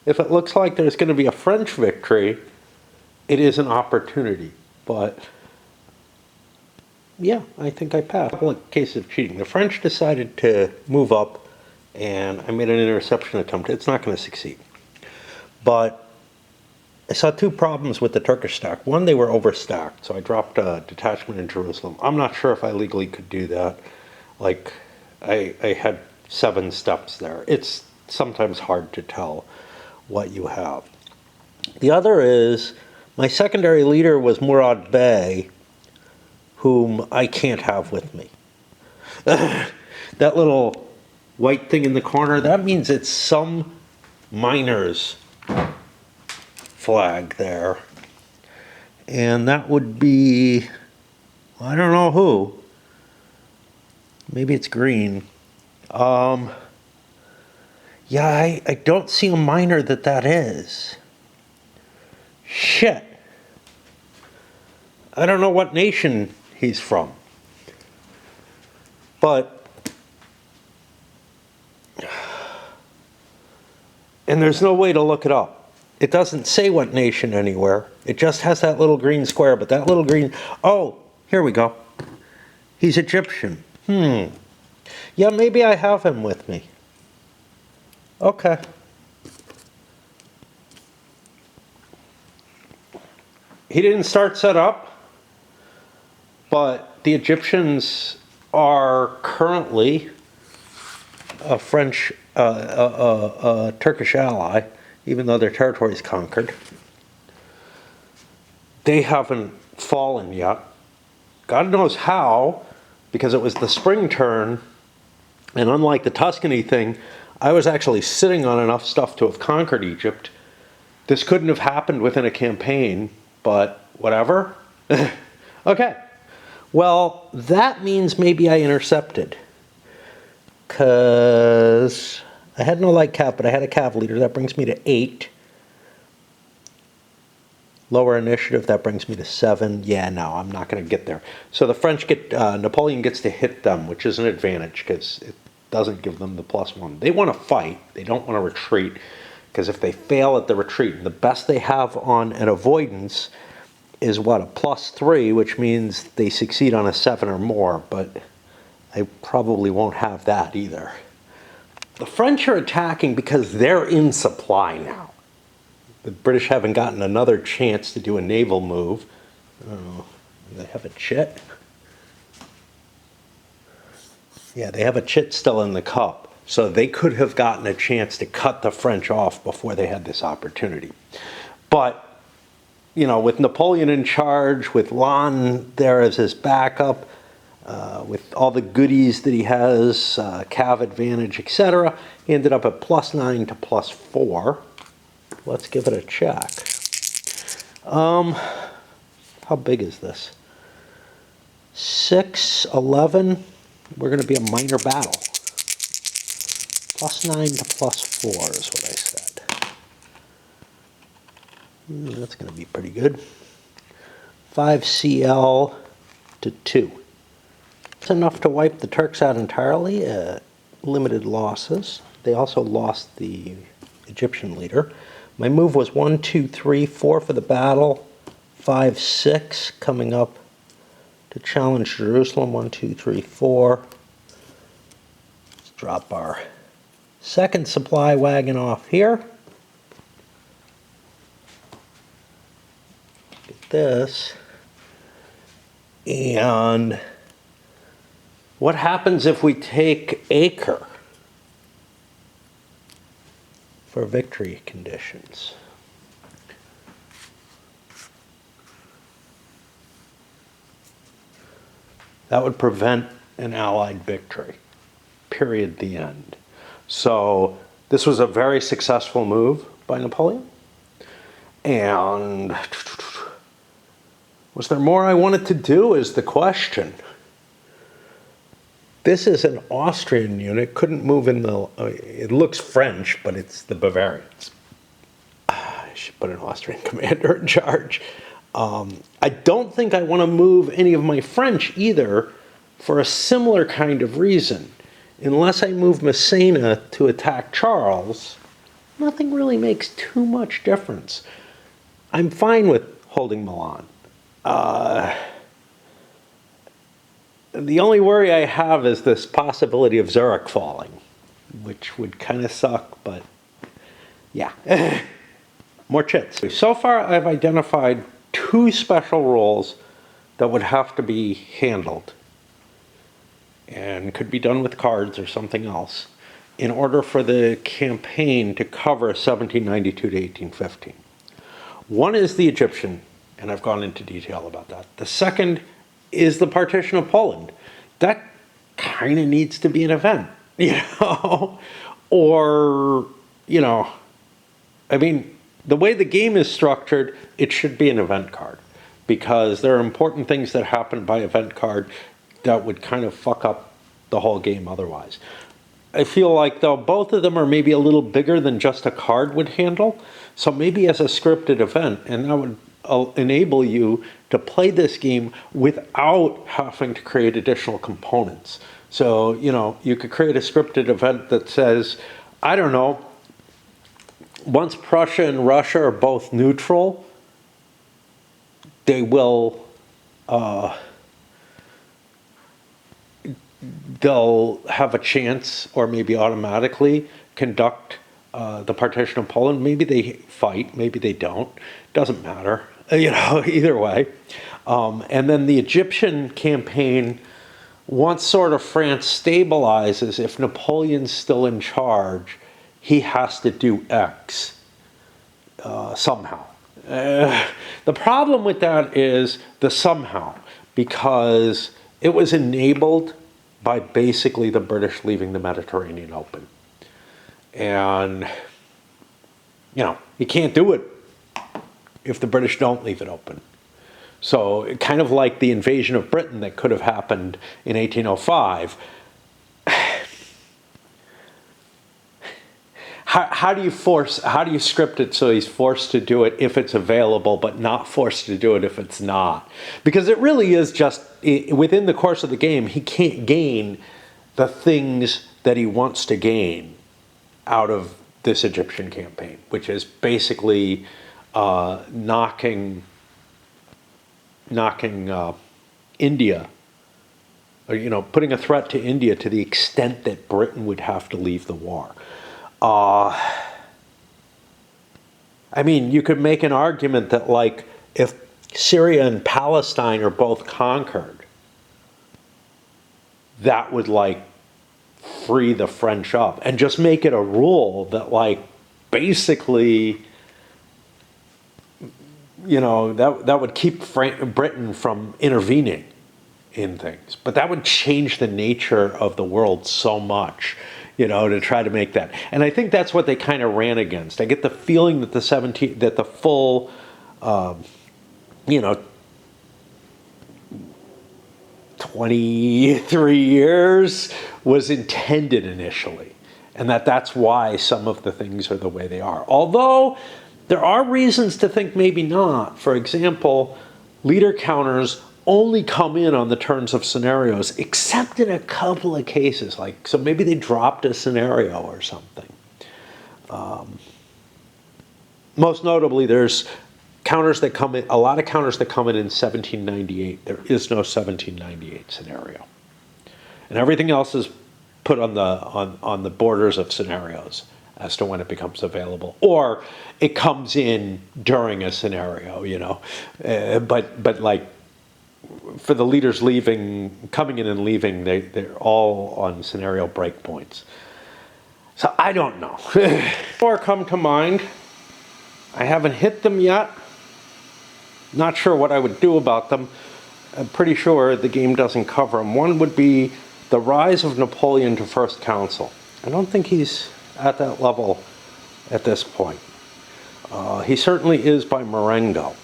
If it looks like there's going to be a French victory, it is an opportunity. But yeah, I think I passed. A couple of cases of cheating. The French decided to move up, and I made an interception attempt. It's not going to succeed. But I saw 2 problems with the Turkish stack. One, they were overstacked, so I dropped a detachment in Jerusalem. I'm not sure if I legally could do that. Like, I had 7 steps there. It's sometimes hard to tell what you have. The other is, my secondary leader was Murad Bey, whom I can't have with me. That little white thing in the corner, that means it's some miner's flag there. And that would be, I don't know who. Maybe it's green. Yeah, I don't see a minor that is. Shit. I don't know what nation he's from. But, and there's no way to look it up. It doesn't say what nation anywhere. It just has that little green square, but that little green, oh, here we go. He's Egyptian. Yeah, maybe I have him with me. Okay. He didn't start set up, but the Egyptians are currently a French, Turkish ally, even though their territory is conquered. They haven't fallen yet. God knows how, because it was the spring turn, and unlike the Tuscany thing, I was actually sitting on enough stuff to have conquered Egypt. This couldn't have happened within a campaign, but whatever. Okay. Well, that means maybe I intercepted. Because I had no light cav, but I had a cav leader. That brings me to 8. Lower initiative, that brings me to 7. Yeah, no, I'm not going to get there. So the French get, Napoleon gets to hit them, which is an advantage because it doesn't give them the +1. They want to fight. They don't want to retreat, because if they fail at the retreat, and the best they have on an avoidance is what, a +3, which means they succeed on a 7 or more, but I probably won't have that either. The French are attacking because they're in supply now. The British haven't gotten another chance to do a naval move. Oh, do they have a chit? Yeah, they have a chit still in the cup. So they could have gotten a chance to cut the French off before they had this opportunity. But, you know, with Napoleon in charge, with Lannes there as his backup, with all the goodies that he has, cav advantage, etc., he ended up at +9 to +4. Let's give it a check. How big is this? 6, 11. We're going to be a minor battle. +9 to +4 is what I said. That's going to be pretty good. 5 CL to 2. It's enough to wipe the Turks out entirely at limited losses. They also lost the Egyptian leader. My move was 1, 2, 3, 4 for the battle. 5, 6 coming up to challenge Jerusalem. 1, 2, 3, 4. Let's drop our second supply wagon off here. Get this. And what happens if we take Acre for victory conditions? That would prevent an Allied victory. Period. The end. So this was a very successful move by Napoleon. And was there more I wanted to do is the question. This is an Austrian unit, couldn't move in the, it looks French, but it's the Bavarians. I should put an Austrian commander in charge. I don't think I want to move any of my French either for a similar kind of reason. Unless I move Massena to attack Charles, nothing really makes too much difference. I'm fine with holding Milan. The only worry I have is this possibility of Zurich falling, which would kind of suck, but yeah. More chits. So far, I've identified 2 special roles that would have to be handled and could be done with cards or something else in order for the campaign to cover 1792 to 1815. One is the Egyptian, and I've gone into detail about that. The second is the partition of Poland. That kind of needs to be an event, you know? Or, you know, I mean, the way the game is structured, it should be an event card. because there are important things that happen by event card that would kind of fuck up the whole game otherwise. I feel like, though, both of them are maybe a little bigger than just a card would handle. So maybe as a scripted event, and that would enable you to play this game without having to create additional components. So, you know, you could create a scripted event that says, I don't know, once Prussia and Russia are both neutral, they will, they'll have a chance, or maybe automatically, conduct the partition of Poland. Maybe they fight, maybe they don't. Doesn't matter, you know, either way. And then the Egyptian campaign, once sort of France stabilizes, if Napoleon's still in charge, he has to do X somehow. The problem with that is the somehow, because it was enabled by basically the British leaving the Mediterranean open. And, you know, you can't do it if the British don't leave it open. So kind of like the invasion of Britain that could have happened in 1805. How do you script it so he's forced to do it if it's available, but not forced to do it if it's not? Because it really is just, within the course of the game, he can't gain the things that he wants to gain out of this Egyptian campaign, which is basically knocking India, or, you know, putting a threat to India to the extent that Britain would have to leave the war. I mean, you could make an argument that, like, if Syria and Palestine are both conquered, that would, like, free the French up, and just make it a rule that, like, basically, you know, that would keep Britain from intervening in things. But that would change the nature of the world so much, you know, to try to make that. And I think that's what they kind of ran against. I get the feeling that the full, you know, 23 years was intended initially, and that's why some of the things are the way they are. Although there are reasons to think maybe not. For example, leader counters only come in on the turns of scenarios, except in a couple of cases. Like, so maybe they dropped a scenario or something. Most notably, there's counters that come in, a lot of counters that come in 1798. There is no 1798 scenario, and everything else is put on the borders of scenarios as to when it becomes available, or it comes in during a scenario, you know. But like, for the leaders coming in and leaving, they're all on scenario breakpoints. So I don't know. More come to mind. I haven't hit them yet. Not sure what I would do about them. I'm pretty sure the game doesn't cover them. One would be the rise of Napoleon to First Consul. I don't think he's at that level at this point. He certainly is by Marengo,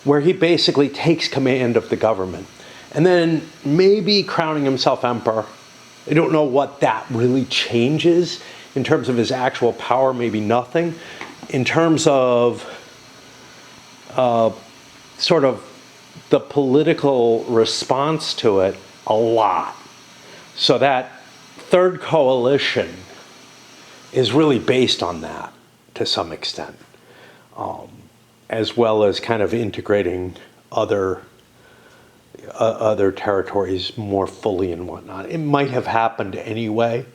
where he basically takes command of the government, and then maybe crowning himself emperor. I don't know what that really changes in terms of his actual power, maybe nothing. In terms of sort of the political response to it, a lot. So that third coalition is really based on that to some extent, as well as kind of integrating other territories more fully and whatnot. It might have happened anyway.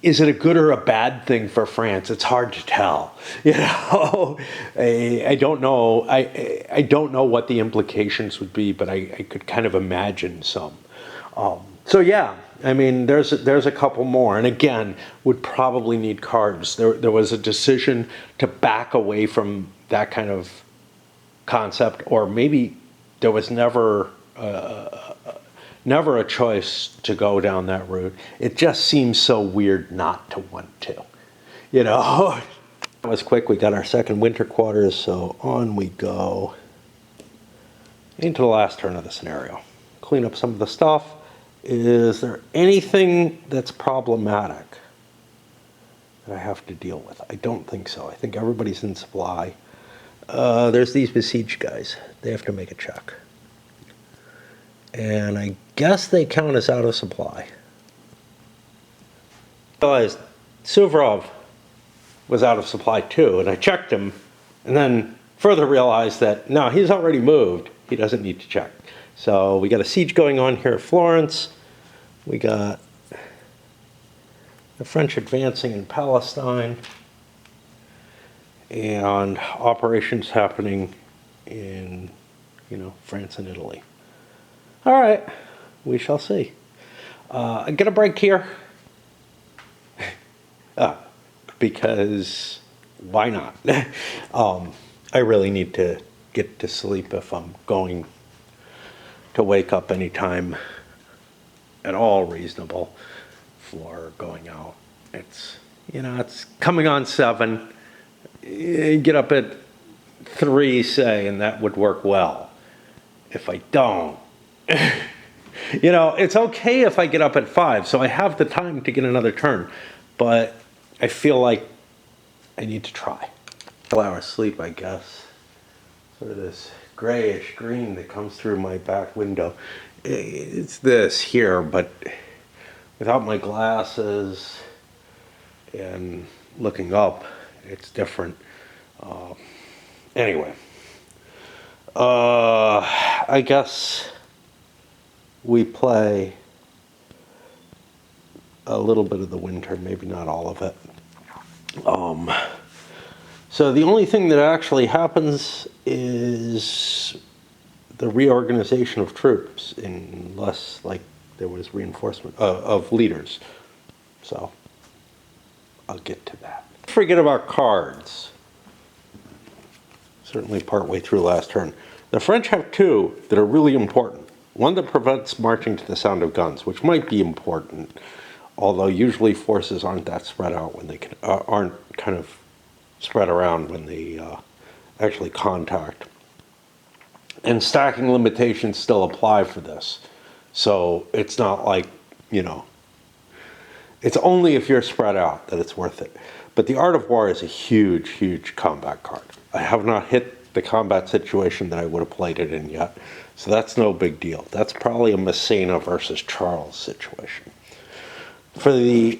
Is it a good or a bad thing for France? It's hard to tell. You know, I don't know. I don't know what the implications would be, but I could kind of imagine some. So yeah, I mean, there's a couple more, and again, would probably need cards. There was a decision to back away from that kind of concept, or maybe there was never a choice to go down that route. It just seems so weird not to want to, you know. That was quick. We got our second winter quarters, so on we go into the last turn of the scenario. Clean up some of the stuff. Is there anything that's problematic that I have to deal with? I don't think so. I think everybody's in supply. There's these besieged guys. They have to make a check. And I guess they count as out of supply. I realized Suvorov was out of supply too, and I checked him, and then further realized that, no, he's already moved. He doesn't need to check. So we got a siege going on here at Florence. We got the French advancing in Palestine, and operations happening in, France and Italy. All right, we shall see. I get a break here. Because why not? I really need to get to sleep if I'm going to wake up anytime at all reasonable for going out. It's, it's coming on 7. You get up at 3, say, and that would work well. If I don't, it's okay if I get up at 5, so I have the time to get another turn, but I feel like I need to try. 12 hours sleep, I guess. Sort of this grayish green that comes through my back window. It's this here, but without my glasses and looking up, it's different. Anyway, I guess we play a little bit of the winter, maybe not all of it. So the only thing that actually happens is the reorganization of troops, unless there was reinforcement of leaders. So I'll get to that. Forget about cards. Certainly partway through last turn. The French have 2 that are really important. One that prevents marching to the sound of guns, which might be important, although usually forces aren't that spread out when they aren't kind of spread around when they actually contact. And stacking limitations still apply for this. So it's not like, it's only if you're spread out that it's worth it. But the Art of War is a huge, huge combat card. I have not hit the combat situation that I would have played it in yet. So that's no big deal. That's probably a Massena versus Charles situation. For the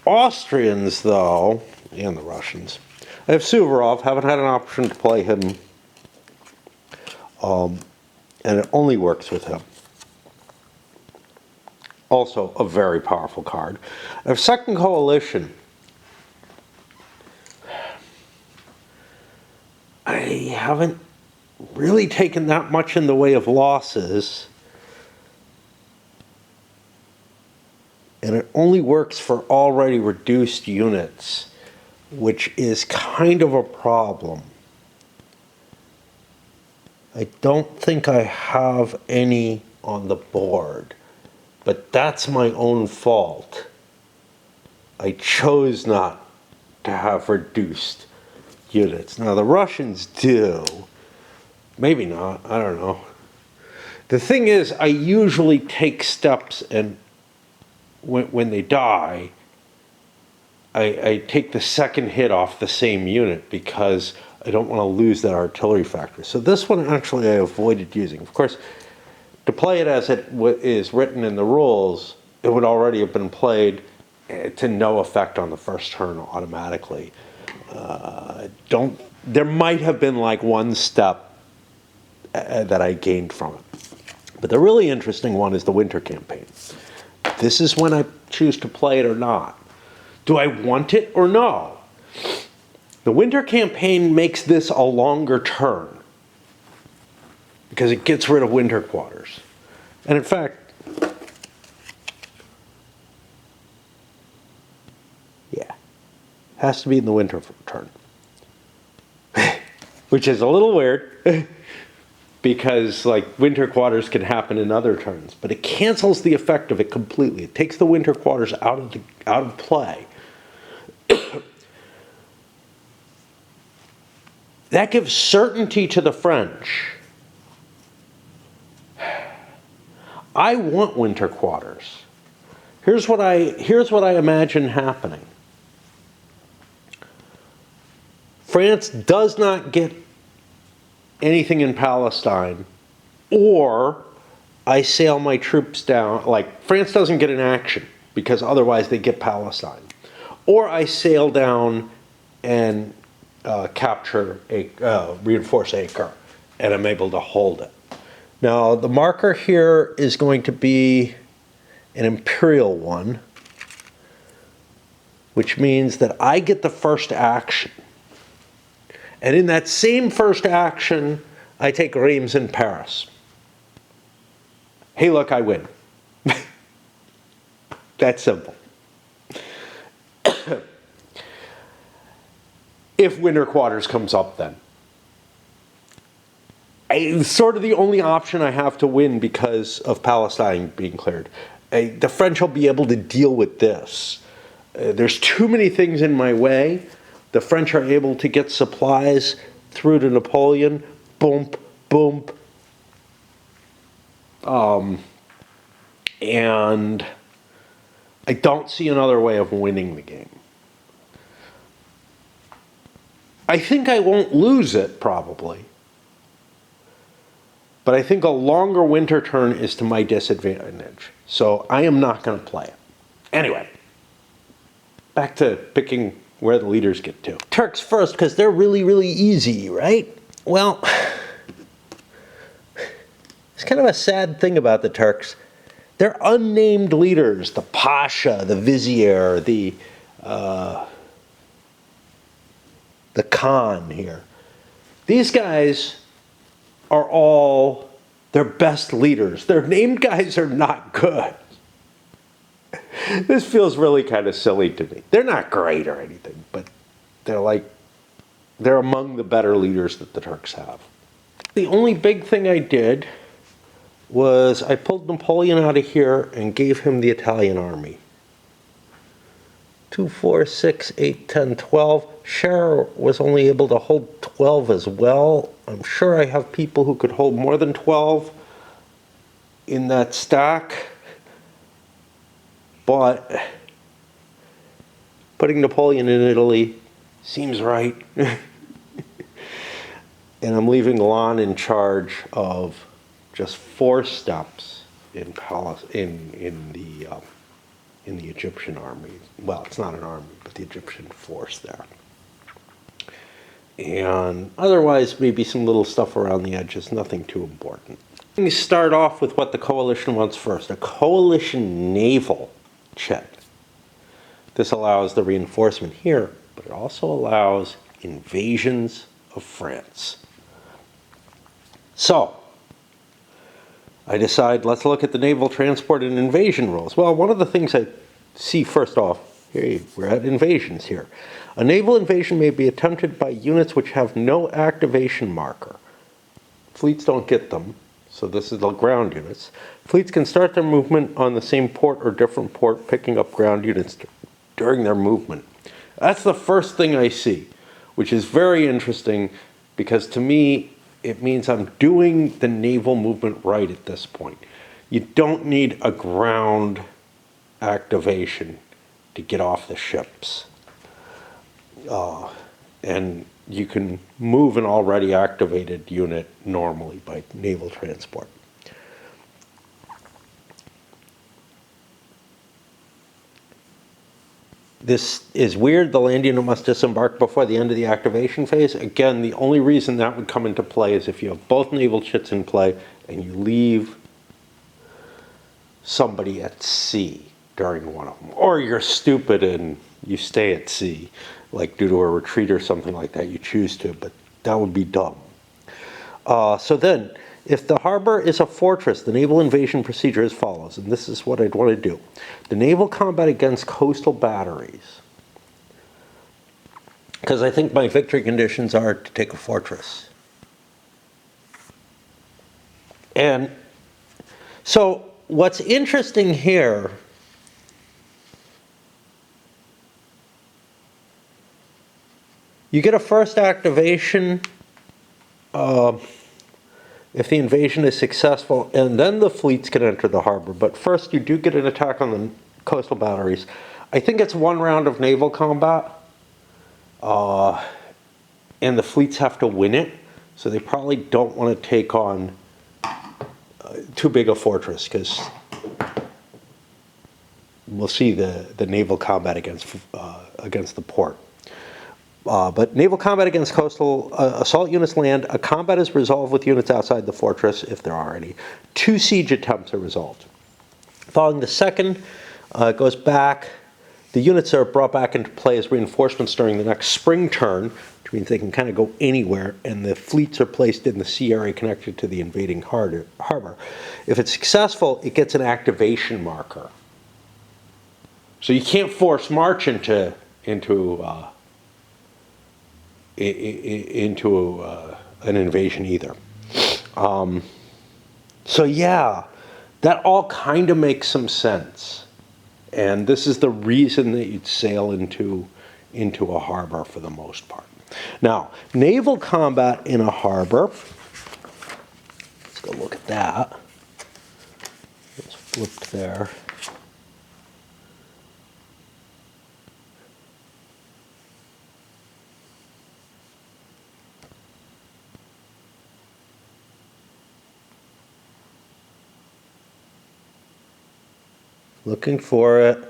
Austrians, though, and the Russians, I have Suvorov. Haven't had an option to play him, and it only works with him. Also a very powerful card. I have Second Coalition. I haven't really taken that much in the way of losses. And it only works for already reduced units, which is kind of a problem. I don't think I have any on the board, but that's my own fault. I chose not to have reduced units. Now the Russians do. Maybe not, I don't know. The thing is, I usually take steps, and when they die, I take the second hit off the same unit because I don't want to lose that artillery factor. So this one actually I avoided using. Of course, to play it as it is written in the rules, it would already have been played to no effect on the first turn automatically. There might have been one step that I gained from it. But the really interesting one is the winter campaign. This is when I choose to play it or not. Do I want it or no? The winter campaign makes this a longer turn because it gets rid of winter quarters. And in fact, yeah, has to be in the winter turn. Which is a little weird because winter quarters can happen in other turns, but it cancels the effect of it completely. It takes the winter quarters out of play. That gives certainty to the French. I want winter quarters. Here's what I imagine happening. France does not get anything in Palestine, or I sail my troops down. Like, France doesn't get an action because otherwise they get Palestine. Or I sail down and capture reinforce Acre, and I'm able to hold it. Now, the marker here is going to be an imperial one, which means that I get the first action. And in that same first action, I take Reims and Paris. Hey, look, I win. That's simple. If winter quarters comes up then. It's sort of the only option I have to win because of Palestine being cleared. The French will be able to deal with this. There's too many things in my way. The French are able to get supplies through to Napoleon. Boom, boom. And I don't see another way of winning the game. I think I won't lose it, probably. But I think a longer winter turn is to my disadvantage. So I am not going to play it. Anyway, back to picking where the leaders get to. Turks first, because they're really, really easy, right? Well, it's kind of a sad thing about the Turks. They're unnamed leaders. The Pasha, the Vizier, the Khan here. These guys are all their best leaders. Their named guys are not good. This feels really kind of silly to me. They're not great or anything, but they're among the better leaders that the Turks have. The only big thing I did was I pulled Napoleon out of here and gave him the Italian army. 2, 4, 6, 8, 10, 12. Scherer was only able to hold 12 as well. I'm sure I have people who could hold more than 12 in that stack. But putting Napoleon in Italy seems right. And I'm leaving Lannes in charge of just 4 steps in the Egyptian army. Well, it's not an army, but the Egyptian force there. And otherwise, maybe some little stuff around the edges, nothing too important. Let me start off with what the coalition wants first. A coalition naval check. This allows the reinforcement here, but it also allows invasions of France. So, I decide, let's look at the naval transport and invasion rules. Well, one of the things I see first off, here we're at invasions here. A naval invasion may be attempted by units which have no activation marker. Fleets don't get them, so this is the ground units. Fleets can start their movement on the same port or different port, picking up ground units during their movement. That's the first thing I see, which is very interesting because to me, it means I'm doing the naval movement right at this point. You don't need a ground activation to get off the ships. And you can move an already activated unit normally by naval transport. This is weird. The land unit must disembark before the end of the activation phase. Again, the only reason that would come into play is if you have both naval chits in play and you leave somebody at sea during one of them. Or you're stupid and you stay at sea, like due to a retreat or something like that. You choose to, but that would be dumb. So then, if the harbor is a fortress, the naval invasion procedure as follows, and this is what I'd want to do. The naval combat against coastal batteries. Because I think my victory conditions are to take a fortress. And so what's interesting here you get a first activation if the invasion is successful, and then the fleets can enter the harbor. But first, you do get an attack on the coastal batteries. I think it's 1 round of naval combat, and the fleets have to win it, so they probably don't want to take on too big a fortress, because we'll see the naval combat against the port. But naval combat against coastal assault units land. A combat is resolved with units outside the fortress, if there are any. 2 siege attempts are resolved. Following the second, it goes back. The units are brought back into play as reinforcements during the next spring turn, which means they can kind of go anywhere, and the fleets are placed in the sea area connected to the invading harbor. If it's successful, it gets an activation marker. So you can't force march into an invasion either. So yeah, that all kind of makes some sense. And this is the reason that you'd sail into a harbor for the most part. Now, naval combat in a harbor, let's go look at that. It's flipped there. Looking for it.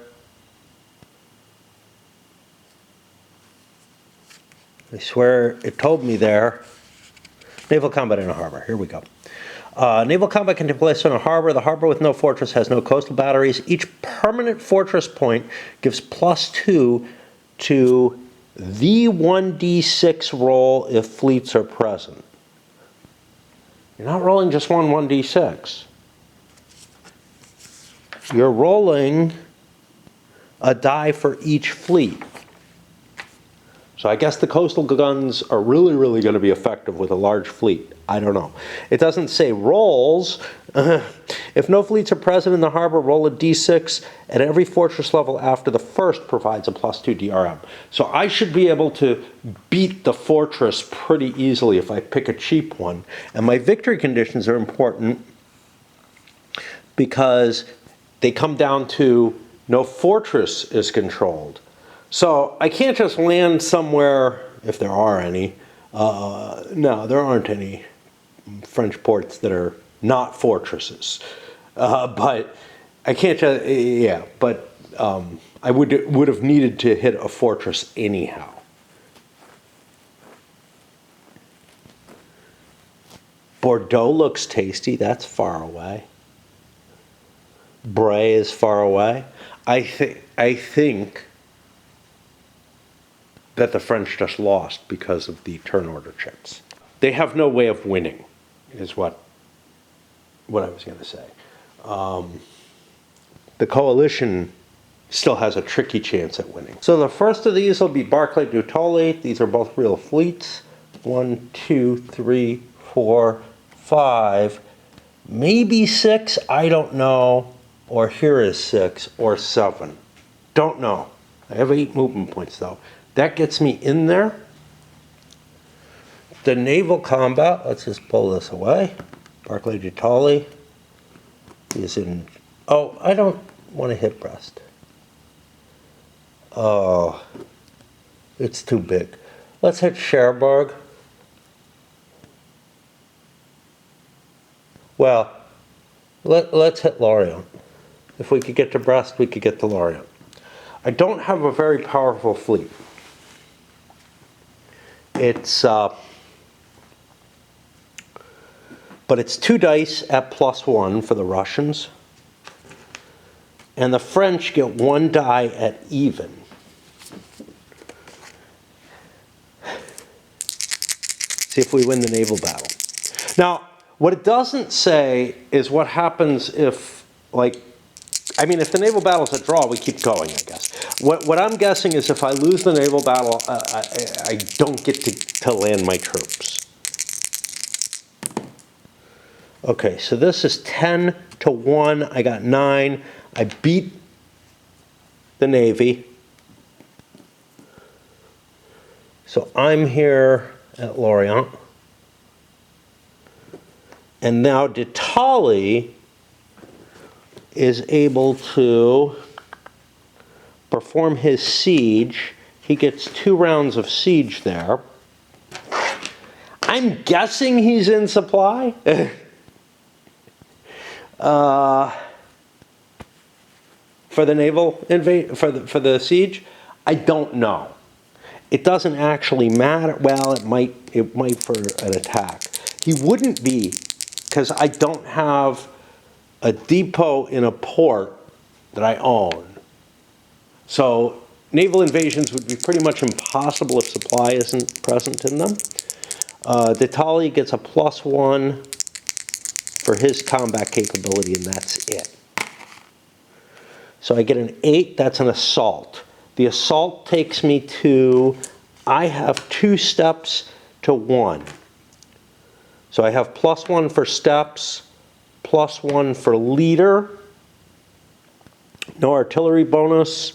I swear it told me there. Naval combat in a harbor. Here we go. Naval combat can take place in a harbor. The harbor with no fortress has no coastal batteries. Each permanent fortress point gives +2 to the 1d6 roll if fleets are present. You're not rolling just 1d6. You're rolling a die for each fleet. So I guess the coastal guns are really, really going to be effective with a large fleet. I don't know. It doesn't say rolls. If no fleets are present in the harbor, roll a d6 at every fortress level after the first provides a +2 DRM. So I should be able to beat the fortress pretty easily if I pick a cheap one. And my victory conditions are important because they come down to no fortress is controlled. So I can't just land somewhere, if there are any. No, there aren't any French ports that are not fortresses. But I can't just, yeah, but I would have needed to hit a fortress anyhow. Bordeaux looks tasty, that's far away. Bray is far away. I think that the French just lost because of the turn order checks. They have no way of winning, is what I was going to say. The coalition still has a tricky chance at winning. So the first of these will be Barclay de Tolly. These are both real fleets. 1, 2, 3, 4, 5, maybe 6. I don't know. Or here is 6 or 7. Don't know. I have 8 movement points though. That gets me in there. The naval combat, let's just pull this away. Barclay de Tolly is in, oh, I don't want to hit Brest. Oh, it's too big. Let's hit Cherbourg. Well, let's hit Lorient. If we could get to Brest, we could get to Lorient. I don't have a very powerful fleet. It's, but it's 2 dice at +1 for the Russians. And the French get 1 die at even. See if we win the naval battle. Now, what it doesn't say is what happens if, like, I mean, if the naval battle's a draw, we keep going, I guess. What I'm guessing is if I lose the naval battle, I don't get to land my troops. Okay, so this is 10 to 1. I got 9. I beat the Navy. So I'm here at Lorient. And now Naitali is able to perform his siege. He gets 2 rounds of siege there. I'm guessing he's in supply. For the naval for the siege, I don't know. It doesn't actually matter. Well, it might for an attack. He wouldn't be, because I don't have a depot in a port that I own. So naval invasions would be pretty much impossible if supply isn't present in them. Naitali gets a +1 for his combat capability, and that's it. So I get an 8, that's an assault. The assault takes me to, I have 2 steps to 1. So I have +1 for steps, +1 for leader, no artillery bonus.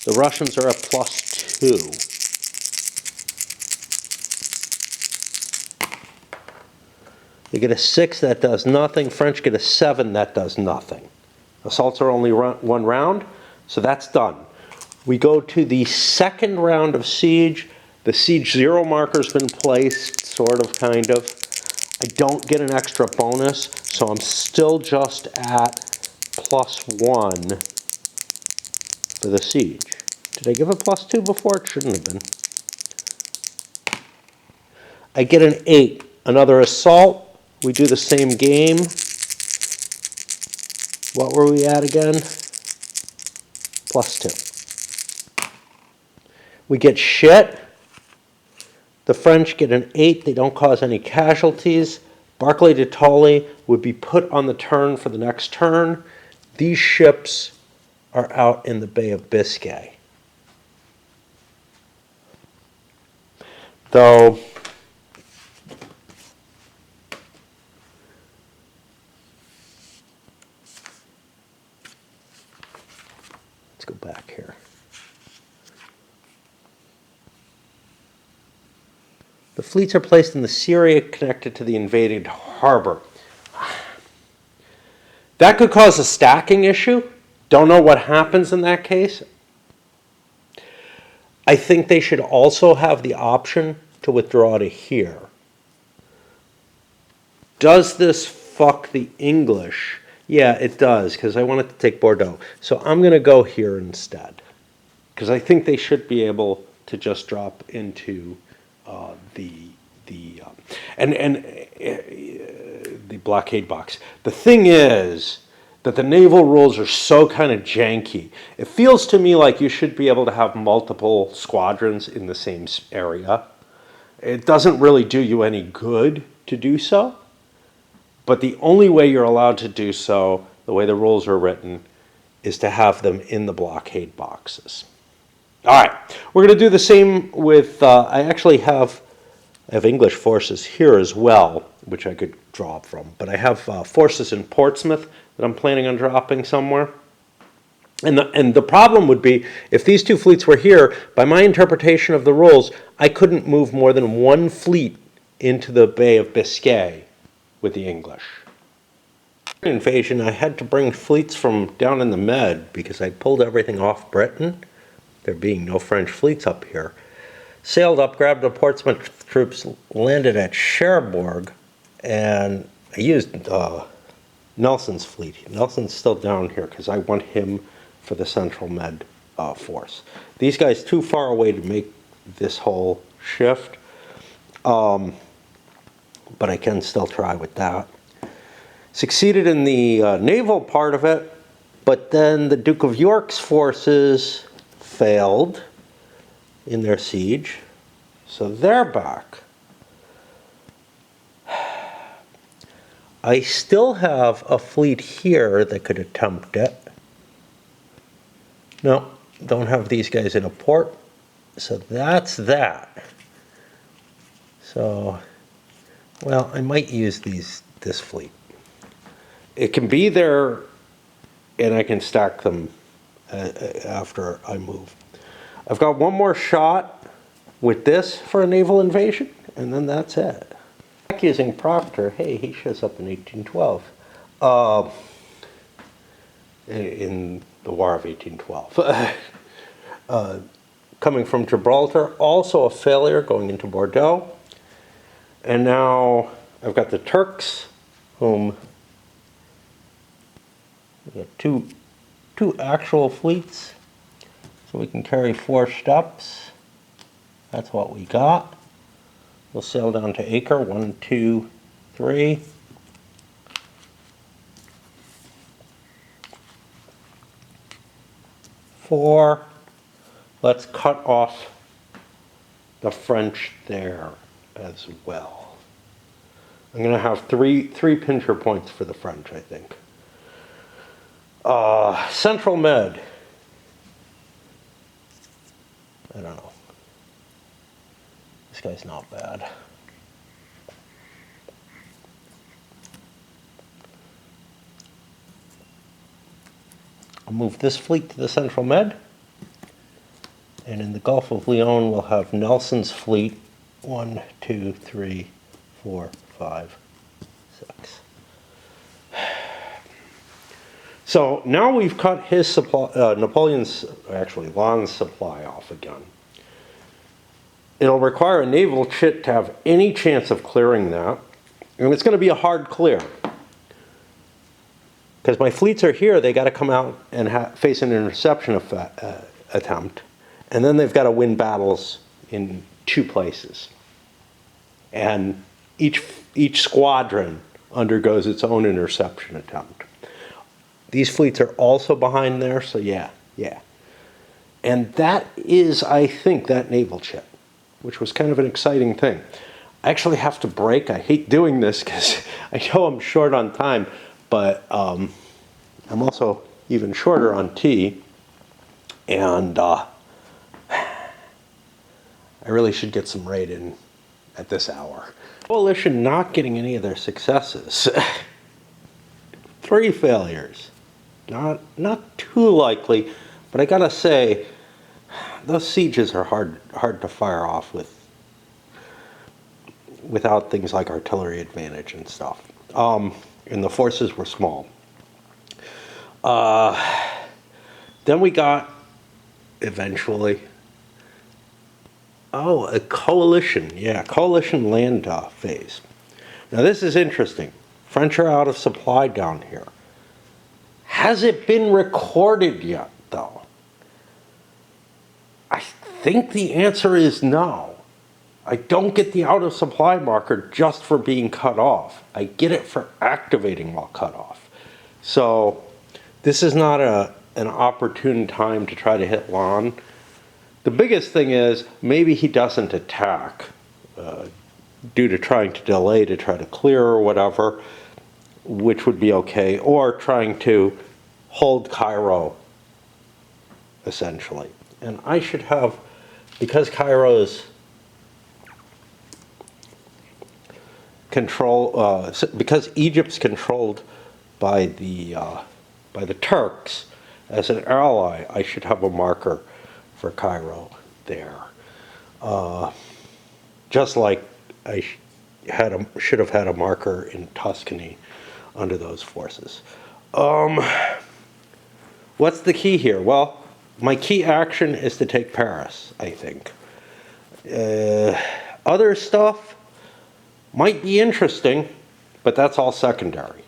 The Russians are at +2. They get a 6, that does nothing. French get a 7, that does nothing. Assaults are only 1 round, so that's done. We go to the second round of siege. The siege 0 marker's been placed, sort of, kind of. I don't get an extra bonus, so I'm still just at +1 for the siege. Did I give a +2 before? It shouldn't have been. I get an 8, another assault. We do the same game. What were we at again? +2. We get shit. The French get an 8. They don't cause any casualties. Barclay de Tolly would be put on the turn for the next turn. These ships are out in the Bay of Biscay. Though, let's go back here. The fleets are placed in the Syria connected to the invaded harbor. That could cause a stacking issue. Don't know what happens in that case. I think they should also have the option to withdraw to here. Does this fuck the English? Yeah, it does, because I wanted to take Bordeaux. So I'm going to go here instead, because I think they should be able to just drop into the blockade box. The thing is that the naval rules are so kind of janky. It feels to me like you should be able to have multiple squadrons in the same area. It doesn't really do you any good to do so. But the only way you're allowed to do so, the way the rules are written, is to have them in the blockade boxes. All right, we're going to do the same with, I have English forces here as well, which I could draw from. But I have forces in Portsmouth that I'm planning on dropping somewhere. And the problem would be, if these 2 fleets were here, by my interpretation of the rules, I couldn't move more than 1 fleet into the Bay of Biscay with the English. Invasion, I had to bring fleets from down in the Med because I pulled everything off Britain. There being no French fleets up here. Sailed up, grabbed the Portsmouth troops, landed at Cherbourg, and I used Nelson's fleet. Nelson's still down here because I want him for the Central Med force. These guys too far away to make this whole shift, but I can still try with that. Succeeded in the naval part of it, but then the Duke of York's forces failed in their siege, so they're back. I still have a fleet here that could attempt it. No, don't have these guys in a port, so that's that. So, well, I might use this fleet. It can be there, and I can stack them after I move. I've got one more shot with this for a naval invasion, and then that's it. Using Proctor, hey, he shows up in 1812. In the War of 1812. Coming from Gibraltar, also a failure going into Bordeaux. And now I've got the Turks, whom we got two actual fleets. So we can carry 4 steps. That's what we got. We'll sail down to Acre, 1, 2, 3. Four. Let's cut off the French there as well. I'm going to have three pincher points for the French, I think. Central Med. I don't know. This guy's not bad. I'll move this fleet to the Central Med. And in the Gulf of Lyon, we'll have Nelson's fleet. 1, 2, 3, 4, 5, 6. So now we've cut his supply, Napoleon's, actually Lannes' supply off again. It'll require a naval chit to have any chance of clearing that. And it's going to be a hard clear. Because my fleets are here, they got to come out and face an interception attempt. And then they've got to win battles in 2 places. And each squadron undergoes its own interception attempt. These fleets are also behind there, so yeah. And that is, I think, that naval chit, which was kind of an exciting thing. I actually have to break. I hate doing this because I know I'm short on time, but I'm also even shorter on tea. And I really should get some raid in at this hour. Coalition not getting any of their successes. 3 failures. Not too likely, but I gotta say, those sieges are hard to fire off without things like artillery advantage and stuff. And the forces were small. Then we got, eventually, a coalition. Yeah, coalition land phase. Now this is interesting. French are out of supply down here. Has it been recorded yet, though? I think the answer is no. I don't get the out of supply marker just for being cut off. I get it for activating while cut off. So this is not an opportune time to try to hit Lannes. The biggest thing is maybe he doesn't attack due to trying to delay to try to clear or whatever, which would be okay, or trying to hold Cairo, essentially. And I should have, because Cairo's because Egypt's controlled by the Turks as an ally, I should have a marker for Cairo there. Just like I should have had a marker in Tuscany under those forces. What's the key here? Well, my key action is to take Paris, I think. Other stuff might be interesting, but that's all secondary.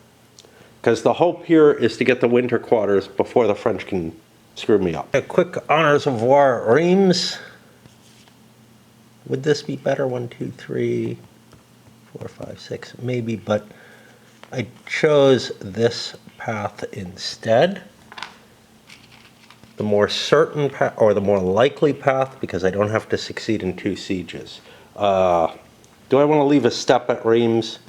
Because the hope here is to get the winter quarters before the French can screw me up. A quick honors of war at Reims. Would this be better? 1, 2, 3, 4, 5, 6, maybe, but I chose this path instead. The more certain path, or the more likely path, because I don't have to succeed in 2 sieges. Do I want to leave a step at Reims?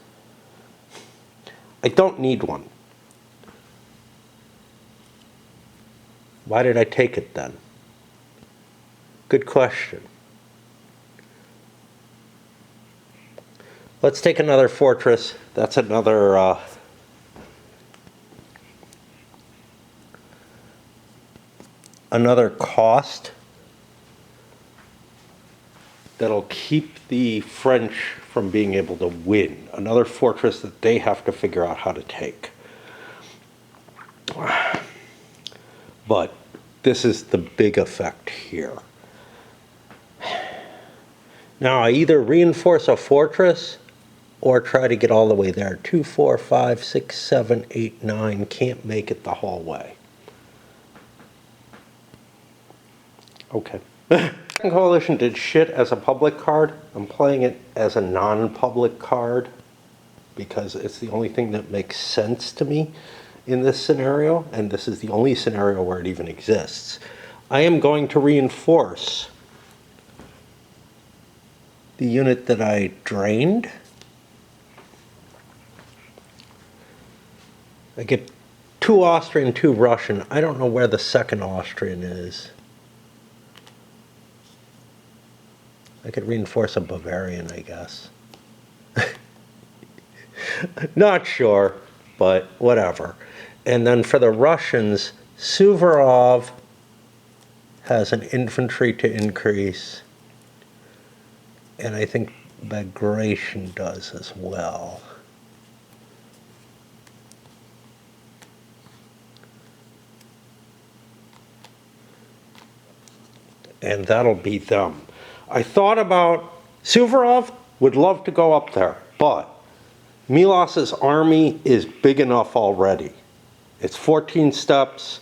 I don't need one. Why did I take it then? Good question. Let's take another fortress. That's another cost that'll keep the French from being able to win. Another fortress that they have to figure out how to take. But this is the big effect here. Now I either reinforce a fortress or try to get all the way there. 2, 4, 5, 6, 7, 8, 9. Can't make it the whole way. Okay. Second Coalition did shit as a public card. I'm playing it as a non-public card because it's the only thing that makes sense to me in this scenario, and this is the only scenario where it even exists. I am going to reinforce the unit that I drained. I get 2 Austrian, 2 Russian. I don't know where the second Austrian is. I could reinforce a Bavarian, I guess. Not sure, but whatever. And then for the Russians, Suvorov has an infantry to increase. And I think Bagration does as well. And that'll beat them. I thought about Suvorov would love to go up there, but Milos's army is big enough already. It's 14 steps.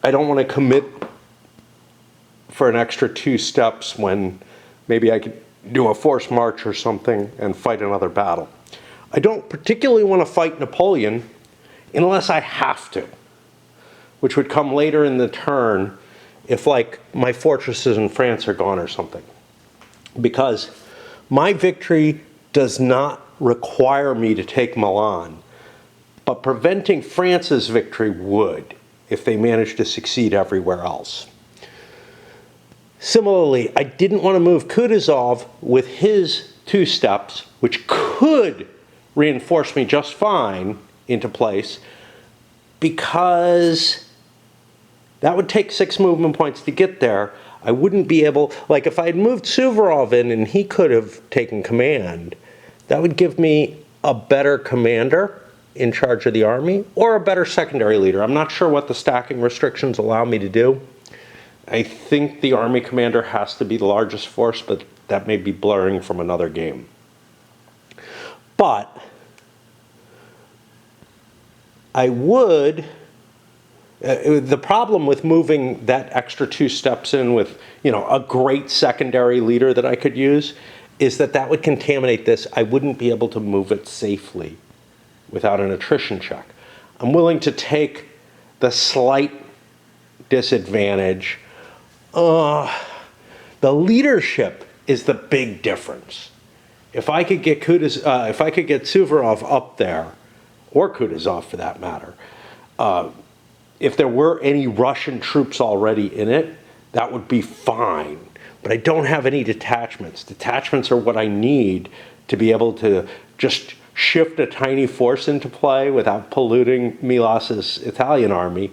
I don't want to commit for an extra 2 steps when maybe I could do a forced march or something and fight another battle. I don't particularly want to fight Napoleon unless I have to, which would come later in the turn if, like, my fortresses in France are gone or something. Because my victory does not require me to take Milan, but preventing France's victory would if they managed to succeed everywhere else. Similarly, I didn't want to move Kutuzov with his 2 steps, which could reinforce me just fine into place, because that would take 6 movement points to get there. I wouldn't be able, like if I had moved Suvorov in and he could have taken command, that would give me a better commander in charge of the army or a better secondary leader. I'm not sure what the stacking restrictions allow me to do. I think the army commander has to be the largest force, but that may be blurring from another game. But I would, the problem with moving that extra 2 steps in with, you know, a great secondary leader that I could use is that that would contaminate this. I wouldn't be able to move it safely without an attrition check. I'm willing to take the slight disadvantage. The leadership is the big difference. If I could get Suvorov up there, or Kutuzov for that matter, if there were any Russian troops already in it, that would be fine. But I don't have any detachments. Detachments are what I need to be able to just shift a tiny force into play without polluting Milos's Italian army,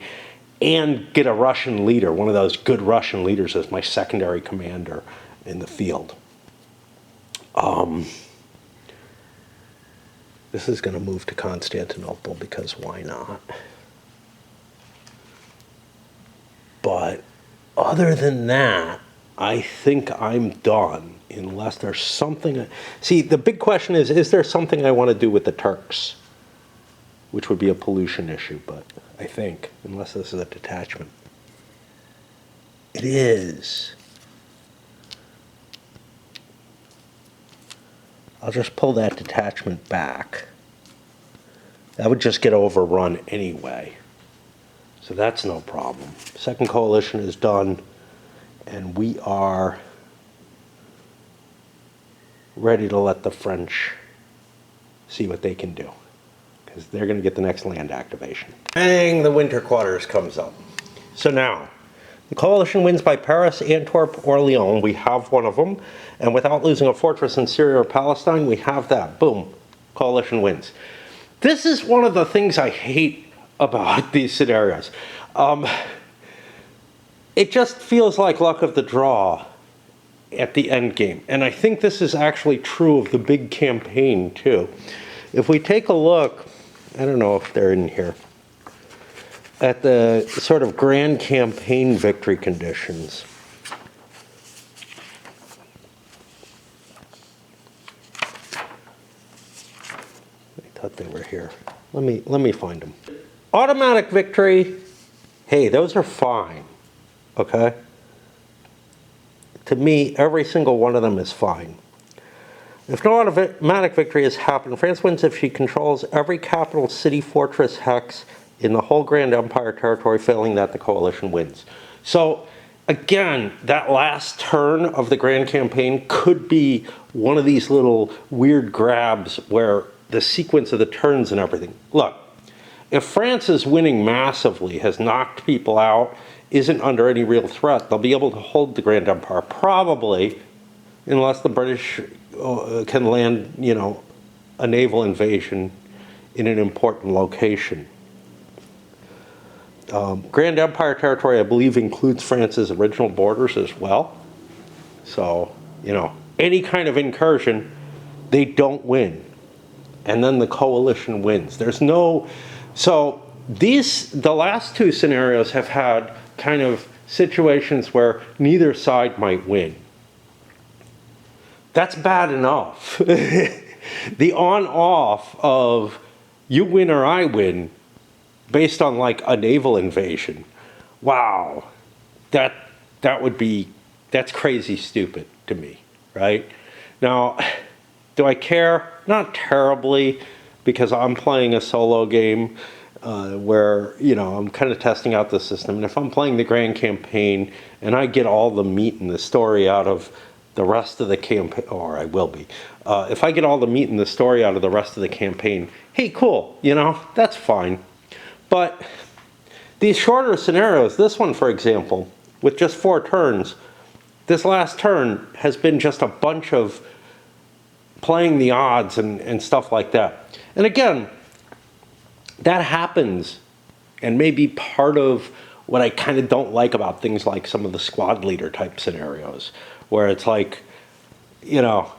and get a Russian leader, one of those good Russian leaders, as my secondary commander in the field. This is going to move to Constantinople because why not? But other than that, I think I'm done unless there's something. See, the big question is there something I want to do with the Turks? Which would be a pollution issue, but I think, unless this is a detachment. It is. I'll just pull that detachment back. That would just get overrun anyway. So that's no problem. Second coalition is done, and we are ready to let the French see what they can do, because they're going to get the next land activation. Bang, the winter quarters comes up. So now, the coalition wins by Paris, Antwerp, or Lyon. We have one of them. And without losing a fortress in Syria or Palestine, we have that. Boom. Coalition wins. This is one of the things I hate about these scenarios. It just feels like luck of the draw at the end game. And I think this is actually true of the big campaign too. If we take a look, I don't know if they're in here, at the sort of grand campaign victory conditions. I thought they were here. Let me find them. Automatic victory, hey, those are fine, okay? To me, every single one of them is fine. If no automatic victory has happened, France wins if she controls every capital city, fortress, hex in the whole Grand Empire territory. Failing that, the coalition wins. So, again, that last turn of the Grand Campaign could be one of these little weird grabs where the sequence of the turns and everything. Look, if France is winning massively, has knocked people out, isn't under any real threat, they'll be able to hold the Grand Empire, probably, unless the British can land, you know, a naval invasion in an important location. Grand Empire territory, I believe, includes France's original borders as well. So, you know, any kind of incursion, they don't win. And then the coalition wins. There's no... So the last two scenarios have had kind of situations where neither side might win. That's bad enough. The on-off of you win or I win based on like a naval invasion. Wow. That's crazy stupid to me, right? Now, do I care? Not terribly, because I'm playing a solo game where, you know, I'm kind of testing out the system. And if I'm playing the grand campaign and I get all the meat and the story out of the rest of the campaign, or I will be, if I get all the meat and the story out of the rest of the campaign, hey, cool, you know, that's fine. But these shorter scenarios, this one, for example, with just 4 turns, this last turn has been just a bunch of playing the odds and stuff like that. And again, that happens and may be part of what I kind of don't like about things like some of the squad leader type scenarios, where it's like, you know,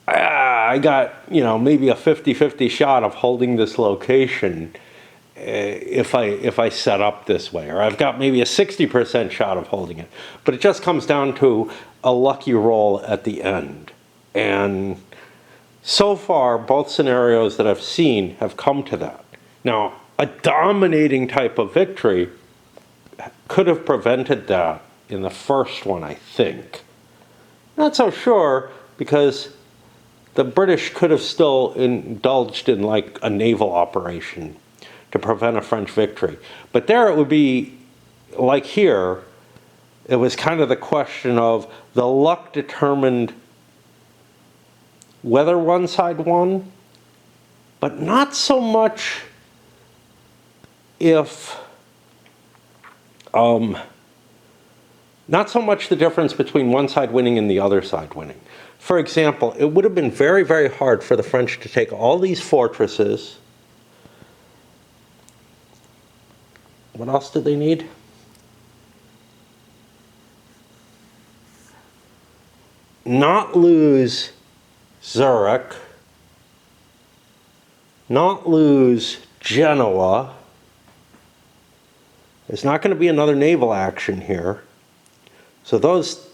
I got, you know, maybe a 50-50 shot of holding this location if I set up this way, or I've got maybe a 60% shot of holding it. But it just comes down to a lucky roll at the end. And so far, both scenarios that I've seen have come to that. Now, a dominating type of victory could have prevented that in the first one, I think. Not so sure, because the British could have still indulged in like a naval operation to prevent a French victory. But there it would be, like here, it was kind of the question of the luck determined whether one side won, but not so much if, not so much the difference between one side winning and the other side winning. For example, it would have been very, very hard for the French to take all these fortresses. What else did they need? Not lose Zurich, not lose Genoa. There's not going to be another naval action here. So those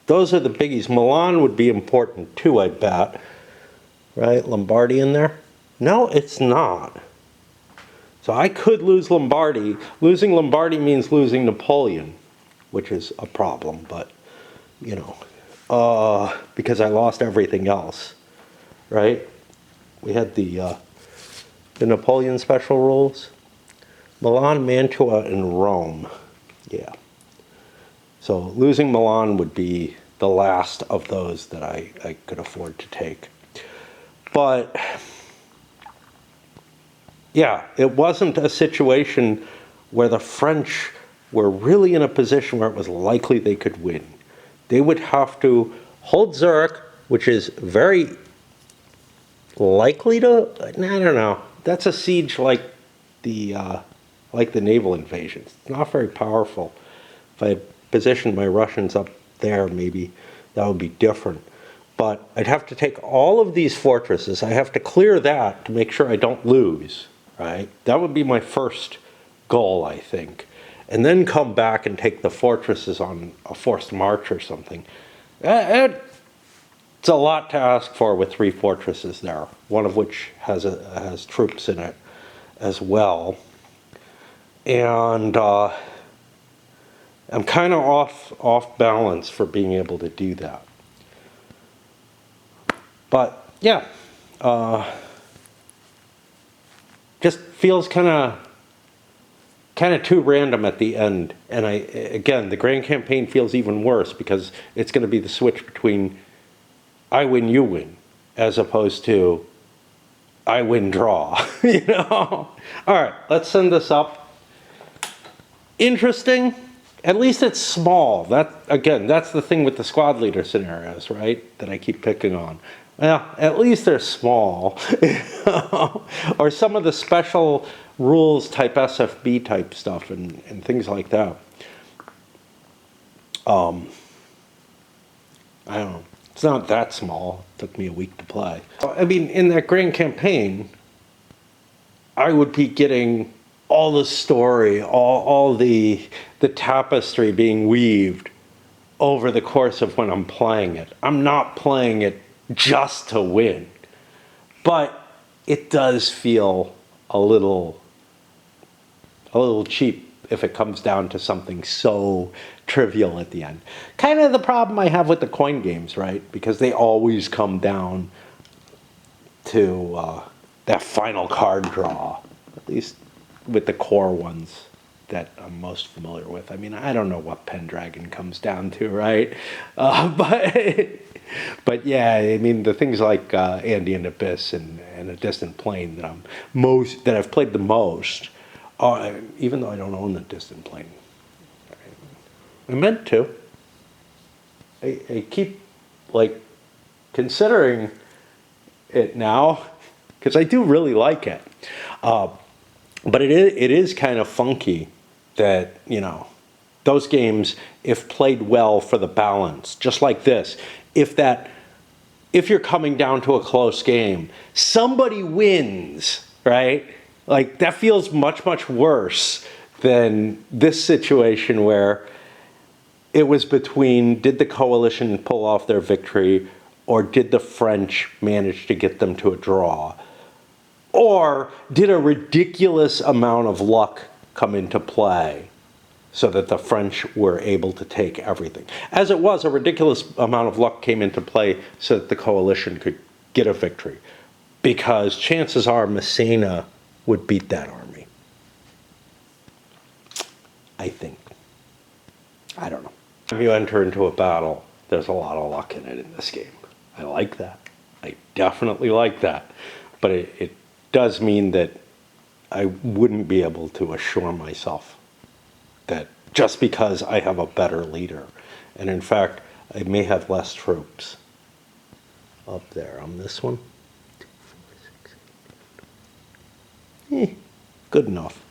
are the biggies. Milan would be important too, I bet. Right? Lombardy in there? No, it's not. So I could lose Lombardy. Losing Lombardy means losing Napoleon, which is a problem, but, you know, because I lost everything else, right? We had the Napoleon special rules. Milan, Mantua, and Rome. Yeah. So losing Milan would be the last of those that I could afford to take. But yeah, it wasn't a situation where the French were really in a position where it was likely they could win. They would have to hold Zurich, which is very likely to, I don't know, that's a siege like the naval invasions. It's not very powerful. If I positioned my Russians up there, maybe that would be different. But I'd have to take all of these fortresses, I have to clear that to make sure I don't lose, right? That would be my first goal, I think. And then come back and take the fortresses on a forced march or something. It's a lot to ask for with 3 fortresses there, one of which has troops in it as well. And I'm kind of off balance for being able to do that. But yeah, just feels kind of too random at the end. And again, the grand campaign feels even worse because it's going to be the switch between I win, you win, as opposed to I win, draw. You know. All right, let's send this up. Interesting. At least it's small. Again, that's the thing with the squad leader scenarios, right? That I keep picking on. Well, at least they're small. Or some of the special rules type SFB type stuff and things like that. I don't know. It's not that small. It took me a week to play. I mean, in that grand campaign, I would be getting all the story, all the tapestry being weaved over the course of when I'm playing it. I'm not playing it just to win, but it does feel a little cheap if it comes down to something so trivial at the end. Kind of the problem I have with the coin games, right? Because they always come down to that final card draw, at least with the core ones that I'm most familiar with. I mean, I don't know what Pendragon comes down to, right? But yeah, I mean, the things like Andean Abyss and A Distant Plane that I've played the most, even though I don't own the Distant Plane. I meant to. I keep like considering it now because I do really like it. But it is kind of funky that, you know, those games, if played well for the balance, just like this, if you're coming down to a close game, somebody wins, right? Like, that feels much, much worse than this situation where it was between, did the coalition pull off their victory, or did the French manage to get them to a draw? Or did a ridiculous amount of luck come into play so that the French were able to take everything? As it was, a ridiculous amount of luck came into play so that the coalition could get a victory, because chances are Messina would beat that army. I think. I don't know. When you enter into a battle, there's a lot of luck in it in this game. I like that. I definitely like that. But it does mean that I wouldn't be able to assure myself that just because I have a better leader, and in fact, I may have less troops up there on this one. 2, 4, 6, 8, 9. Good enough.